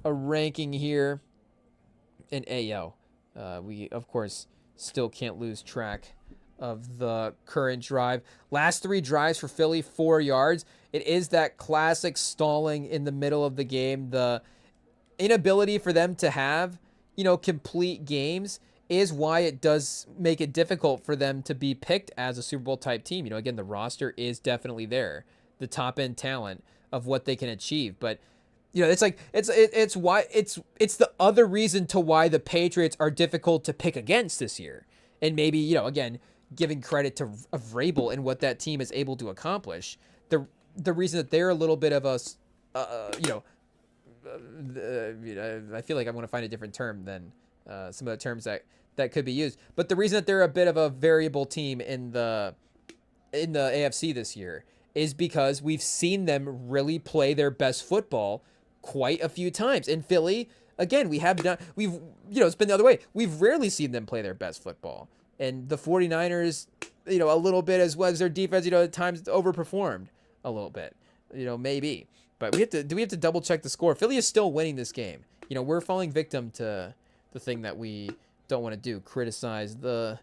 a ranking here. And we, of course, still can't lose track of the current drive. Last 3 drives for Philly, 4 yards. It is that classic stalling in the middle of the game. The inability for them to have, complete games is why it does make it difficult for them to be picked as a Super Bowl type team. Again, the roster is definitely there, the top end talent of what they can achieve. But it's the other reason to why the Patriots are difficult to pick against this year. And maybe, again, giving credit to Vrabel and what that team is able to accomplish. The reason that they're a little bit of a, I feel like I want to find a different term than some of the terms that could be used. But the reason that they're a bit of a variable team in the AFC this year is because we've seen them really play their best football quite a few times. In Philly, again, it's been the other way. We've rarely seen them play their best football. And the 49ers, a little bit as well as their defense, at times overperformed a little bit, maybe. But do we have to double check the score? Philly is still winning this game. We're falling victim to the thing that we don't want to do, criticize the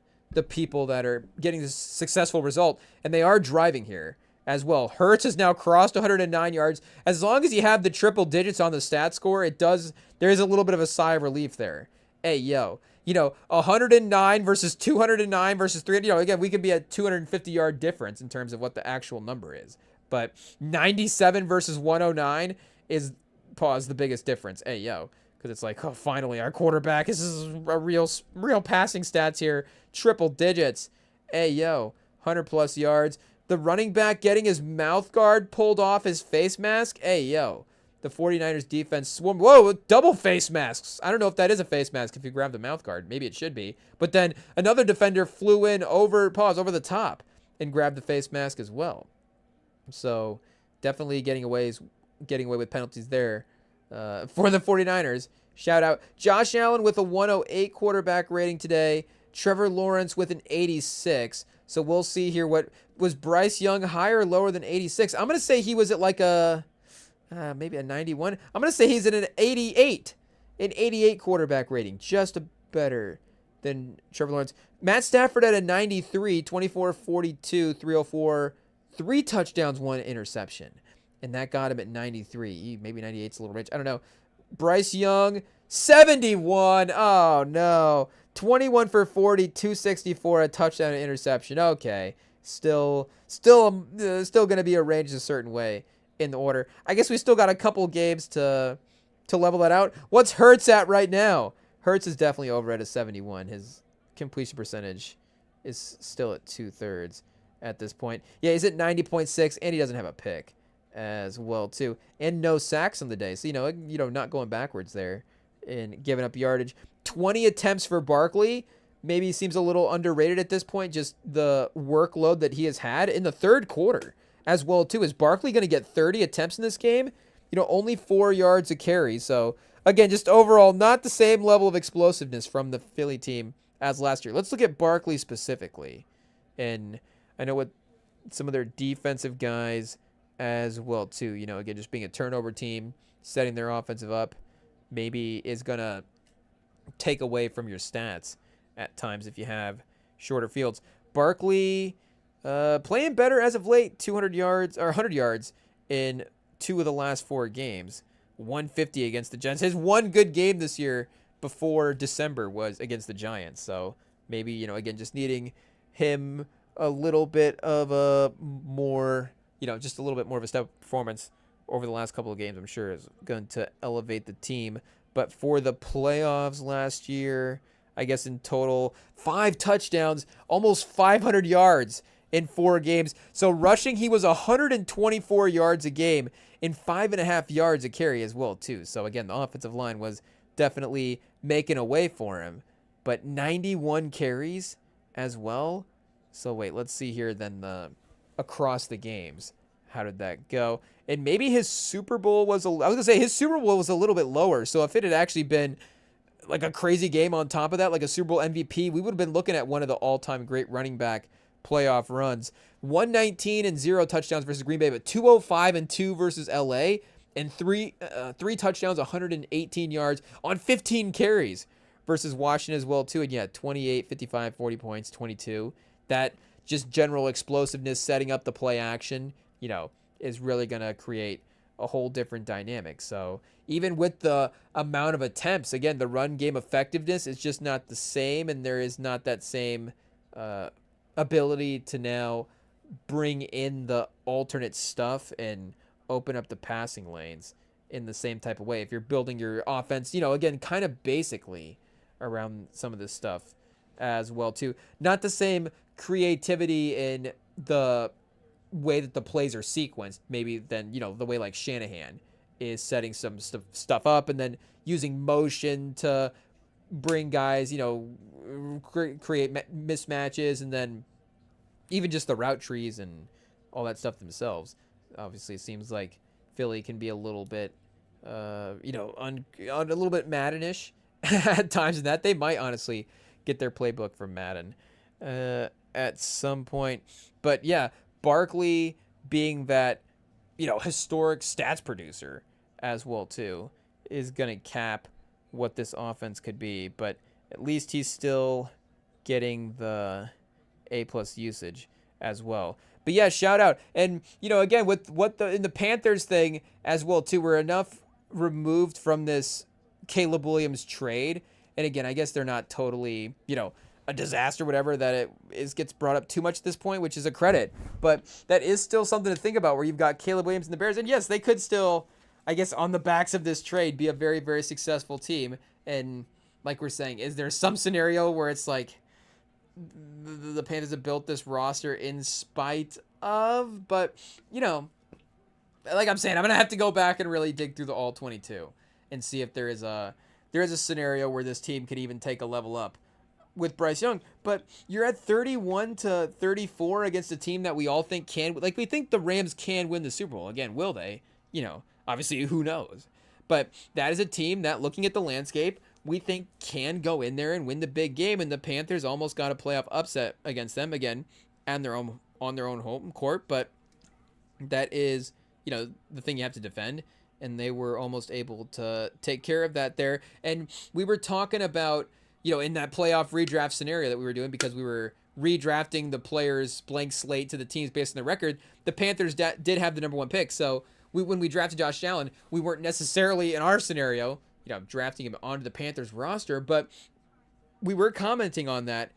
people that are getting this successful result. And they are driving here as well. Hurts has now crossed 109 yards. As long as you have the triple digits on the stat score, there is a little bit of a sigh of relief there. 109 versus 209 versus 300. Again, we could be at 250-yard difference in terms of what the actual number is. But 97 versus 109 is the biggest difference. Because it's like, oh, finally, our quarterback. This is a real passing stats here. Triple digits. 100+ yards. The running back getting his mouth guard pulled off his face mask. The 49ers defense swarmed. Whoa, double face masks. I don't know if that is a face mask if you grab the mouth guard. Maybe it should be. But then another defender flew in over the top and grabbed the face mask as well. So definitely getting away with penalties there for the 49ers. Shout out Josh Allen with a 108 quarterback rating today. Trevor Lawrence with an 86. So we'll see here. What was Bryce Young higher or lower than 86? I'm going to say he was at like maybe a 91. I'm going to say he's at an 88. An 88 quarterback rating. Just better than Trevor Lawrence. Matt Stafford at a 93. 24-42, 304. 3 touchdowns, 1 interception. And that got him at 93. Maybe 98's a little rich. I don't know. Bryce Young, 71. Oh, no. 21 for 40, 264, a touchdown and interception. Okay. Still going to be arranged a certain way in the order. I guess we still got a couple games to level that out. What's Hurts at right now? Hurts is definitely over at a 71. His completion percentage is still at 2/3 at this point. Yeah, he's at 90.6, and he doesn't have a pick as well, too. And no sacks on the day. So, not going backwards there and giving up yardage. 20 attempts for Barkley. Maybe seems a little underrated at this point, just the workload that he has had in the third quarter. as well too. Is Barkley going to get 30 attempts in this game? Only 4 yards a carry. So again, just overall not the same level of explosiveness from the Philly team as last year. Let's look at Barkley specifically. And I know what some of their defensive guys as well too. Again, just being a turnover team, setting their offensive up maybe is going to take away from your stats at times if you have shorter fields. Barkley playing better as of late, 200 yards or 100 yards in 2 of the last 4 games, 150 against the Giants. His one good game this year before December was against the Giants. So maybe, again, just needing him a little bit of a more, just a little bit more of a step performance over the last couple of games, I'm sure is going to elevate the team. But for the playoffs last year, I guess in total, 5 touchdowns, almost 500 yards in 4 games. So rushing, he was 124 yards a game and 5.5 yards a carry as well, too. So again, the offensive line was definitely making a way for him. But 91 carries as well. So wait, let's see here then across the games. How did that go? And maybe his Super Bowl was his Super Bowl was a little bit lower. So if it had actually been like a crazy game on top of that, like a Super Bowl MVP, we would have been looking at one of the all-time great running back playoff runs. 119 and 0 touchdowns versus Green Bay, but 205 and 2 versus LA, and three touchdowns, 118 yards on 15 carries versus Washington as well too. And yeah, 28, 55, 40 points, 22. That just general explosiveness, setting up the play action, is really going to create a whole different dynamic. So even with the amount of attempts, again, the run game effectiveness is just not the same, and there is not that same ability to now bring in the alternate stuff and open up the passing lanes in the same type of way. If you're building your offense, again, kind of basically around some of this stuff as well too. Not the same creativity in the way that the plays are sequenced, maybe than, the way like Shanahan is setting some stuff up and then using motion to bring guys, create mismatches, and then even just the route trees and all that stuff themselves. Obviously, it seems like Philly can be a little bit, a little bit Madden-ish at times, in that they might honestly get their playbook from Madden at some point. But yeah, Barkley being that, historic stats producer as well too is going to cap what this offense could be. But at least he's still getting the A+ usage as well. But yeah, shout out. And, again, with in the Panthers thing as well too, we're enough removed from this Caleb Williams trade. And again, I guess they're not totally, a disaster, whatever, that gets brought up too much at this point, which is a credit. But that is still something to think about, where you've got Caleb Williams and the Bears. And yes, they could still, I guess, on the backs of this trade, be a very, very successful team. And like we're saying, is there some scenario where it's like the Panthers have built this roster in spite of? But, like I'm saying, I'm going to have to go back and really dig through the all 22 and see if there is a scenario where this team could even take a level up with Bryce Young. But you're at 31-34 against a team that we all think can, like, we think the Rams can win the Super Bowl. Again, will they? Obviously, who knows? But that is a team that, looking at the landscape, we think can go in there and win the big game. And the Panthers almost got a playoff upset against them, again, on their own home court. But that is, the thing you have to defend. And they were almost able to take care of that there. And we were talking about, in that playoff redraft scenario that we were doing, because we were redrafting the players blank slate to the teams based on the record, the Panthers did have the number 1 pick. So when we drafted Josh Allen, we weren't necessarily, in our scenario, drafting him onto the Panthers roster, but we were commenting on that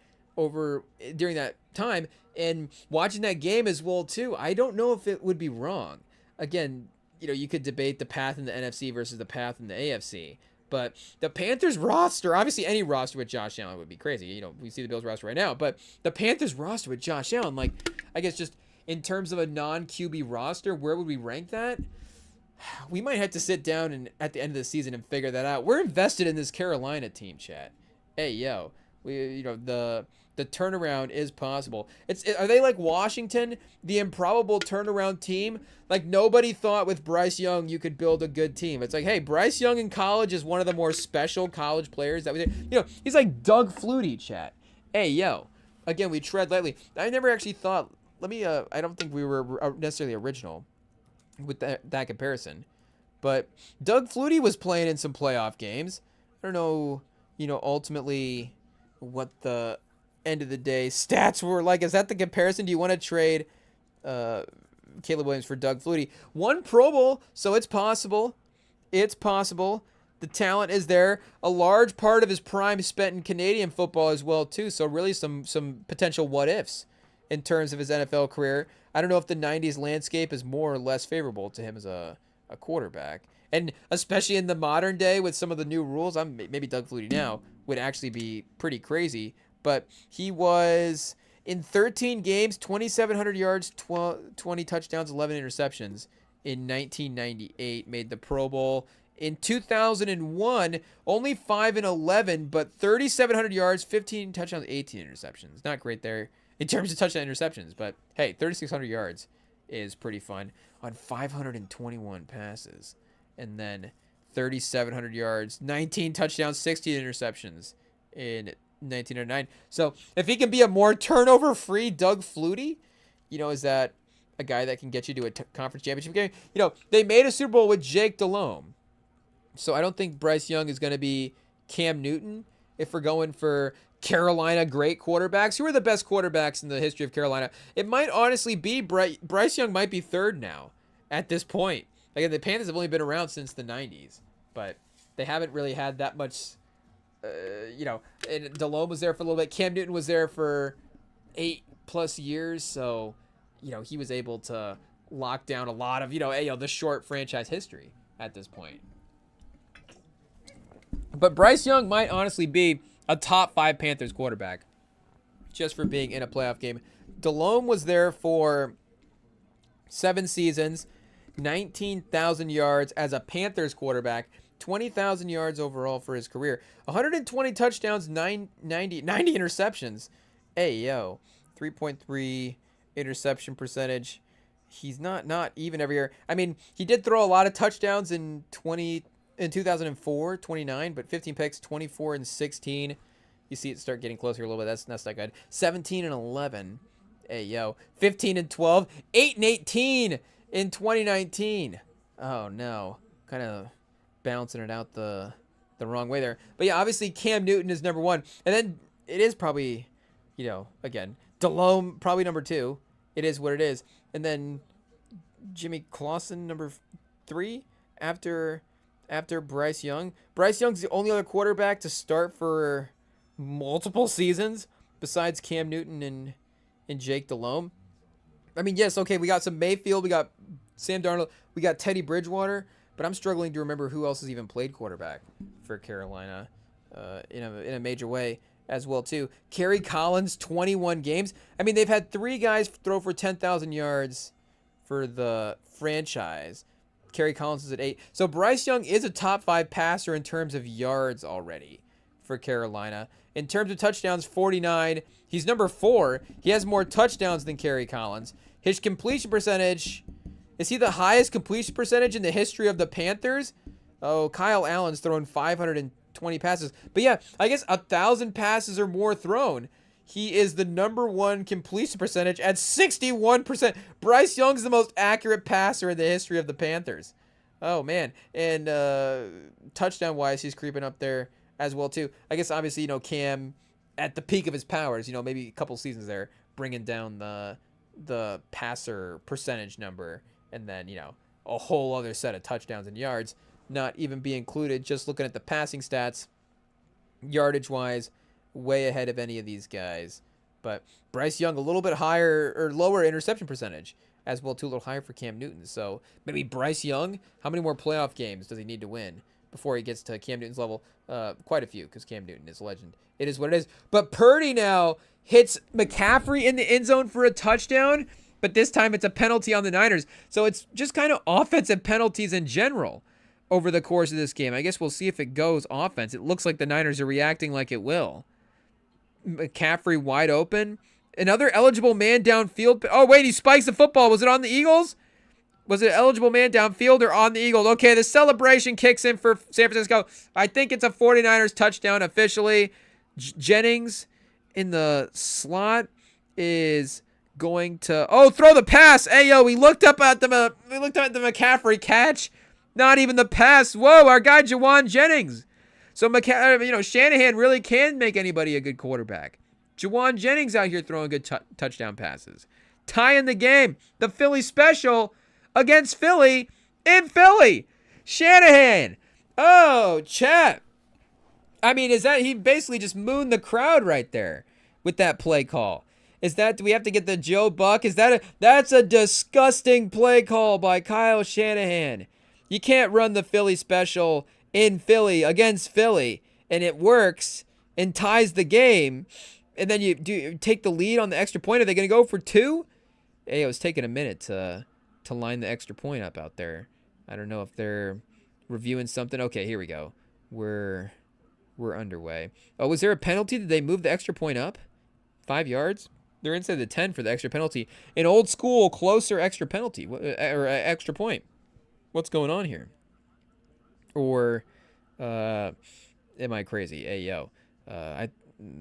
during that time and watching that game as well too. I don't know if it would be wrong. Again, you could debate the path in the NFC versus the path in the AFC. But the Panthers roster, obviously any roster with Josh Allen would be crazy. We see the Bills roster right now. But the Panthers roster with Josh Allen, like, I guess just in terms of a non-QB roster, where would we rank that? We might have to sit down and at the end of the season and figure that out. We're invested in this Carolina team, chat. Hey, yo. The The turnaround is possible. Are they like Washington, the improbable turnaround team? Like, nobody thought with Bryce Young you could build a good team. It's like, hey, Bryce Young in college is one of the more special college players that he's like Doug Flutie, chat. Hey, yo. Again, we tread lightly. I never actually thought, I don't think we were necessarily original with that comparison. But Doug Flutie was playing in some playoff games. I don't know, ultimately what the end of the day stats were like. Is that the comparison? Do you want to trade Caleb Williams for Doug Flutie? One Pro Bowl, so it's possible. It's possible. The talent is there. A large part of his prime spent in Canadian football as well, too. So really some potential what-ifs in terms of his NFL career. I don't know if the 90s landscape is more or less favorable to him as a quarterback. And especially in the modern day with some of the new rules, maybe Doug Flutie now would actually be pretty crazy. But he was in 13 games, 2,700 yards, 20 touchdowns, 11 interceptions in 1998. Made the Pro Bowl. In 2001, only 5-11, but 3,700 yards, 15 touchdowns, 18 interceptions. Not great there in terms of touchdown interceptions, but hey, 3,600 yards is pretty fun on 521 passes. And then 3,700 yards, 19 touchdowns, 16 interceptions in 1909. So if he can be a more turnover-free Doug Flutie, is that a guy that can get you to a conference championship game? They made a Super Bowl with Jake Delhomme. So I don't think Bryce Young is going to be Cam Newton if we're going for Carolina great quarterbacks. Who are the best quarterbacks in the history of Carolina? It might honestly be Bryce Young might be third now at this point. Again, the Panthers have only been around since the 90s, but they haven't really had that much, and Delhomme was there for a little bit. Cam Newton was there for 8+ years, so, he was able to lock down a lot of, the short franchise history at this point. But Bryce Young might honestly be a top 5 Panthers quarterback just for being in a playoff game. Delhomme was there for 7 seasons, 19,000 yards as a Panthers quarterback, 20,000 yards overall for his career, 120 touchdowns, 90 interceptions. Hey, yo, 3.3 interception percentage. He's not even every year. I mean, he did throw a lot of touchdowns in 2004, 29, but 15 picks, 24 and 16. You see it start getting closer a little bit. That's not good. 17 and 11. Hey, yo. 15 and 12. 8 and 18 in 2019. Oh, no. Kind of balancing it out the wrong way there. But, yeah, obviously Cam Newton is number 1. And then it is probably, again, Delhomme probably number 2. It is what it is. And then Jimmy Clausen number 3 after Bryce Young. Bryce Young's the only other quarterback to start for multiple seasons besides Cam Newton and Jake Delhomme. I mean, yes, okay, we got some Mayfield, we got Sam Darnold, we got Teddy Bridgewater, but I'm struggling to remember who else has even played quarterback for Carolina in a major way as well, too. Kerry Collins, 21 games. I mean, they've had 3 guys throw for 10,000 yards for the franchise. Kerry Collins is at 8. So Bryce Young is a top 5 passer in terms of yards already for Carolina. In terms of touchdowns, 49. He's number 4. He has more touchdowns than Kerry Collins. His completion percentage, is he the highest completion percentage in the history of the Panthers? Oh, Kyle Allen's thrown 520 passes. But yeah, I guess 1,000 passes or more thrown. He is the number 1 completion percentage at 61%. Bryce Young's the most accurate passer in the history of the Panthers. Oh, man. And touchdown-wise, he's creeping up there as well, too. I guess, obviously, Cam, at the peak of his powers, maybe a couple seasons there, bringing down the passer percentage number. And then, a whole other set of touchdowns and yards not even be included. Just looking at the passing stats, yardage-wise, way ahead of any of these guys. But Bryce Young a little bit higher or lower interception percentage as well, too, a little higher for Cam Newton. So maybe Bryce Young, how many more playoff games does he need to win before he gets to Cam Newton's level? Quite a few, because Cam Newton is a legend. It is what it is. But Purdy now hits McCaffrey in the end zone for a touchdown, but this time it's a penalty on the Niners. So it's just kind of offensive penalties in general over the course of this game. I guess we'll see if it goes offense. It looks like the Niners are reacting like it will. McCaffrey wide open. Another eligible man downfield. Oh, wait, he spikes the football. Was it on the Eagles? Was it eligible man downfield or on the Eagles? Okay, the celebration kicks in for San Francisco. I think it's a 49ers touchdown officially. Jennings in the slot is going to throw the pass. Hey yo, we looked up at the McCaffrey catch. Not even the pass. Whoa, our guy Jawan Jennings. So Shanahan really can make anybody a good quarterback. Jawan Jennings out here throwing good touchdown passes. Tying the game. The Philly special against Philly in Philly. Shanahan. Oh, chat. I mean, he basically just mooned the crowd right there with that play call. Do we have to get the Joe Buck? That's a disgusting play call by Kyle Shanahan. You can't run the Philly special in Philly against Philly, and it works and ties the game, and then you take the lead on the extra point. Are they going to go for 2? Hey, it was taking a minute to line the extra point up out there. I don't know if they're reviewing something. Okay, here we go. We're underway. Oh, was there a penalty? Did they move the extra point up 5 yards? They're inside the 10 for the extra penalty. An old school closer extra penalty or extra point. What's going on here? Or am I crazy? Hey, yo. It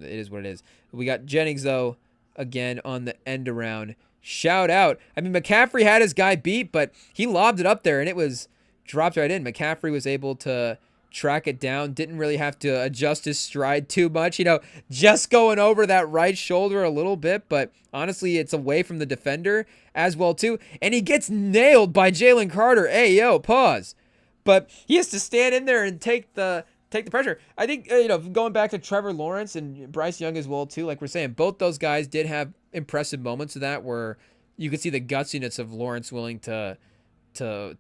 is what it is. We got Jennings, though, again on the end around. Shout out. I mean, McCaffrey had his guy beat, but he lobbed it up there, and it was dropped right in. McCaffrey was able to track it down. Didn't really have to adjust his stride too much. Just going over that right shoulder a little bit, but honestly, it's away from the defender as well, too. And he gets nailed by Jalen Carter. Hey, yo, pause. But he has to stand in there and take the pressure. I think, going back to Trevor Lawrence and Bryce Young as well, too, like we're saying, both those guys did have impressive moments of that where you could see the gutsiness of Lawrence willing to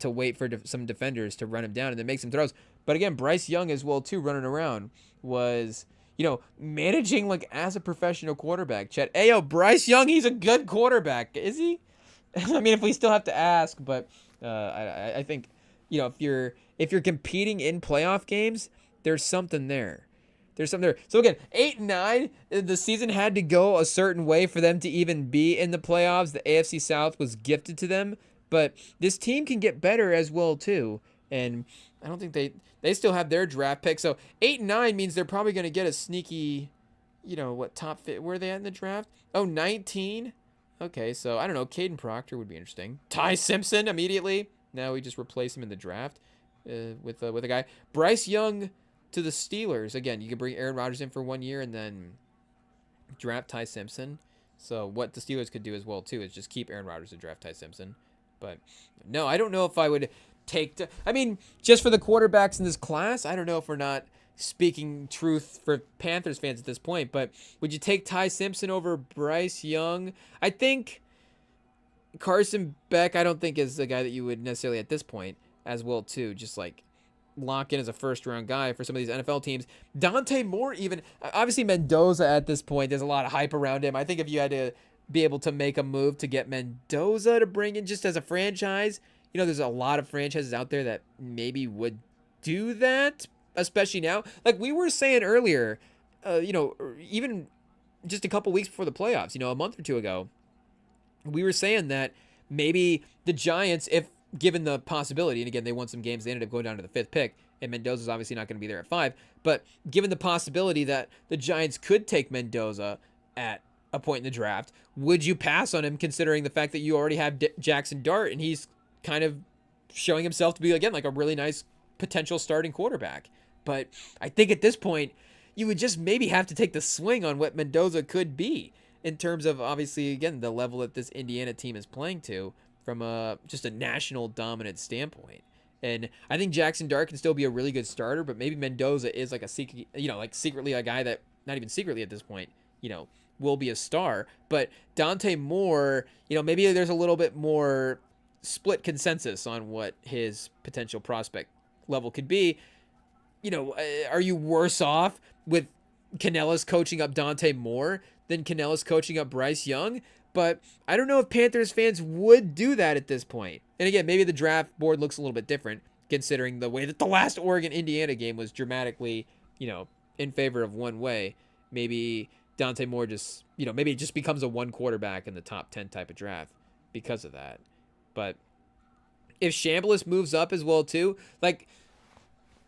wait for some defenders to run him down and then make some throws. But again, Bryce Young as well, too, running around was, managing like as a professional quarterback. Chet, hey, Bryce Young, he's a good quarterback. Is he? I mean, if we still have to ask, but I think, if you're competing in playoff games, there's something there. So again, 8-9, the season had to go a certain way for them to even be in the playoffs. The AFC South was gifted to them, but this team can get better as well, too. And I don't think they still have their draft pick. So 8-9 means they're probably going to get a sneaky, top fit. Where are they at in the draft? Oh, 19. Okay, so I don't know. Caden Proctor would be interesting. Ty Simpson immediately. Now we just replace him in the draft with a guy. Bryce Young to the Steelers. Again, you can bring Aaron Rodgers in for 1 year and then draft Ty Simpson. So what the Steelers could do as well, too, is just keep Aaron Rodgers and draft Ty Simpson. But no, I don't know if I would just for the quarterbacks in this class, I don't know if we're not speaking truth for Panthers fans at this point, but would you take Ty Simpson over Bryce Young? I think Carson Beck, I don't think is the guy that you would necessarily at this point as well, too, just like lock in as a first-round guy for some of these NFL teams. Dante Moore even, obviously Mendoza at this point, there's a lot of hype around him. I think if you had to be able to make a move to get Mendoza to bring in just as a franchise, there's a lot of franchises out there that maybe would do that, especially now. Like we were saying earlier, even just a couple weeks before the playoffs, a month or two ago, we were saying that maybe the Giants, if given the possibility, and again, they won some games, they ended up going down to the 5th pick, and Mendoza's obviously not going to be there at 5, but given the possibility that the Giants could take Mendoza at a point in the draft, would you pass on him considering the fact that you already have Jackson Dart, and he's kind of showing himself to be, again, like a really nice potential starting quarterback? But I think at this point, you would just maybe have to take the swing on what Mendoza could be in terms of, obviously, again, the level that this Indiana team is playing to from just a national dominant standpoint. And I think Jackson Dart can still be a really good starter, but maybe Mendoza is like a secret, secretly a guy that, not even secretly at this point, will be a star. But Dante Moore, maybe there's a little bit more split consensus on what his potential prospect level could be. Are you worse off with Canellis coaching up Dante Moore than Canellis coaching up Bryce Young? But I don't know if Panthers fans would do that at this point. And again, maybe the draft board looks a little bit different considering the way that the last Oregon-Indiana game was dramatically, in favor of one way. Maybe Dante Moore just, maybe it just becomes a one quarterback in the top 10 type of draft because of that. But if Chambliss moves up as well too, like,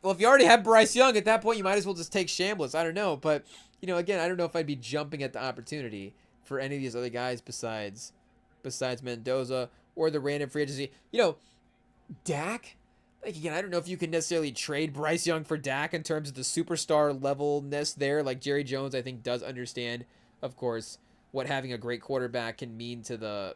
well, if you already have Bryce Young at that point, you might as well just take Chambliss. I don't know, but again, I don't know if I'd be jumping at the opportunity for any of these other guys besides Mendoza or the random free agency. Dak. Like, again, I don't know if you can necessarily trade Bryce Young for Dak in terms of the superstar levelness there. Like, Jerry Jones, I think, does understand, of course, what having a great quarterback can mean to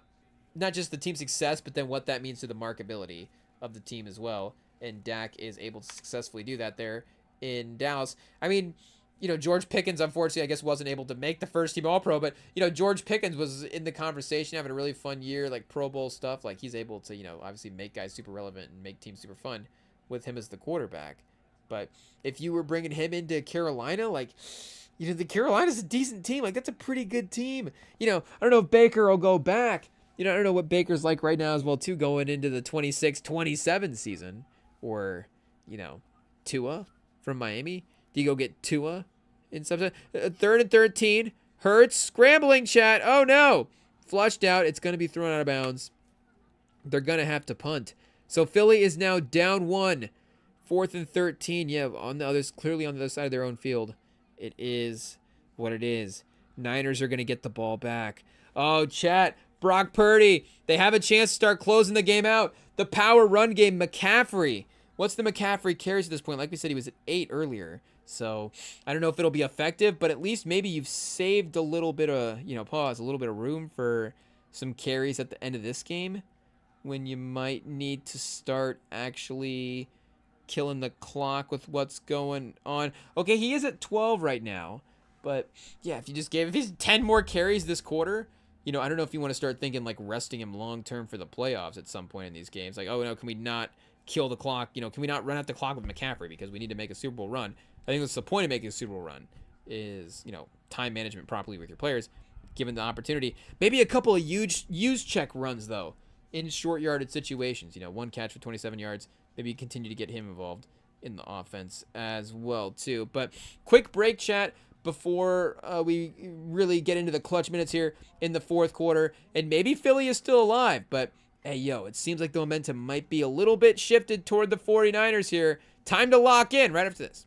not just the team's success, but then what that means to the marketability of the team as well. And Dak is able to successfully do that there in Dallas. I mean, George Pickens, unfortunately, I guess wasn't able to make the first team All-Pro, but, George Pickens was in the conversation, having a really fun year, like Pro Bowl stuff. Like, he's able to, obviously make guys super relevant and make teams super fun with him as the quarterback. But if you were bringing him into Carolina, like, the Carolina's a decent team. Like, that's a pretty good team. I don't know if Baker will go back. I don't know what Baker's like right now as well, too, going into the 26-27 season. Or, Tua from Miami. Do you go get Tua in some 3rd and 13? Hurts scrambling, chat. Oh no, flushed out. It's going to be thrown out of bounds. They're going to have to punt. So Philly is now down 1. 4th and 13. Yeah, clearly on the other side of their own field. It is what it is. Niners are going to get the ball back. Oh, chat. Brock Purdy. They have a chance to start closing the game out. The power run game. McCaffrey. What's the McCaffrey carries at this point? Like we said, he was at 8 earlier. So I don't know if it'll be effective, but at least maybe you've saved a little bit of, a little bit of room for some carries at the end of this game when you might need to start actually killing the clock with what's going on. Okay, he is at 12 right now. But yeah, if he's 10 more carries this quarter, I don't know if you want to start thinking like resting him long term for the playoffs at some point in these games. Like, oh no, can we not kill the clock? Can we not run out the clock with McCaffrey because we need to make a Super Bowl run? I think that's the point of making a Super Bowl run is, time management properly with your players, given the opportunity. Maybe a couple of huge use check runs, though, in short yarded situations. One catch for 27 yards. Maybe you continue to get him involved in the offense as well, too. But quick break, chat, before we really get into the clutch minutes here in the fourth quarter. And maybe Philly is still alive, but hey, it seems like the momentum might be a little bit shifted toward the 49ers here. Time to lock in right after this.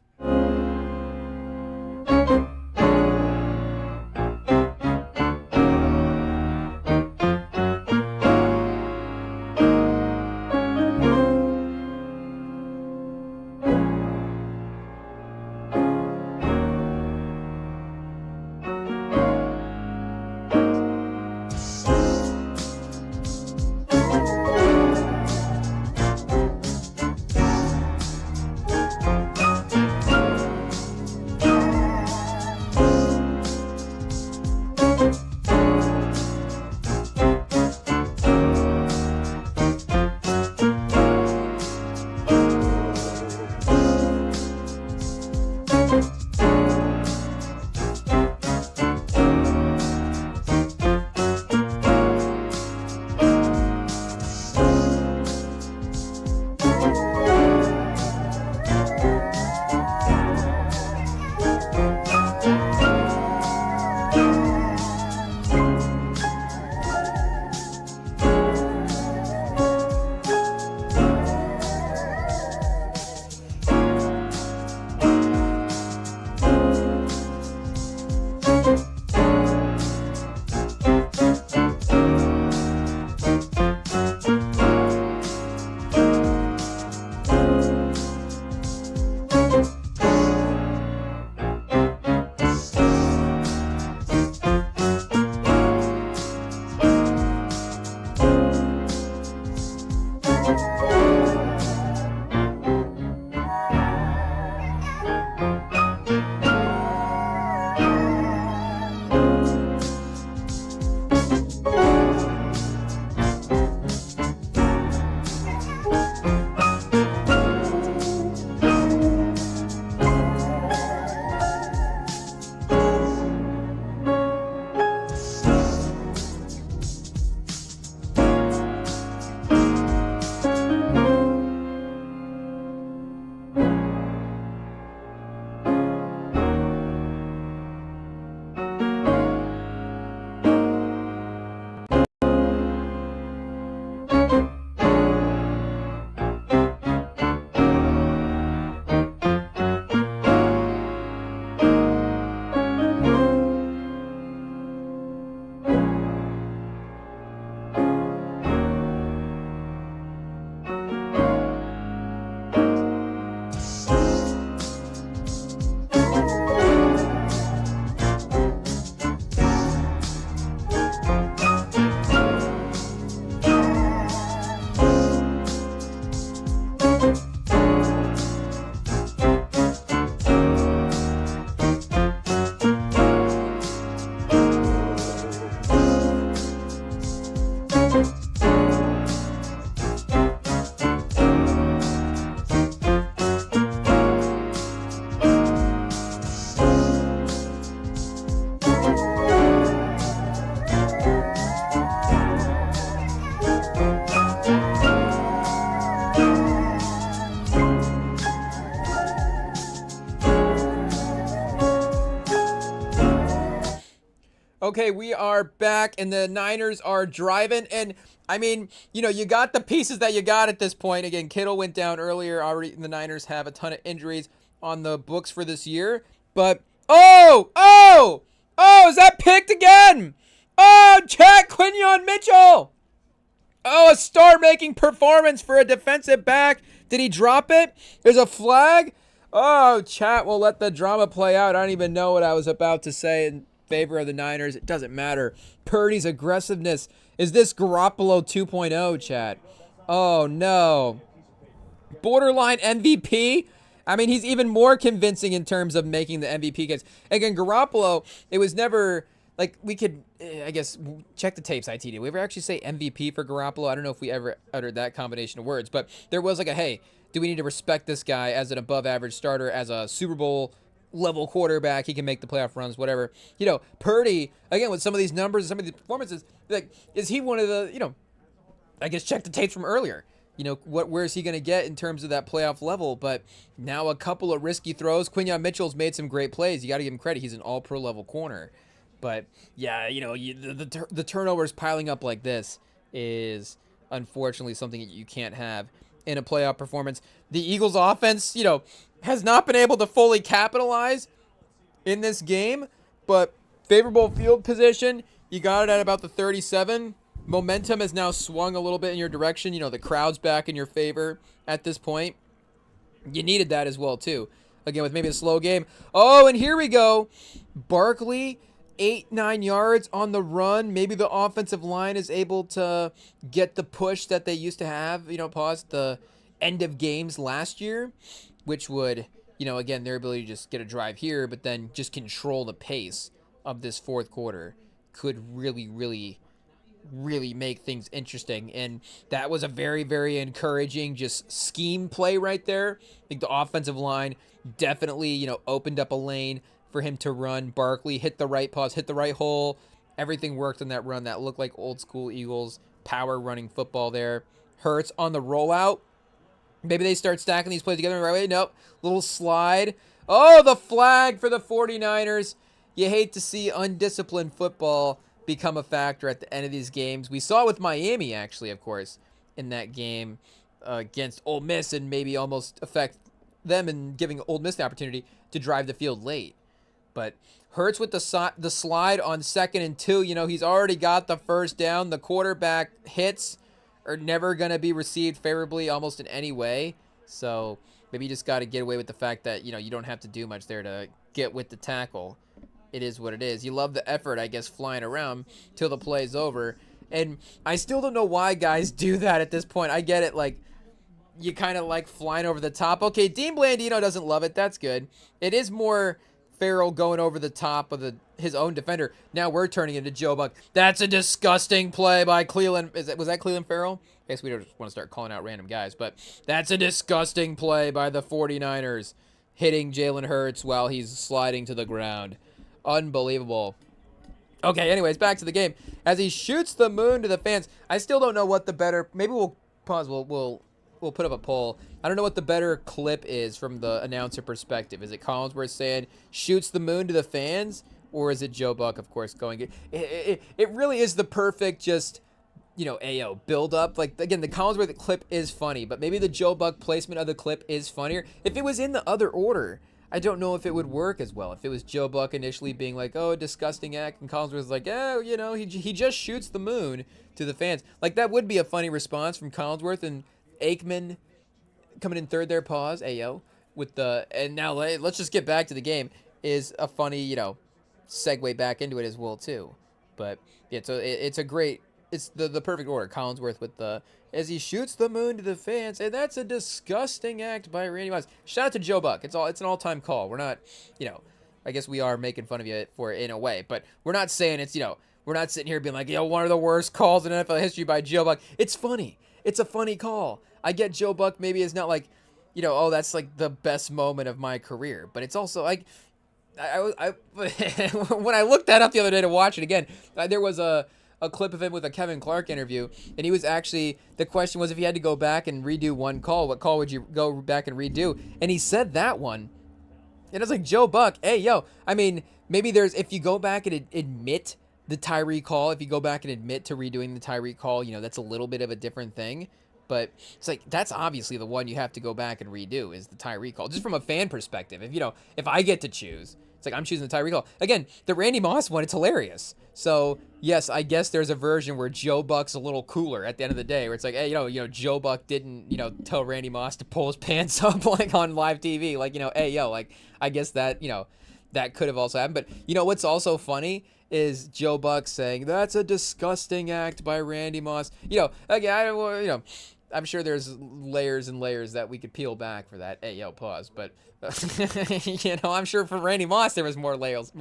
Okay, we are back, and the Niners are driving. And, I mean, you got the pieces that you got at this point. Again, Kittle went down earlier. Already, the Niners have a ton of injuries on the books for this year. But, is that picked again? Oh, Chat Quinion Mitchell. Oh, a star-making performance for a defensive back. Did he drop it? There's a flag. Oh, chat will let the drama play out. I don't even know what I was about to say in favor of the Niners. It doesn't matter. Purdy's aggressiveness. Is this Garoppolo 2.0, chat? Oh, no. Borderline MVP? I mean, he's even more convincing in terms of making the MVP case. Again, Garoppolo, it was never... Like, we could, I guess, check the tapes, IT. Did we ever actually say MVP for Garoppolo? I don't know if we ever uttered that combination of words. But there was like a, hey, do we need to respect this guy as an above-average starter, as a Super Bowl-level quarterback? He can make the playoff runs, whatever. Purdy, again, with some of these numbers and some of these performances, like, is he one of the, I guess check the tapes from earlier. Where is he going to get in terms of that playoff level? But now a couple of risky throws. Quinion Mitchell's made some great plays. You got to give him credit. He's an all-pro level corner. But, yeah, the turnovers piling up like this is unfortunately something that you can't have in a playoff performance. The Eagles offense, has not been able to fully capitalize in this game, but favorable field position, you got it at about the 37. Momentum has now swung a little bit in your direction. The crowd's back in your favor at this point. You needed that as well, too. Again, with maybe a slow game. Oh, and here we go. Barkley... 8-9 yards on the run. Maybe the offensive line is able to get the push that they used to have, past the end of games last year, which would, again, their ability to just get a drive here, but then just control the pace of this fourth quarter could really, really, really make things interesting. And that was a very, very encouraging just scheme play right there. I think the offensive line definitely, opened up a lane for him to run. Barkley hit the right pause, hit the right hole. Everything worked on that run. That looked like old school Eagles power running football there. Hurts on the rollout. Maybe they start stacking these plays together in the right way. Nope. Little slide. Oh, the flag for the 49ers. You hate to see undisciplined football become a factor at the end of these games. We saw it with Miami, actually, of course, in that game against Ole Miss, and maybe almost affect them in giving Ole Miss the opportunity to drive the field late. But Hurts with the slide on 2nd and 2. He's already got the first down. The quarterback hits are never going to be received favorably almost in any way. So maybe you just got to get away with the fact that, you don't have to do much there to get with the tackle. It is what it is. You love the effort, I guess, flying around till the play's over. And I still don't know why guys do that at this point. I get it, like, you kind of like flying over the top. Okay, Dean Blandino doesn't love it. That's good. It is more... Farrell going over the top of his own defender. Now we're turning into Joe Buck. That's a disgusting play by Cleveland. Was that Cleveland Farrell? I guess we don't want to start calling out random guys, but that's a disgusting play by the 49ers, hitting Jalen Hurts while he's sliding to the ground. Unbelievable. Okay, anyways, back to the game. As he shoots the moon to the fans, I still don't know what the better... Maybe we'll pause. We'll put up a poll. I don't know what the better clip is from the announcer perspective. Is it Collinsworth saying, shoots the moon to the fans? Or is it Joe Buck, of course, going... It really is the perfect just, AO build up. Like, again, the Collinsworth clip is funny, but maybe the Joe Buck placement of the clip is funnier. If it was in the other order, I don't know if it would work as well. If it was Joe Buck initially being like, oh, disgusting act, and Collinsworth was like, oh, he just shoots the moon to the fans. Like, that would be a funny response from Collinsworth, and Aikman coming in third there, pause, Ayo, with the, and now let's just get back to the game, is a funny, segue back into it as well, too. But, yeah, so it's a great, it's the perfect order. Collinsworth with the, as he shoots the moon to the fans, and that's a disgusting act by Randy Moss. Shout out to Joe Buck. It's an all-time call. We're not, I guess we are making fun of you for it in a way, but we're not saying it's, we're not sitting here being like, one of the worst calls in NFL history by Joe Buck. It's funny. It's a funny call. I get Joe Buck maybe is not like, oh, that's like the best moment of my career. But it's also like, I when I looked that up the other day to watch it again, there was a clip of him with a Kevin Clark interview. And he was actually, the question was if he had to go back and redo one call, what call would you go back and redo? And he said that one. And I was like, Joe Buck, hey, I mean, maybe if you go back and admit the Tyree call, if you go back and admit to redoing the Tyree call, that's a little bit of a different thing. But it's like, that's obviously the one you have to go back and redo, is the Tyree call. Just from a fan perspective, if I get to choose, it's like I'm choosing the Tyree call. Again, the Randy Moss one, it's hilarious. So yes, I guess there's a version where Joe Buck's a little cooler at the end of the day, where it's like, hey, Joe Buck didn't, tell Randy Moss to pull his pants up like on live TV, like, hey, like, I guess that, that could have also happened. But what's also funny is Joe Buck saying that's a disgusting act by Randy Moss. Again, I'm sure there's layers and layers that we could peel back for that. Hey, pause. But I'm sure for Randy Moss there was more layers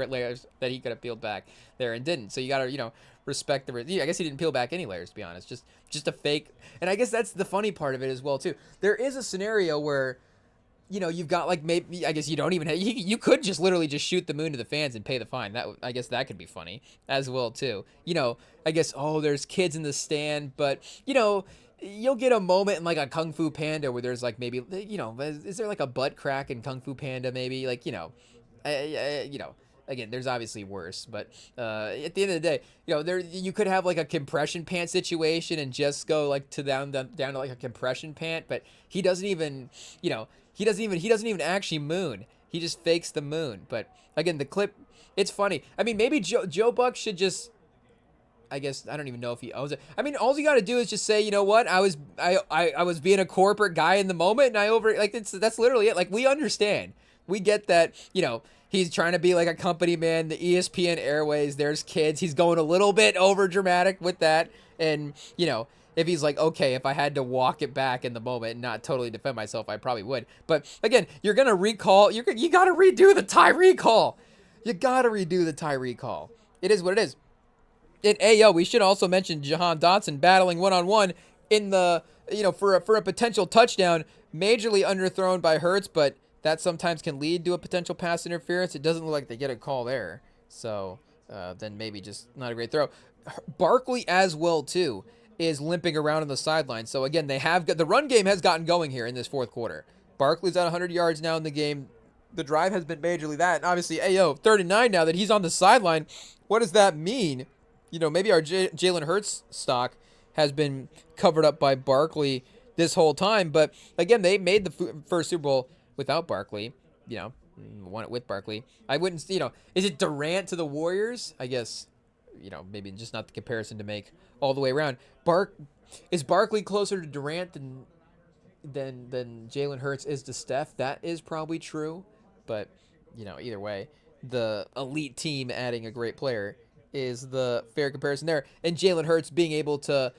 that he could have peeled back there and didn't. So you gotta respect the. I guess he didn't peel back any layers, to be honest. Just a fake. And I guess that's the funny part of it as well too. There is a scenario where, you've got like, maybe, I guess you don't even have, you could just literally just shoot the moon to the fans and pay the fine. I guess that could be funny as well too. I guess, there's kids in the stand, but you'll get a moment in like a Kung Fu Panda where there's like, maybe, is there like a butt crack in Kung Fu Panda maybe? Like, again, there's obviously worse, but at the end of the day, you could have like a compression pant situation and just go like down to like a compression pant, but he doesn't even actually moon. He just fakes the moon. But again, the clip, it's funny. I mean, maybe Joe Buck should just, I guess, I don't even know if he owns it. I mean, all you got to do is just say, you know what, I was being a corporate guy in the moment, and that's literally it. Like, we understand. We get that, he's trying to be like a company man, the ESPN Airways, there's kids. He's going a little bit over dramatic with that. And, if he's like, okay, if I had to walk it back in the moment and not totally defend myself, I probably would. But again, you're going to recall, you got to redo the Tyree call. You got to redo the Tyree call. It is what it is. And we should also mention Jahan Dotson battling one-on-one in the, for a potential touchdown, majorly underthrown by Hurts, but that sometimes can lead to a potential pass interference. It doesn't look like they get a call there. So then maybe just not a great throw. Barkley as well, too, is limping around on the sideline. So again, the run game has gotten going here in this fourth quarter. Barkley's at 100 yards now in the game. The drive has been majorly that. And obviously, 39 now that he's on the sideline. What does that mean? Maybe our Jalen Hurts stock has been covered up by Barkley this whole time. But again, they made the first Super Bowl without Barkley. Won it with Barkley. I wouldn't, is it Durant to the Warriors? I guess, maybe just not the comparison to make all the way around. Is Barkley closer to Durant than Jalen Hurts is to Steph? That is probably true. But, either way, the elite team adding a great player is the fair comparison there. And Jalen Hurts being able to,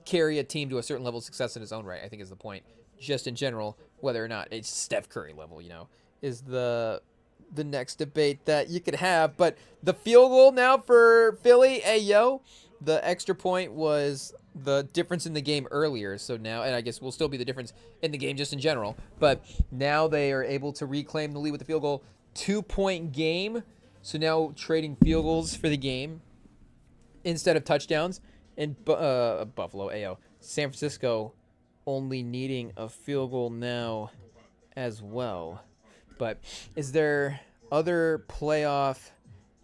carry a team to a certain level of success in his own right, I think is the point. Just in general, whether or not it's Steph Curry level, is the next debate that you could have. But the field goal now for Philly, the extra point was the difference in the game earlier. So now, and I guess will still be the difference in the game just in general. But now they are able to reclaim the lead with the field goal. 2-point game. So now trading field goals for the game instead of touchdowns. And Buffalo, San Francisco only needing a field goal now as well. But is there other playoff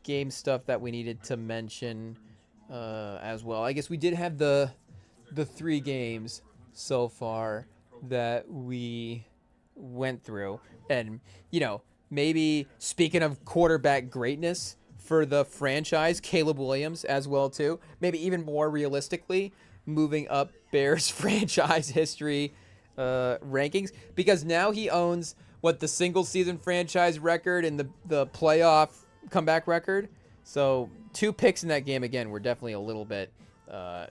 game stuff that we needed to mention as well? I guess we did have the 3 games so far that we went through. And, maybe speaking of quarterback greatness for the franchise, Caleb Williams as well too. Maybe even more realistically, moving up Bears franchise history rankings, because now he owns the single season franchise record and the playoff comeback record. So 2 picks in that game again were definitely a little bit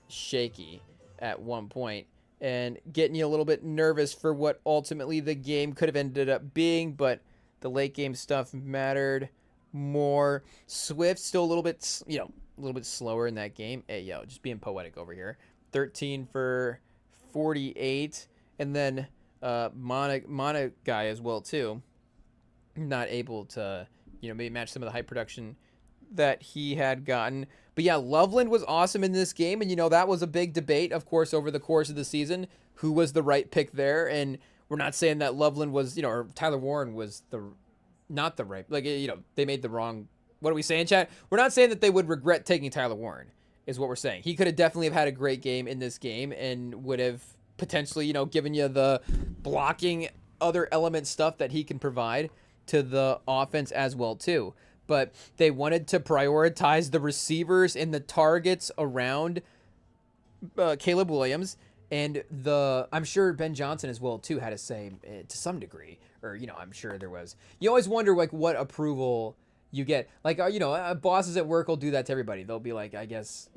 shaky at one point and getting you a little bit nervous for what ultimately the game could have ended up being, but the late game stuff mattered more. Swift still a little bit slower in that game. Just being poetic over here. 13 for 48, and then Monica guy as well too. Not able to maybe match some of the high production that he had gotten. But yeah, Loveland was awesome in this game, and that was a big debate, of course, over the course of the season, who was the right pick there. And we're not saying that Loveland was, or Tyler Warren was not the right, they made the wrong what are we saying, chat? We're not saying that they would regret taking Tyler Warren, is what we're saying. He could have definitely have had a great game in this game and would have potentially, given you the blocking, other element stuff that he can provide to the offense as well too. But they wanted to prioritize the receivers and the targets around Caleb Williams, and I'm sure Ben Johnson as well too had a say to some degree, or I'm sure there was. You always wonder like what approval you get, like bosses at work will do that to everybody. They'll be like, I guess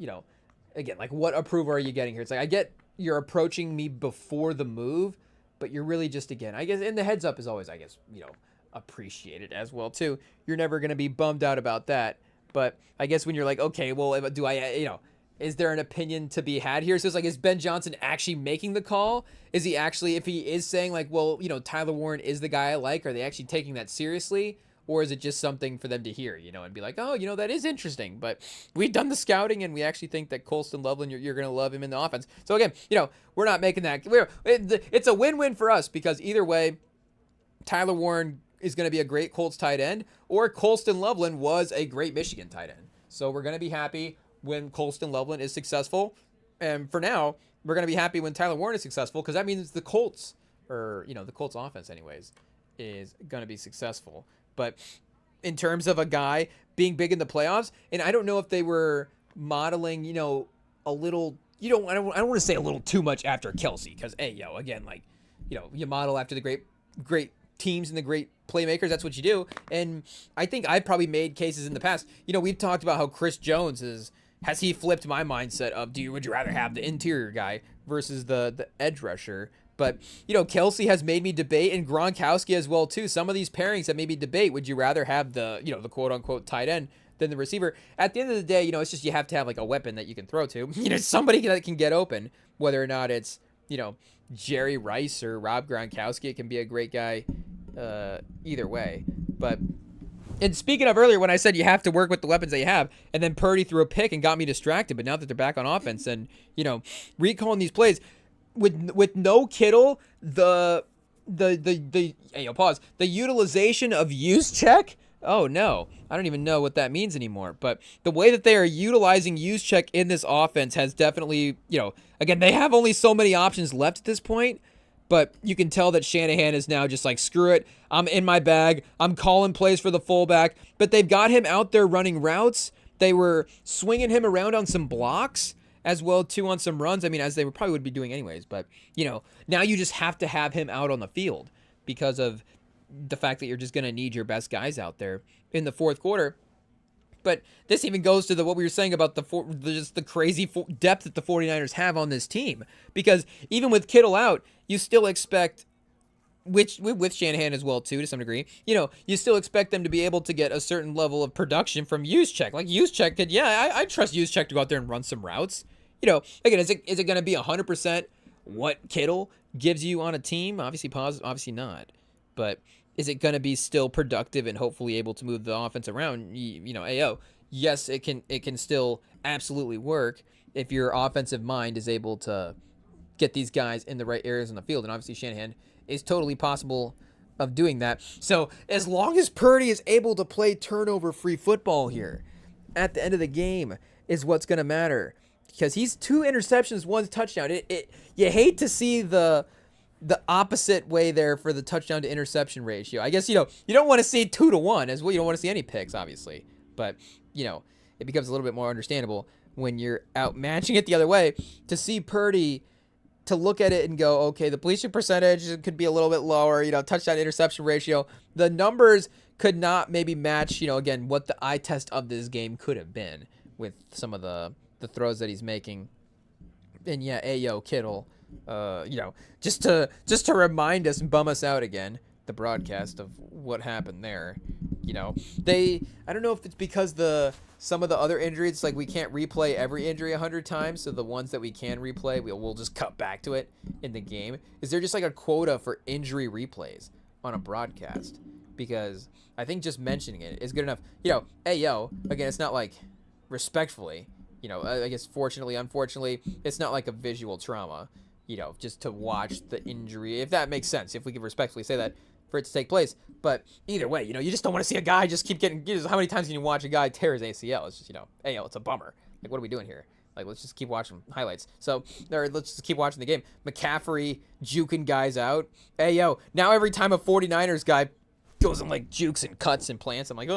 again, like what approval are you getting here? It's like, I get you're approaching me before the move, but you're really just, again, I guess, and the heads up is always, I guess, appreciated as well too. You're never going to be bummed out about that. But I guess when you're like, okay, well, do I, is there an opinion to be had here? So it's like, is Ben Johnson actually making the call? Is he actually, if he is saying like, well, Tyler Warren is the guy I like, are they actually taking that seriously? Or is it just something for them to hear, and be like, oh, that is interesting. But we've done the scouting, and we actually think that Colston Loveland, you're going to love him in the offense. So again, we're not making that. It's a win-win for us, because either way, Tyler Warren is going to be a great Colts tight end, or Colston Loveland was a great Michigan tight end. So we're going to be happy when Colston Loveland is successful. And for now, we're going to be happy when Tyler Warren is successful, because that means the Colts, or, the Colts offense anyways, is going to be successful. But in terms of a guy being big in the playoffs, and I don't know if they were modeling, a little, I don't want to say a little too much after Kelsey, because, again, like, you model after the great teams and the great playmakers. That's what you do. And I think I've probably made cases in the past. We've talked about how Chris Jones has he flipped my mindset of would you rather have the interior guy versus the edge rusher? But, Kelsey has made me debate, and Gronkowski as well, too. Some of these pairings that made me debate, would you rather have the quote-unquote tight end than the receiver? At the end of the day, it's just you have to have, like, a weapon that you can throw to. Somebody that can get open, whether or not it's, Jerry Rice or Rob Gronkowski. It can be a great guy either way. But, and speaking of earlier, when I said you have to work with the weapons that you have, and then Purdy threw a pick and got me distracted, but now that they're back on offense and, recalling these plays, with no Kittle, the utilization of use check. Oh no, I don't even know what that means anymore. But the way that they are utilizing use check in this offense has definitely, again, they have only so many options left at this point. But you can tell that Shanahan is now just like, screw it, I'm in my bag. I'm calling plays for the fullback. But they've got him out there running routes. They were swinging him around on some blocks as well, too, on some runs. I mean, as they probably would be doing anyways. But, now you just have to have him out on the field because of the fact that you're just going to need your best guys out there in the fourth quarter. But this even goes to what we were saying about just the crazy depth that the 49ers have on this team. Because even with Kittle out, you still expect, with Shanahan as well, too, to some degree, you still expect them to be able to get a certain level of production from Juszczyk. Like, Juszczyk could, I trust Juszczyk to go out there and run some routes. Again, is it going to be 100% what Kittle gives you on a team? Obviously not. But is it going to be still productive and hopefully able to move the offense around? Yes, it can still absolutely work if your offensive mind is able to get these guys in the right areas on the field. And obviously Shanahan is totally possible of doing that. So as long as Purdy is able to play turnover-free football here at the end of the game is what's going to matter. Because he's 2 interceptions, 1 touchdown. You hate to see the opposite way there for the touchdown to interception ratio. I guess, you don't want to see 2-1 as well. You don't want to see any picks, obviously. But, it becomes a little bit more understandable when you're out matching it the other way to see Purdy, to look at it and go, okay, the completion percentage could be a little bit lower, touchdown interception ratio. The numbers could not maybe match, again, what the eye test of this game could have been with some of the throws that he's making. And Kittle, just to remind us and bum us out again, the broadcast of what happened there. I don't know if it's because some of the other injuries, like we can't replay every injury 100 times, so the ones that we can replay, we'll just cut back to it in the game. Is there just like a quota for injury replays on a broadcast? Because I think just mentioning it is good enough. Again, it's not like respectfully, I guess fortunately, unfortunately, it's not like a visual trauma, just to watch the injury, if that makes sense, if we could respectfully say that. for it to take place. But either way, you just don't want to see a guy just keep getting. How many times can you watch a guy tear his ACL? It's just, hey, it's a bummer. Like, what are we doing here? Like, let's just keep watching highlights. So, let's just keep watching the game. McCaffrey juking guys out. Hey, yo, now every time a 49ers guy goes and, like, jukes and cuts and plants, I'm like,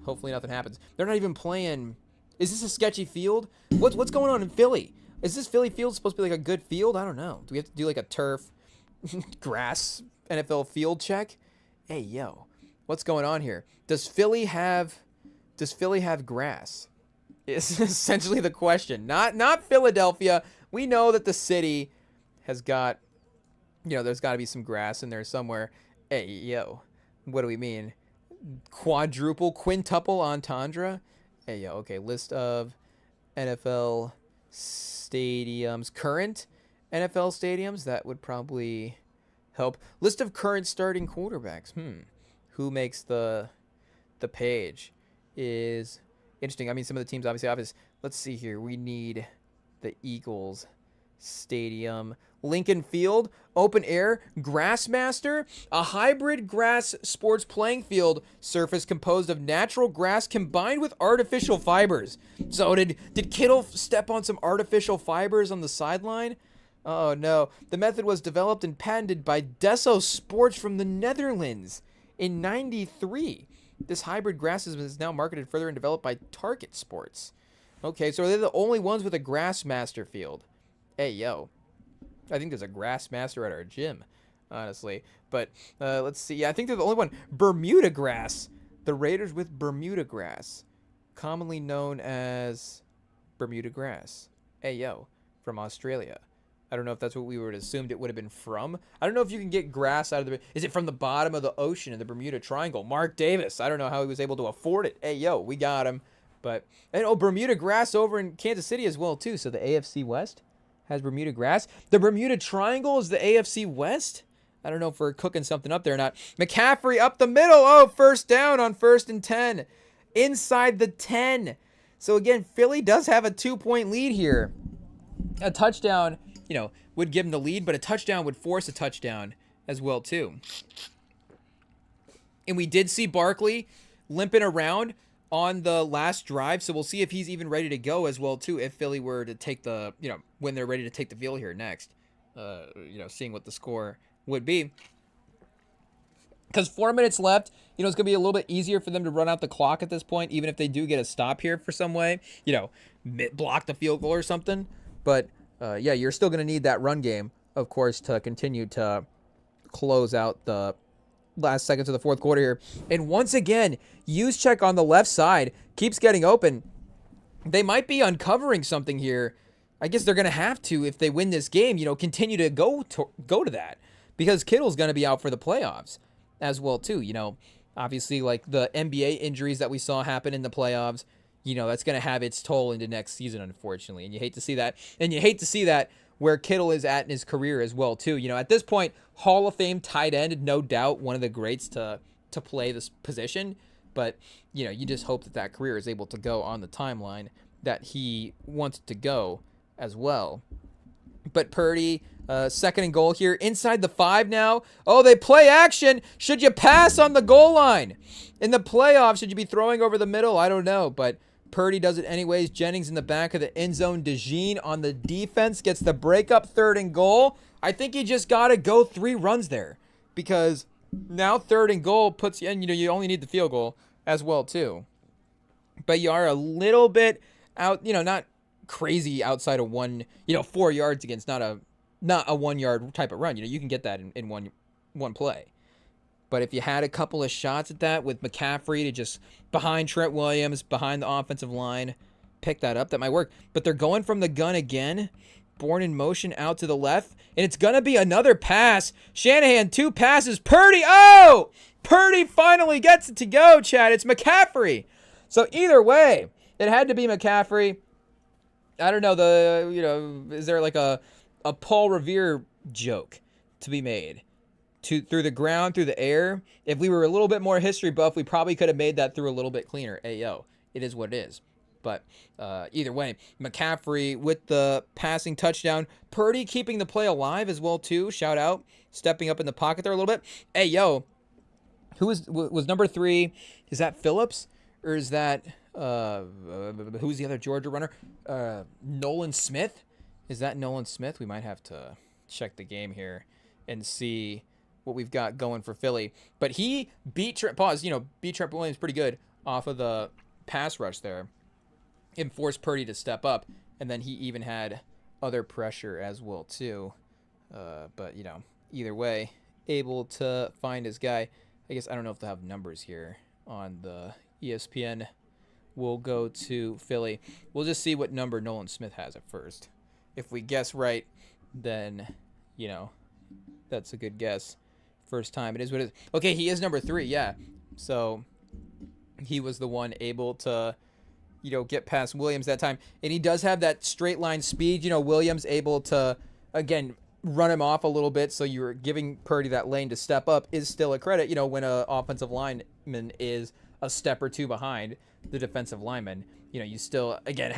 hopefully nothing happens. They're not even playing. Is this a sketchy field? What's going on in Philly? Is this Philly field supposed to be, like, a good field? I don't know. Do we have to do, like, a turf, grass, NFL field check? Hey, yo, what's going on here? Does Philly have grass? Is essentially the question. Not Philadelphia. We know that the city has got, there's got to be some grass in there somewhere. Hey, yo, what do we mean? Quintuple entendre? Hey, yo, okay, list of NFL stadiums. Current NFL stadiums? That would probably help. List of current starting quarterbacks. Who makes the page is interesting. I mean, some of the teams obviously obvious. Let's see here. We need the Eagles Stadium. Lincoln Field, open air, Grassmaster, a hybrid grass sports playing field surface composed of natural grass combined with artificial fibers. So did Kittle step on some artificial fibers on the sideline? Oh no. The method was developed and patented by Deso Sports from the Netherlands in '93. This hybrid grass is now marketed further and developed by Target Sports. Okay, so they're the only ones with a Grassmaster field. Hey, yo. I think there's a Grassmaster at our gym, honestly. But let's see. Yeah, I think they're the only one. Bermuda grass. The Raiders with Bermuda grass. Commonly known as Bermuda grass. Hey, yo. From Australia. I don't know if that's what we would have assumed it would have been from. I don't know if you can get grass out of the... Is it from the bottom of the ocean in the Bermuda Triangle? Mark Davis. I don't know how he was able to afford it. Hey, yo, we got him. But, Bermuda grass over in Kansas City as well, too. So the AFC West has Bermuda grass. The Bermuda Triangle is the AFC West? I don't know if we're cooking something up there or not. McCaffrey up the middle. Oh, first down on 1st and 10. Inside the 10. So, again, Philly does have a 2-point lead here. A touchdown... would give him the lead, but a touchdown would force a touchdown as well, too. And we did see Barkley limping around on the last drive, so we'll see if he's even ready to go as well, too, if Philly were to take the, when they're ready to take the field here next. Seeing what the score would be. Because 4 minutes left, it's going to be a little bit easier for them to run out the clock at this point, even if they do get a stop here for some way, block the field goal or something. But... you're still going to need that run game, of course, to continue to close out the last seconds of the fourth quarter here. And once again, Juszczyk on the left side keeps getting open. They might be uncovering something here. I guess they're going to have to, if they win this game, continue to go to that. Because Kittle's going to be out for the playoffs as well, too. Obviously, like the NBA injuries that we saw happen in the playoffs, that's going to have its toll into next season, unfortunately. And you hate to see that. And you hate to see that where Kittle is at in his career as well, too. At this point, Hall of Fame tight end, no doubt one of the greats to play this position. But, you just hope that career is able to go on the timeline that he wants to go as well. But Purdy, 2nd and goal here. Inside the 5 now. Oh, they play action. Should you pass on the goal line? In the playoffs, should you be throwing over the middle? I don't know, but... Purdy does it anyways. Jennings in the back of the end zone. DeJean on the defense gets the breakup 3rd and goal. I think you just got to go 3 runs there because now 3rd and goal puts you in. You only need the field goal as well, too. But you are a little bit out, not crazy outside of 4 yards against not a 1 yard type of run. You can get that in one play. But if you had a couple of shots at that with McCaffrey to just behind Trent Williams, behind the offensive line, pick that up, that might work. But they're going from the gun again. Born in motion out to the left. And it's going to be another pass. Shanahan, 2 passes. Purdy. Oh! Purdy finally gets it to go, Chad. It's McCaffrey. So either way, it had to be McCaffrey. I don't know, is there like a Paul Revere joke to be made? Through the ground, through the air. If we were a little bit more history buff, we probably could have made that through a little bit cleaner. Hey, yo, it is what it is. But either way, McCaffrey with the passing touchdown. Purdy keeping the play alive as well, too. Shout out. Stepping up in the pocket there a little bit. Hey, yo. Who was number 3? Is that Phillips? Or is that... who's the other Georgia runner? Nolan Smith? Is that Nolan Smith? We might have to check the game here and see what we've got going for Philly. But he beat Trent Williams pretty good off of the pass rush there and forced Purdy to step up. And then he even had other pressure as well, too. But, either way, able to find his guy. I guess I don't know if they have numbers here on the ESPN. We'll go to Philly. We'll just see what number Nolan Smith has at first. If we guess right, then, that's a good guess. First time. It is what it is. Okay, he is number 3, yeah. So he was the one able to, get past Williams that time. And he does have that straight line speed. Williams able to, again, run him off a little bit. So you're giving Purdy that lane to step up is still a credit, when an offensive lineman is a step or two behind the defensive lineman. You still, again,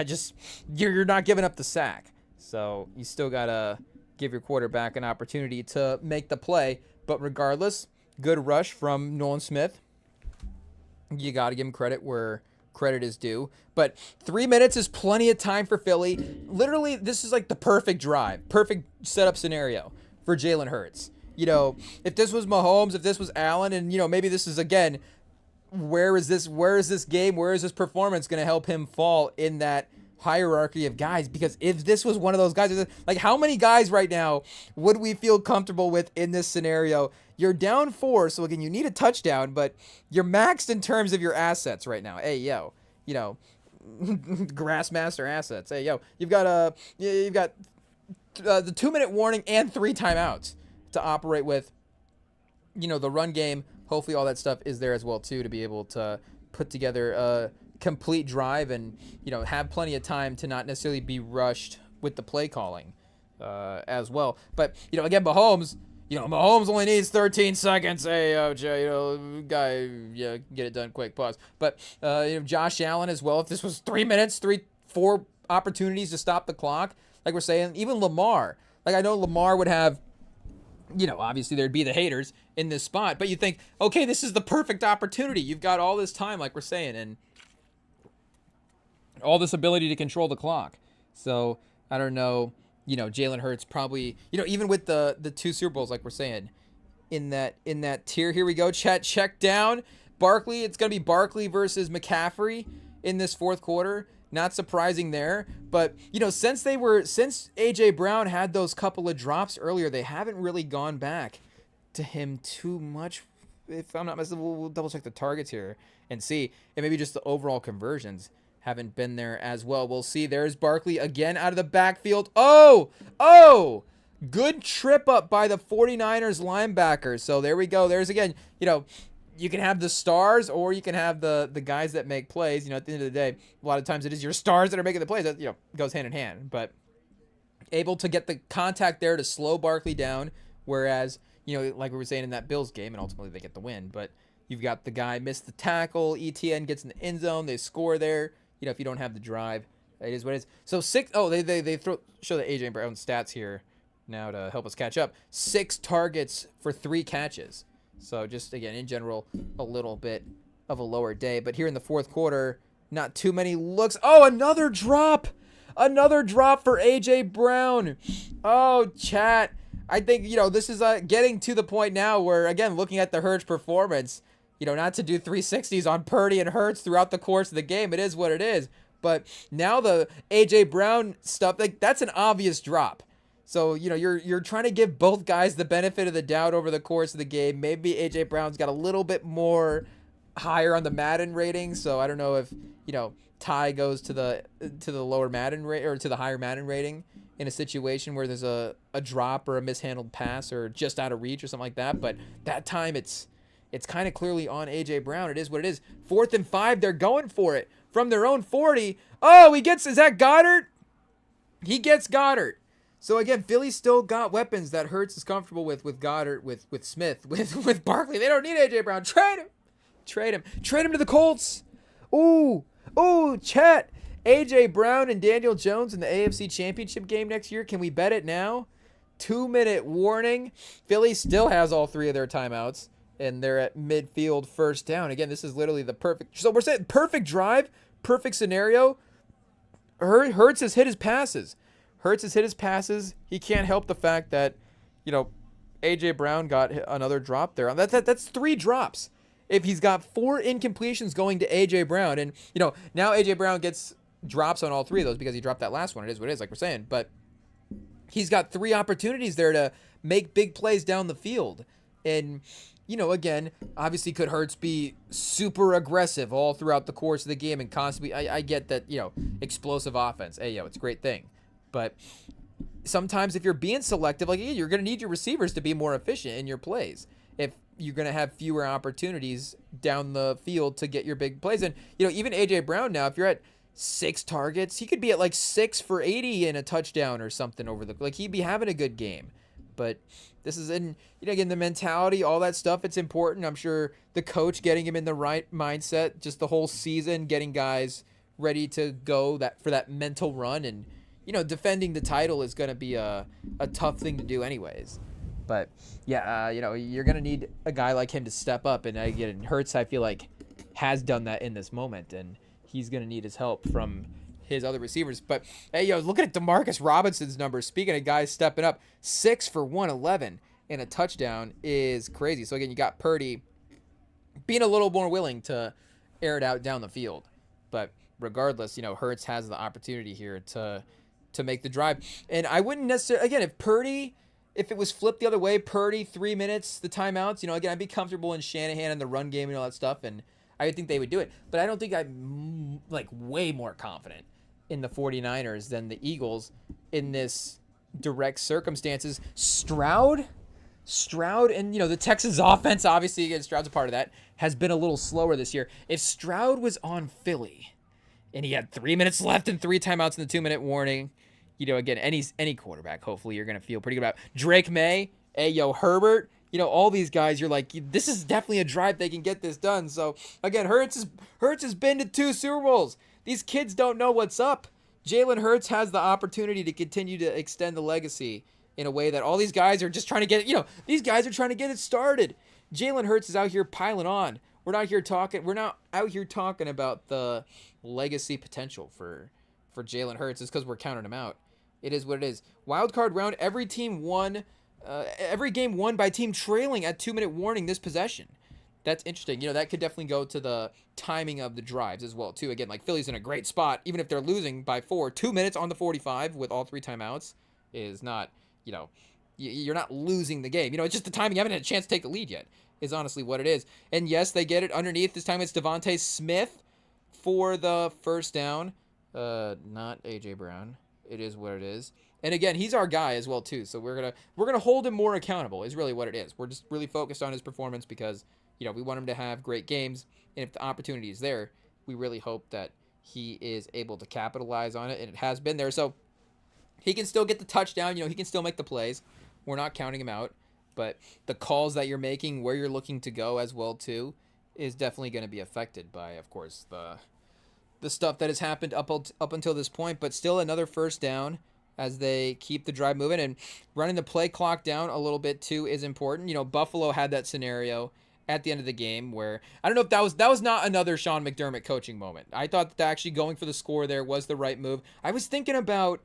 you're not giving up the sack. So you still got to give your quarterback an opportunity to make the play. But regardless, good rush from Nolan Smith. You got to give him credit where credit is due. But 3 minutes is plenty of time for Philly. Literally, this is like the perfect drive, perfect setup scenario for Jalen Hurts. If this was Mahomes, if this was Allen, and, maybe this is, again, where is this game, where is this performance going to help him fall in that hierarchy of guys? Because if this was one of those guys, like, how many guys right now would we feel comfortable with in this scenario? You're down 4, so again, you need a touchdown, but you're maxed in terms of your assets right now. Hey, yo, Grassmaster assets. Hey, yo, you've got the 2-minute warning and 3 timeouts to operate with. The run game. Hopefully, all that stuff is there as well too, to be able to put together a complete drive and have plenty of time to not necessarily be rushed with the play calling as well. But again, Mahomes only needs 13 seconds. Hey, Jay, guy, yeah, get it done quick. Pause. But Josh Allen as well. If this was 3 minutes, 4 opportunities to stop the clock, like we're saying, even Lamar. Like, I know Lamar would have, obviously there'd be the haters in this spot, but you think, okay, this is the perfect opportunity. You've got all this time, like we're saying, and all this ability to control the clock. So I don't know, Jalen Hurts probably, even with the 2 Super Bowls, like we're saying, in that tier. Here we go. Check down. Barkley. It's gonna be Barkley versus McCaffrey in this fourth quarter. Not surprising there, but since AJ Brown had those couple of drops earlier, they haven't really gone back to him too much. If I'm not mistaken, we'll double check the targets here and see, and maybe just the overall conversions haven't been there as well. We'll see. There's Barkley again out of the backfield. Oh, good trip up by the 49ers linebacker. So there we go. There's again, you can have the stars or you can have the guys that make plays. At the end of the day, a lot of times it is your stars that are making the plays. That goes hand in hand. But able to get the contact there to slow Barkley down, whereas like we were saying in that Bills game, and ultimately they get the win. But you've got the guy miss the tackle, ETN gets in the end zone, they score there. If you don't have the drive, it is what it is. So 6. Oh, they show the AJ Brown stats here now to help us catch up. 6 targets for 3 catches. So just, again, in general, a little bit of a lower day. But here in the fourth quarter, not too many looks. Oh, another drop. Another drop for A.J. Brown. Oh, chat. I think, this is getting to the point now where, again, looking at the Hurts performance, not to do 360s on Purdy and Hurts throughout the course of the game. It is what it is. But now the A.J. Brown stuff, that's an obvious drop. So, you're trying to give both guys the benefit of the doubt over the course of the game. Maybe A.J. Brown's got a little bit more higher on the Madden rating. So I don't know if, Ty goes to the lower Madden rate or to the higher Madden rating in a situation where there's a drop or a mishandled pass or just out of reach or something like that. But that time it's kind of clearly on A.J. Brown. It is what it is. 4th and 5, they're going for it from their own 40. Oh, is that Goddard? He gets Goddard. So again, Philly still got weapons that Hurts is comfortable with Goddard, with Smith, with Barkley. They don't need A.J. Brown. Trade him to the Colts. Ooh, chat. A.J. Brown and Daniel Jones in the AFC Championship game next year. Can we bet it now? 2-minute warning. Philly still has all 3 of their timeouts, and they're at midfield first down. Again, this is literally the perfect. So we're saying perfect drive, perfect scenario. Hurts has hit his passes. He can't help the fact that, A.J. Brown got another drop there. That's 3 drops. If he's got 4 incompletions going to A.J. Brown, and, now A.J. Brown gets drops on all 3 of those because he dropped that last one. It is what it is, like we're saying. But he's got 3 opportunities there to make big plays down the field. And, again, obviously could Hurts be super aggressive all throughout the course of the game and constantly, I get that, explosive offense. Hey, it's a great thing. But sometimes if you're being selective, you're going to need your receivers to be more efficient in your plays if you're going to have fewer opportunities down the field to get your big plays. And, even A.J. Brown now, if you're at 6 targets, he could be at 6 for 80 and a touchdown or something he'd be having a good game. But this is again, the mentality, all that stuff, it's important. I'm sure the coach getting him in the right mindset, just the whole season, getting guys ready to go for that mental run. And, defending the title is going to be a tough thing to do anyways. But, yeah, you're going to need a guy like him to step up. And, again, Hurts, I feel like, has done that in this moment. And he's going to need his help from his other receivers. But, hey, look at DeMarcus Robinson's numbers. Speaking of guys stepping up, 6 for 111 and a touchdown is crazy. So, again, you got Purdy being a little more willing to air it out down the field. But regardless, Hurts has the opportunity here to make the drive. And I wouldn't necessarily, again, if it was flipped the other way, Purdy, 3 minutes, the timeouts, again, I'd be comfortable in Shanahan and the run game and all that stuff, and I would think they would do it. But I don't think I'm, way more confident in the 49ers than the Eagles in this direct circumstances. Stroud, and, the Texans offense, obviously, again, Stroud's a part of that, has been a little slower this year. If Stroud was on Philly and he had 3 minutes left and 3 timeouts in the 2-minute warning, again, any quarterback, hopefully you're going to feel pretty good about. Drake May, Herbert, all these guys, you're like, this is definitely a drive they can get this done. So, again, Hurts has been to 2 Super Bowls. These kids don't know what's up. Jalen Hurts has the opportunity to continue to extend the legacy in a way that all these guys are just trying to get it, these guys are trying to get it started. Jalen Hurts is out here piling on. We're not out here talking about the legacy potential for Jalen Hurts. It's because we're counting him out. It is what it is. Wild card round, every game won by team trailing at 2-minute warning this possession. That's interesting. That could definitely go to the timing of the drives as well, too. Again, Philly's in a great spot, even if they're losing by 4. 2 minutes on the 45 with all 3 timeouts is not, you're not losing the game. It's just the timing. You haven't had a chance to take the lead yet, is honestly what it is. And yes, they get it underneath. This time it's Devontae Smith for the first down. Not A.J. Brown. It is what it is. And again, he's our guy as well too. So we're gonna hold him more accountable. Is really what it is. We're just really focused on his performance because we want him to have great games. And if the opportunity is there, we really hope that he is able to capitalize on it. And it has been there. So he can still get the touchdown. He can still make the plays. We're not counting him out. But the calls that you're making, where you're looking to go as well too, is definitely going to be affected by, of course, the stuff that has happened up until this point. But still another first down as they keep the drive moving, and running the play clock down a little bit too is important. Buffalo had that scenario at the end of the game where I don't know if that was not another Sean McDermott coaching moment. I thought that actually going for the score there was the right move. I was thinking about,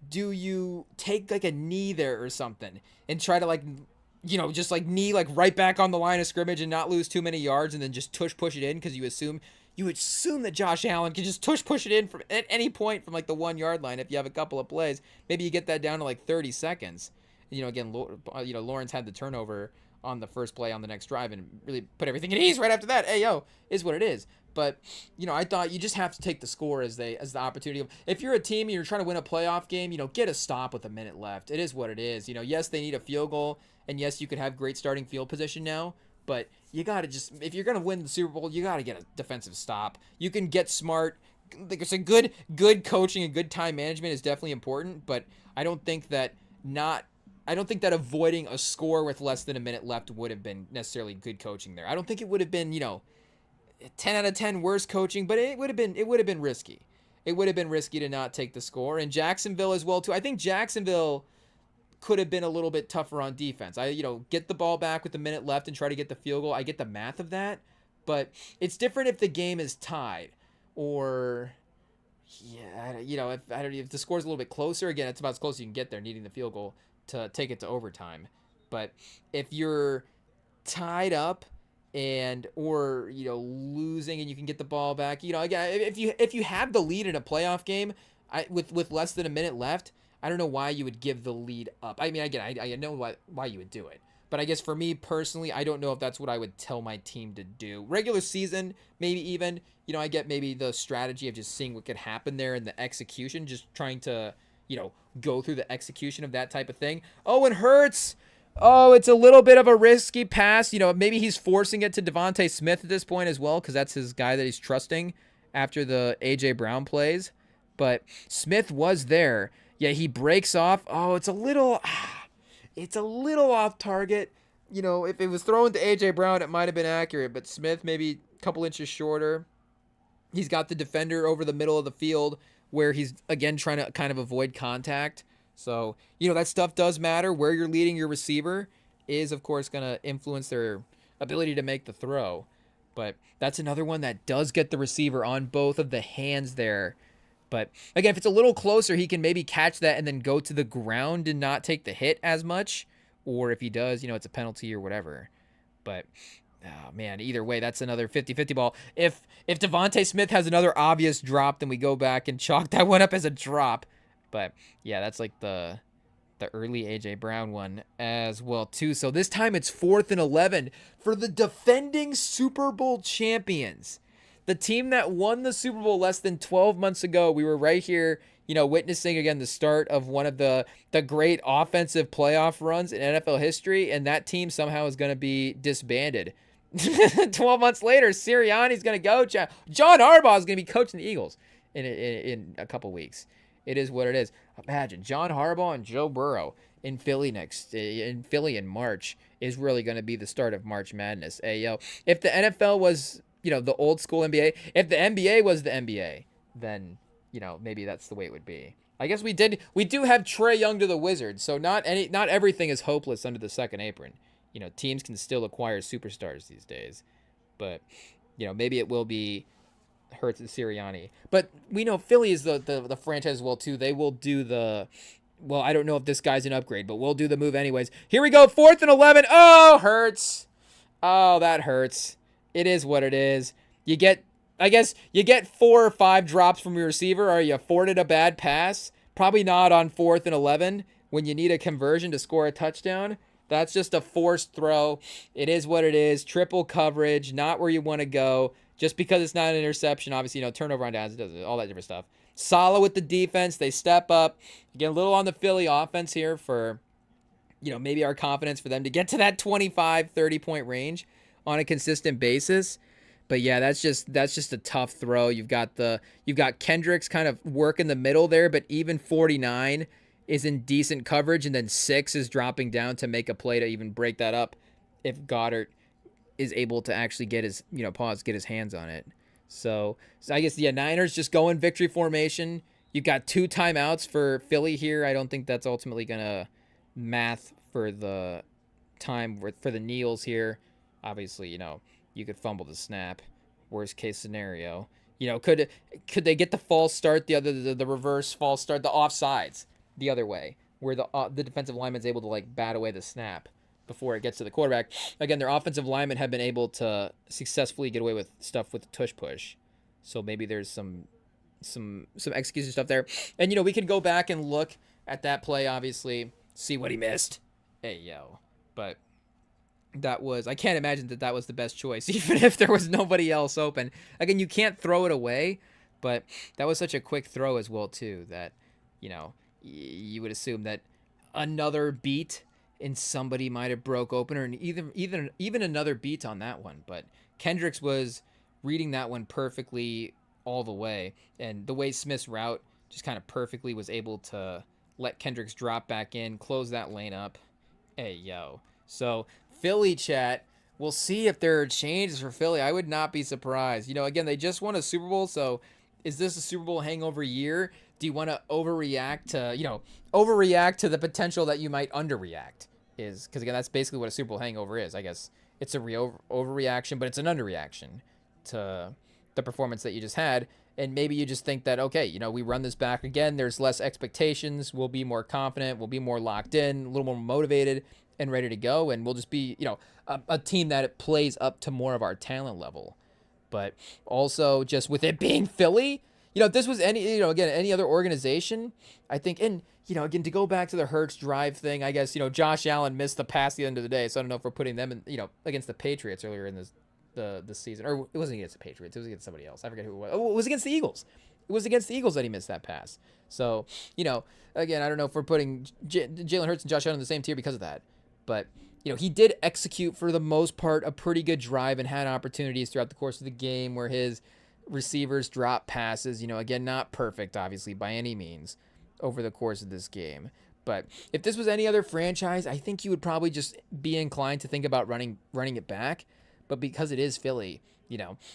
do you take a knee there or something and try to just knee right back on the line of scrimmage and not lose too many yards, and then just push it in because you would assume that Josh Allen can just push it in from at any point from the 1 yard line. If you have a couple of plays, maybe you get that down to 30 seconds. Again, Lawrence had the turnover on the first play on the next drive and really put everything at ease right after that. Is what it is. But I thought you just have to take the score as the opportunity. If you're a team and you're trying to win a playoff game, get a stop with a minute left. It is what it is. Yes, they need a field goal, and yes, you could have great starting field position now. But you got to if you're going to win the Super Bowl, you got to get a defensive stop. You can get smart. Like I said, good coaching and good time management is definitely important, but I don't think that avoiding a score with less than a minute left would have been necessarily good coaching there. I don't think it would have been, 10 out of 10 worst coaching, but it would have been risky. it would have been risky to not take the score. And Jacksonville as well, too. I think Jacksonville could have been a little bit tougher on defense. Get the ball back with a minute left and try to get the field goal. I get the math of that, but it's different if the game is tied or, if the score's a little bit closer. Again, it's about as close as you can get there, needing the field goal to take it to overtime. But if you're tied up or losing and you can get the ball back, again, if you have the lead in a playoff game, with less than a minute left, I don't know why you would give the lead up. I mean, again, I know why you would do it. But I guess for me personally, I don't know if that's what I would tell my team to do. Regular season, maybe even, I get maybe the strategy of just seeing what could happen there in the execution, just trying to, go through the execution of that type of thing. Oh, and Hurts. Oh, it's a little bit of a risky pass. Maybe he's forcing it to Devontae Smith at this point as well, because that's his guy that he's trusting after the A.J. Brown plays. But Smith was there. Yeah, he breaks off. Oh, it's a little off target. If it was thrown to A.J. Brown, it might have been accurate, but Smith maybe a couple inches shorter. He's got the defender over the middle of the field where he's, again, trying to kind of avoid contact. So, that stuff does matter. Where you're leading your receiver is, of course, going to influence their ability to make the throw. But that's another one that does get the receiver on both of the hands there. But, again, if it's a little closer, he can maybe catch that and then go to the ground and not take the hit as much. Or if he does, it's a penalty or whatever. But, oh, man, either way, that's another 50-50 ball. If Devontae Smith has another obvious drop, then we go back and chalk that one up as a drop. But, yeah, that's like the early A.J. Brown one as well, too. So this time it's 4th and 11 for the defending Super Bowl champions. The team that won the Super Bowl less than 12 months ago. We were right here, witnessing, again, the start of one of the great offensive playoff runs in NFL history, and that team somehow is going to be disbanded. 12 months later, Sirianni's going to go. John Harbaugh is going to be coaching the Eagles in a couple weeks. It is what it is. Imagine John Harbaugh and Joe Burrow in Philly in March is really going to be the start of March Madness. Hey, yo, if the NFL was, the old school NBA, if the NBA was the NBA, then, maybe that's the way it would be. I guess we do have Trae Young to the Wizards, so not everything is hopeless under the second apron. Teams can still acquire superstars these days, but, maybe it will be Hurts and Sirianni. But we know Philly is the franchise as well, too. They will do I don't know if this guy's an upgrade, but we'll do the move anyways. Here we go, 4th and 11. Oh, Hurts. Oh, that hurts. It is what it is. You get 4 or 5 drops from your receiver. Are you afforded a bad pass? Probably not on 4th and 11 when you need a conversion to score a touchdown. That's just a forced throw. It is what it is. Triple coverage, not where you want to go. Just because it's not an interception, obviously, turnover on downs, it does all that different stuff. Solid with the defense. They step up. Get a little on the Philly offense here for, maybe our confidence for them to get to that 25, 30-point range on a consistent basis. But yeah, that's just a tough throw. You've got Kendricks kind of work in the middle there, but even 49 is in decent coverage, and then 6 is dropping down to make a play to even break that up if Goddard is able to actually get his, get his hands on it. So I guess, Niners just go in victory formation. You've got 2 timeouts for Philly here. I don't think that's ultimately going to math for the time for the kneels here. Obviously, you could fumble the snap. Worst case scenario. Could they get the false start, the reverse false start, the offsides the other way, where the defensive lineman's able to bat away the snap before it gets to the quarterback. Again, their offensive linemen have been able to successfully get away with stuff with the tush push. So maybe there's some execution stuff there. And, we could go back and look at that play, obviously, see what he missed. Hey, yo. But I can't imagine that was the best choice, even if there was nobody else open. Again, you can't throw it away, but that was such a quick throw as well, too, that, you would assume that another beat and somebody might have broke open, or even another beat on that one. But Kendricks was reading that one perfectly all the way, and the way Smith's route just kind of perfectly was able to let Kendricks drop back in, close that lane up. Hey, yo. So Philly chat, we'll see if there are changes for Philly. I would not be surprised. Again, they just won a Super Bowl, so is this a Super Bowl hangover year? Do you want to overreact to the potential that you might underreact? Because again, that's basically what a Super Bowl hangover is. I guess it's a overreaction, but it's an underreaction to the performance that you just had. And maybe you just think that, okay, we run this back again. There's less expectations. We'll be more confident. We'll be more locked in, a little more motivated and ready to go. And we'll just be, a team that plays up to more of our talent level. But also just with it being Philly, if this was any other organization, I think, and, again, to go back to the Hurts drive thing, I guess, Josh Allen missed the pass at the end of the day. So I don't know if we're putting them in, against the Patriots earlier in the season, or it wasn't against the Patriots. It was against somebody else. I forget who it was. Oh, it was against the Eagles. It was against the Eagles that he missed that pass. So, again, I don't know if we're putting Jalen Hurts and Josh Allen in the same tier because of that. But, he did execute for the most part a pretty good drive and had opportunities throughout the course of the game where his receivers dropped passes. Again, not perfect, obviously, by any means over the course of this game. But if this was any other franchise, I think you would probably just be inclined to think about running it back. But because it is Philly,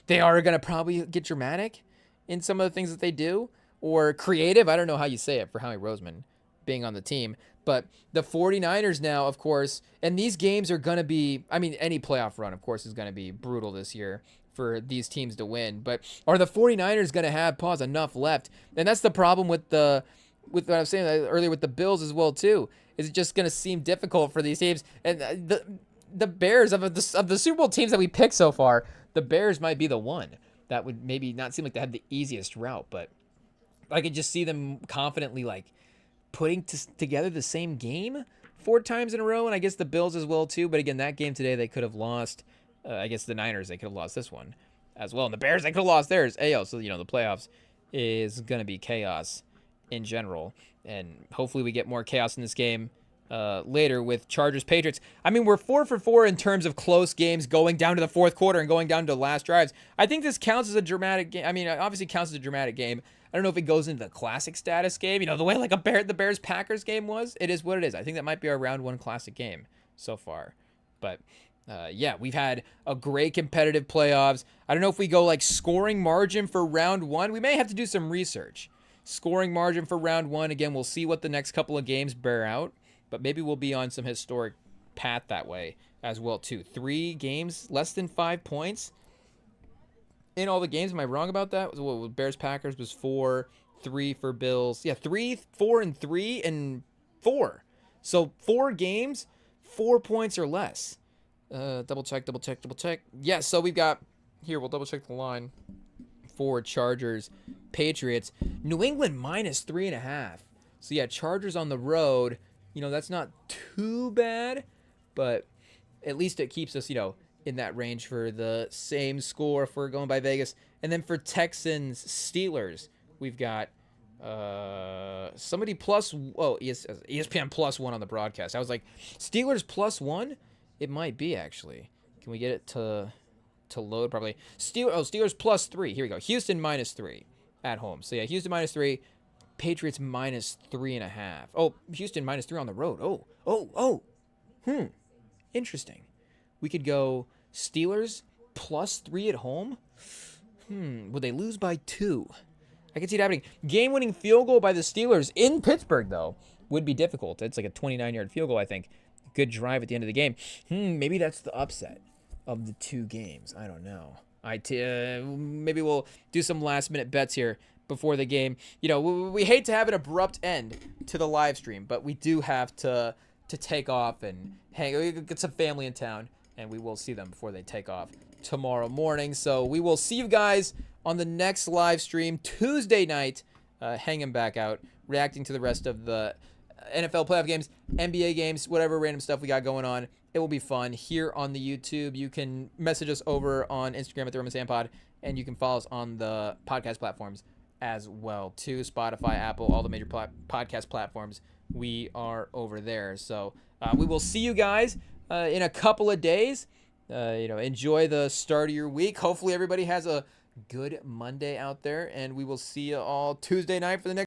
they are going to probably get dramatic in some of the things that they do, or creative. I don't know how you say it for Howie Roseman being on the team. But the 49ers now, of course, and these games are going to be, any playoff run, of course, is going to be brutal this year for these teams to win. But are the 49ers going to have enough left? And that's the problem with what I was saying earlier with the Bills as well, too. Is it just going to seem difficult for these teams? And the Bears, of the Super Bowl teams that we picked so far, the Bears might be the one that would maybe not seem like they have the easiest route. But I could just see them confidently, putting together the same game 4 times in a row, and I guess the Bills as well too. But again, that game today they could have lost. I guess the Niners, they could have lost this one as well, and the Bears, they could have lost theirs. So the playoffs is gonna be chaos in general, and hopefully we get more chaos in this game later with Chargers Patriots. We're 4 for 4 in terms of close games going down to the fourth quarter and going down to the last drives. I think this counts as a dramatic game. It obviously counts as a dramatic game. I don't know if it goes into the classic status game, the way the Bears-Packers game was. It is what it is. I think that might be our round 1 classic game so far. But, we've had a great competitive playoffs. I don't know if we go scoring margin for round 1. We may have to do some research. Scoring margin for round 1. Again, we'll see what the next couple of games bear out. But maybe we'll be on some historic path that way as well, too. 3 games, less than 5 points in all the games. Am I wrong about that? Bears-Packers was 4-3 for Bills. Yeah, 3, 4, and 3, and 4. So 4 games, 4 points or less. Double check. Yeah, so we've got, here, we'll double check the line for Chargers, Patriots. New England minus 3.5. So yeah, Chargers on the road. That's not too bad, but at least it keeps us, in that range for the same score if we're going by Vegas. And then for Texans, Steelers, we've got somebody ESPN +1 on the broadcast. I was like, Steelers +1? It might be, actually. Can we get it to load probably? Steelers +3. Here we go. Houston -3 at home. So yeah, Houston -3. Patriots -3.5. Oh, Houston -3 on the road. Interesting. We could go Steelers +3 at home. Would they lose by 2? I can see it happening. Game-winning field goal by the Steelers in Pittsburgh, though, would be difficult. It's like a 29-yard field goal, I think. Good drive at the end of the game. Maybe that's the upset of the 2 games. I don't know. Maybe we'll do some last-minute bets here before the game. We hate to have an abrupt end to the live stream, but we do have to take off and get some family in town, and we will see them before they take off tomorrow morning. So we will see you guys on the next live stream Tuesday night, hanging back out, reacting to the rest of the NFL playoff games, NBA games, whatever random stuff we got going on. It will be fun here on the YouTube. You can message us over on Instagram at the REMINGTOM Pod, and you can follow us on the podcast platforms as well, too. Spotify, Apple, all the major podcast platforms. We are over there. So we will see you guys in a couple of days. Enjoy the start of your week. Hopefully everybody has a good Monday out there, and we will see you all Tuesday night for the next